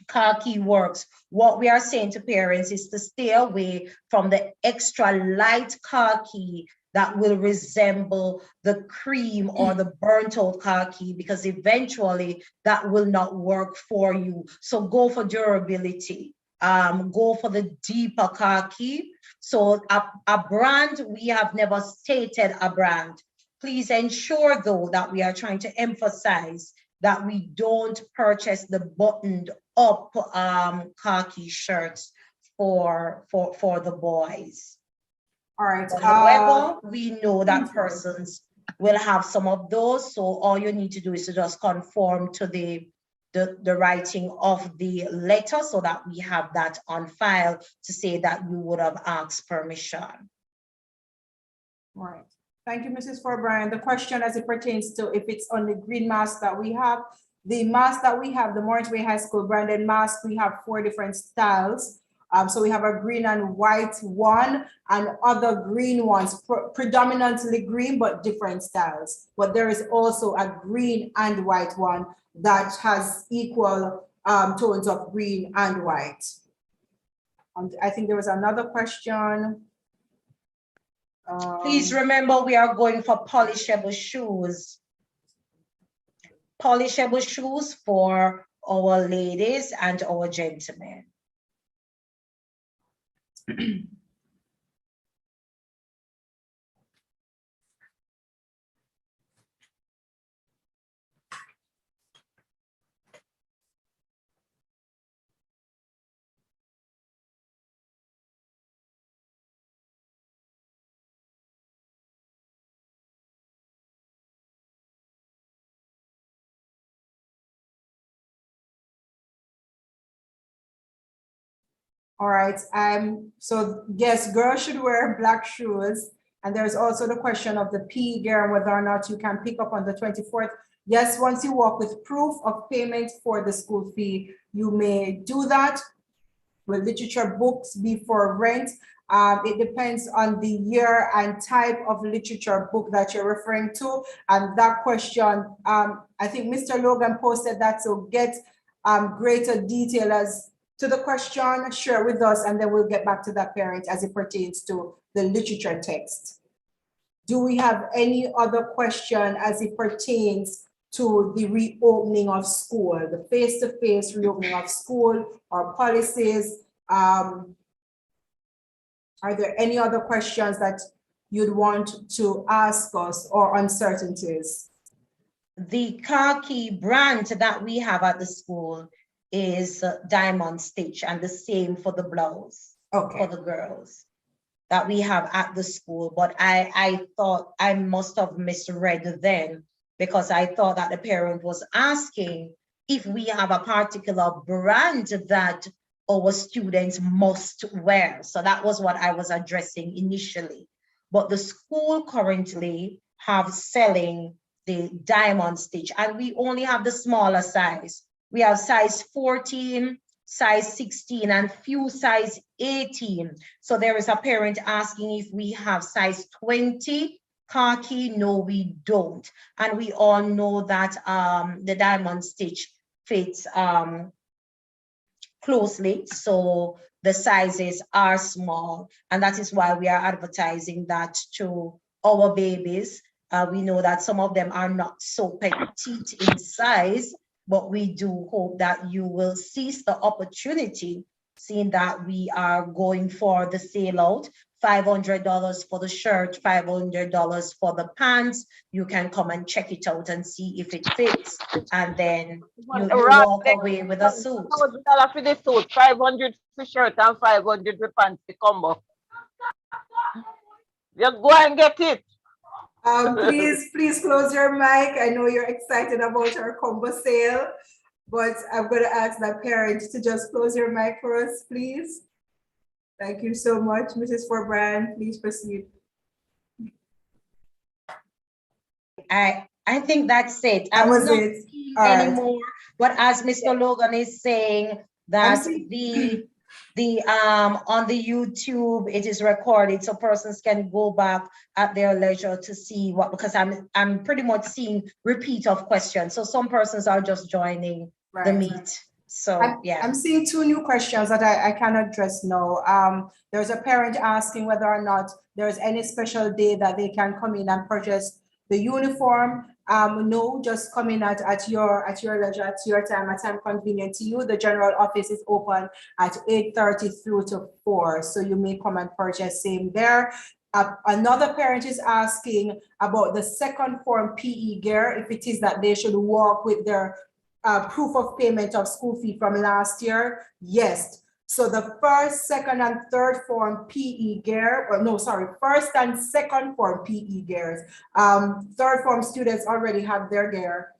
Khaki works. What we are saying to parents is to stay away from the extra light khaki that will resemble the cream or the burnt out khaki, because eventually that will not work for you. So go for durability. Go for the deeper khaki. So a brand, we have never stated a brand. Please ensure though that we are trying to emphasize that we don't purchase the buttoned up khaki shirts for the boys. All right. However, we know that persons will have some of those. So all you need to do is to just conform to the writing of the letter so that we have that on file to say that you would have asked permission. All right. Thank you, Mrs. Forbrand. The question as it pertains to if it's on the green mask that we have, the mask that we have, the Morant Bay High School branded mask, we have 4 different styles. So we have a green and white one and other green ones, predominantly green, but different styles. But there is also a green and white one that has equal tones of green and white. I think there was another question. Please remember, we are going for polishable shoes. Polishable shoes for our ladies and our gentlemen. All right, so yes, girls should wear black shoes. And there's also the question of the PE gear and whether or not you can pick up on the 24th. Yes, once you walk with proof of payment for the school fee, you may do that. Will literature books be for rent? It depends on the year and type of literature book that you're referring to. And that question, I think Mr. Logan posted that, so get greater detail as to the question, share with us, and then we'll get back to that parent as it pertains to the literature text. Do we have any other question as it pertains to the reopening of school, the face-to-face reopening of school or policies? Are there any other questions that you'd want to ask us or uncertainties? The khaki brand that we have at the school is Diamond Stitch, and the same for the blouse for the girls that we have at the school. But I thought I must have misread then, because I thought that the parent was asking if we have a particular brand that our students must wear. So that was what I was addressing initially. But the school currently have selling the Diamond Stitch, and we only have the smaller size. We have size 14, size 16, and few size 18. So there is a parent asking if we have size 20 khaki. No, we don't. And we all know that the Diamond Stitch fits closely, so the sizes are small, and that is why we are advertising that to our babies. We know that some of them are not so petite in size, but we do hope that you will seize the opportunity, seeing that we are going for the sale out. $500 for the shirt, $500 for the pants. You can come and check it out and see if it fits, and then you walk away with a suit. $1,000 for the suit, 500 for shirt and 500 for pants to combo. You go and get it. Please close your mic. I know you're excited about our combo sale, but I'm going to ask that parent to just close your mic for us, please. Thank you so much, Mrs. Forbrand. Please proceed. I think that's it. I'm not seeing anymore, but as Mr. Logan is saying, that the on the YouTube it is recorded, so persons can go back at their leisure to see what, because I'm pretty much seeing repeat of questions. So some persons are just joining the meet. So yeah, I'm seeing two new questions that I can address now. There's a parent asking whether or not there's any special day that they can come in and purchase the uniform. No, just come in at your leisure, at your time, a time convenient to you. The general office is open at 8:30 through to 4, so you may come and purchase same there. Another parent is asking about the second form PE gear, if it is that they should walk with their proof of payment of school fee from last year. Yes. So the first, second, and third form PE gear, or no, sorry, first and second form PE gears. Third form students already have their gear.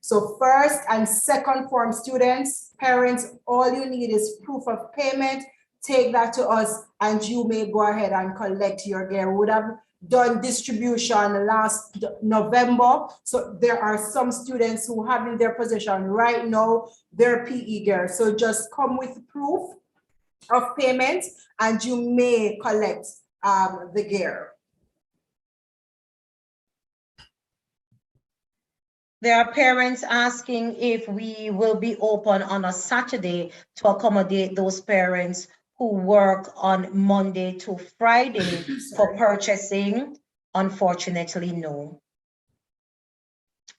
So first and second form students, parents, all you need is proof of payment. Take that to us and you may go ahead and collect your gear. We would have done distribution last November. So there are some students who have in their possession right now their PE gear. So just come with proof of payment, and you may collect the gear. There are parents asking if we will be open on a Saturday to accommodate those parents who work on Monday to Friday for purchasing. Unfortunately, no.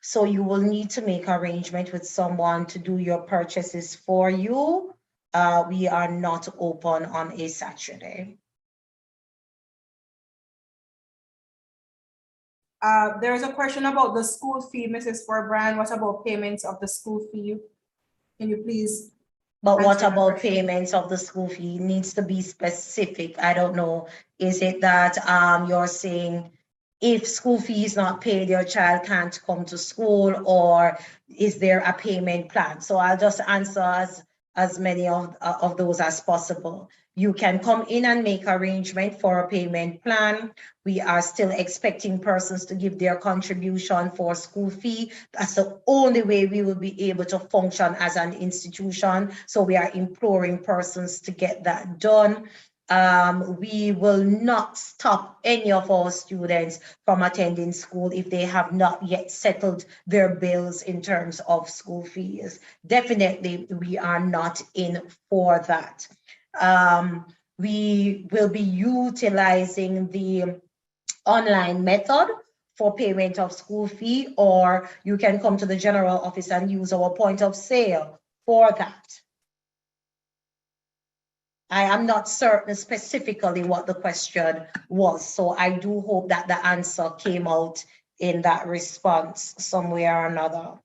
So you will need to make arrangement with someone to do your purchases for you. We are not open on a Saturday. There is a question about the school fee, Mrs. Forbrand. What about payments of the school fee? Can you please? But what answer that about question? payments of the school fee? It needs to be specific. I don't know. Is it that you're saying if school fee is not paid, your child can't come to school, or is there a payment plan? So I'll just answer as many of those as possible. You can come in and make arrangement for a payment plan. We are still expecting persons to give their contribution for school fee. That's the only way we will be able to function as an institution. So we are imploring persons to get that done. We will not stop any of our students from attending school if they have not yet settled their bills in terms of school fees. Definitely, we are not in for that. We will be utilizing the online method for payment of school fee, or you can come to the general office and use our point of sale for that. I am not certain specifically what the question was, so I do hope that the answer came out in that response somewhere or another.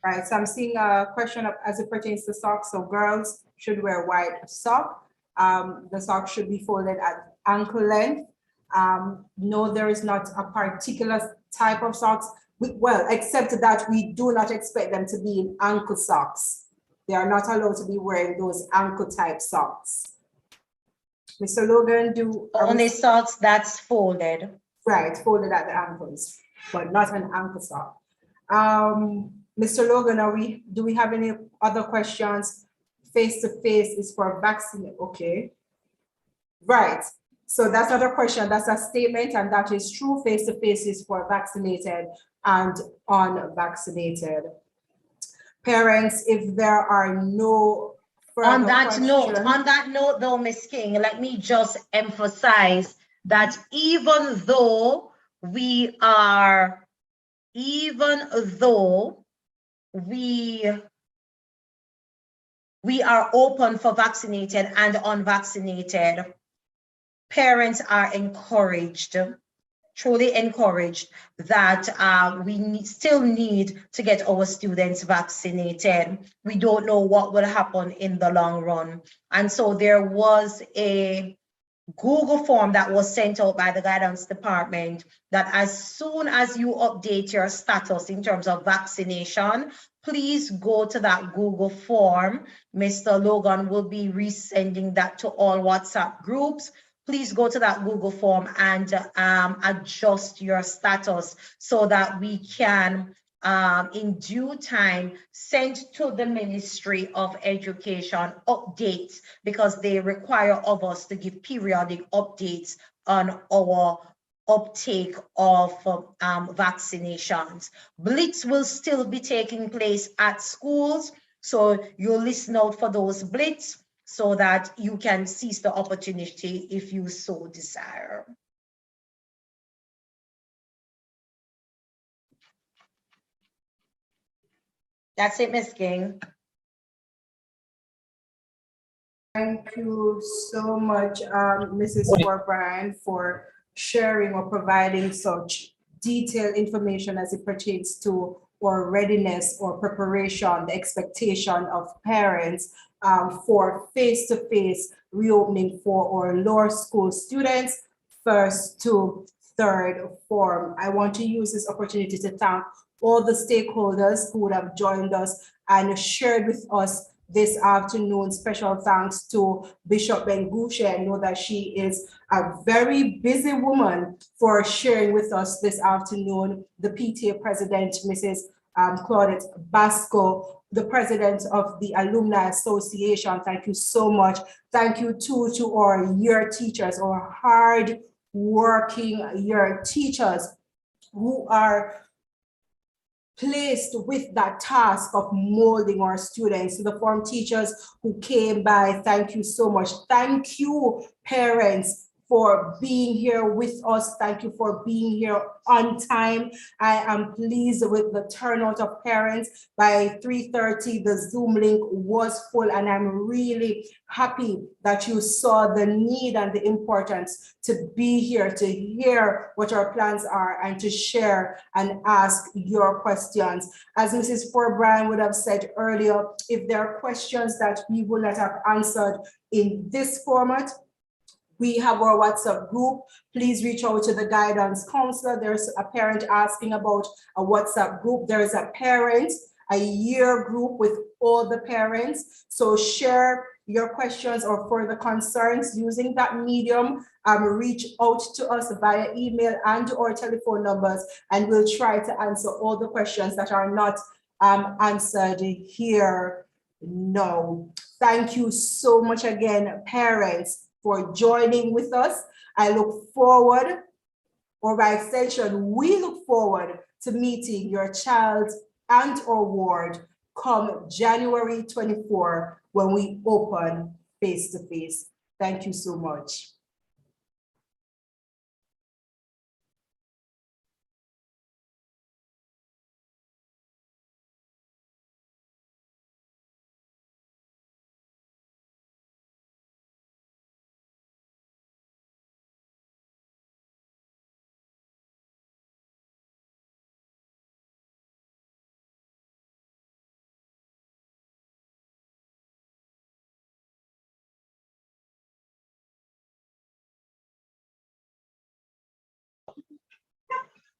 Right, so I'm seeing a question as it pertains to socks. So girls should wear white sock. The sock should be folded at ankle length. No, there is not a particular type of socks. Well, except that we do not expect them to be in ankle socks. They are not allowed to be wearing those ankle type socks. Mr. Logan, only socks that's folded. Right, folded at the ankles, but not an ankle sock. Mr. Logan, do we have any other questions? Face-to-face is for vaccine, okay. Right, so that's not a question, that's a statement, and that is true. Face-to-face is for vaccinated and unvaccinated. Parents, if there are no further On that questions. note though, Ms. King, let me just emphasize that even though we are open for vaccinated and unvaccinated, parents are encouraged, truly encouraged, that we still need to get our students vaccinated. We don't know what will happen in the long run. And so there was a Google form that was sent out by the guidance department that as soon as you update your status in terms of vaccination, please go to that Google form. Mr. Logan will be resending that to all WhatsApp groups. Please go to that Google form and adjust your status so that we can in due time send to the Ministry of Education updates, because they require of us to give periodic updates on our uptake of vaccinations. Blitz will still be taking place at schools, so you listen out for those blitz so that you can seize the opportunity if you so desire. That's it, Ms. King. Thank you so much, Mrs. Forbrand, for sharing or providing such detailed information as it pertains to our readiness or preparation, the expectation of parents for face-to-face reopening for our lower school students, first to third form. I want to use this opportunity to thank all the stakeholders who would have joined us and shared with us this afternoon. Special thanks to Bishop Bengushe. I know that she is a very busy woman for sharing with us this afternoon. The PTA president, Mrs. Claudette Basco, the president of the Alumni Association. Thank you so much. Thank you too to our year teachers, our hard working year teachers who are placed with that task of molding our students. To the form teachers who came by, thank you so much. Thank you, parents, for being here with us. Thank you for being here on time. I am pleased with the turnout of parents. By 3:30, the Zoom link was full, and I'm really happy that you saw the need and the importance to be here, to hear what our plans are, and to share and ask your questions. As Mrs. Forbrand would have said earlier, if there are questions that we will not have answered in this format, we have our WhatsApp group. Please reach out to the guidance counselor. There's a parent asking about a WhatsApp group. There's a year group with all the parents. So share your questions or further concerns using that medium. Reach out to us via email and or telephone numbers, and we'll try to answer all the questions that are not answered here. No. Thank you so much again, parents, for joining with us. I look forward, or by extension, we look forward to meeting your child and or ward come January 24 when we open face-to-face. Thank you so much.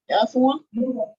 Yeah, for one.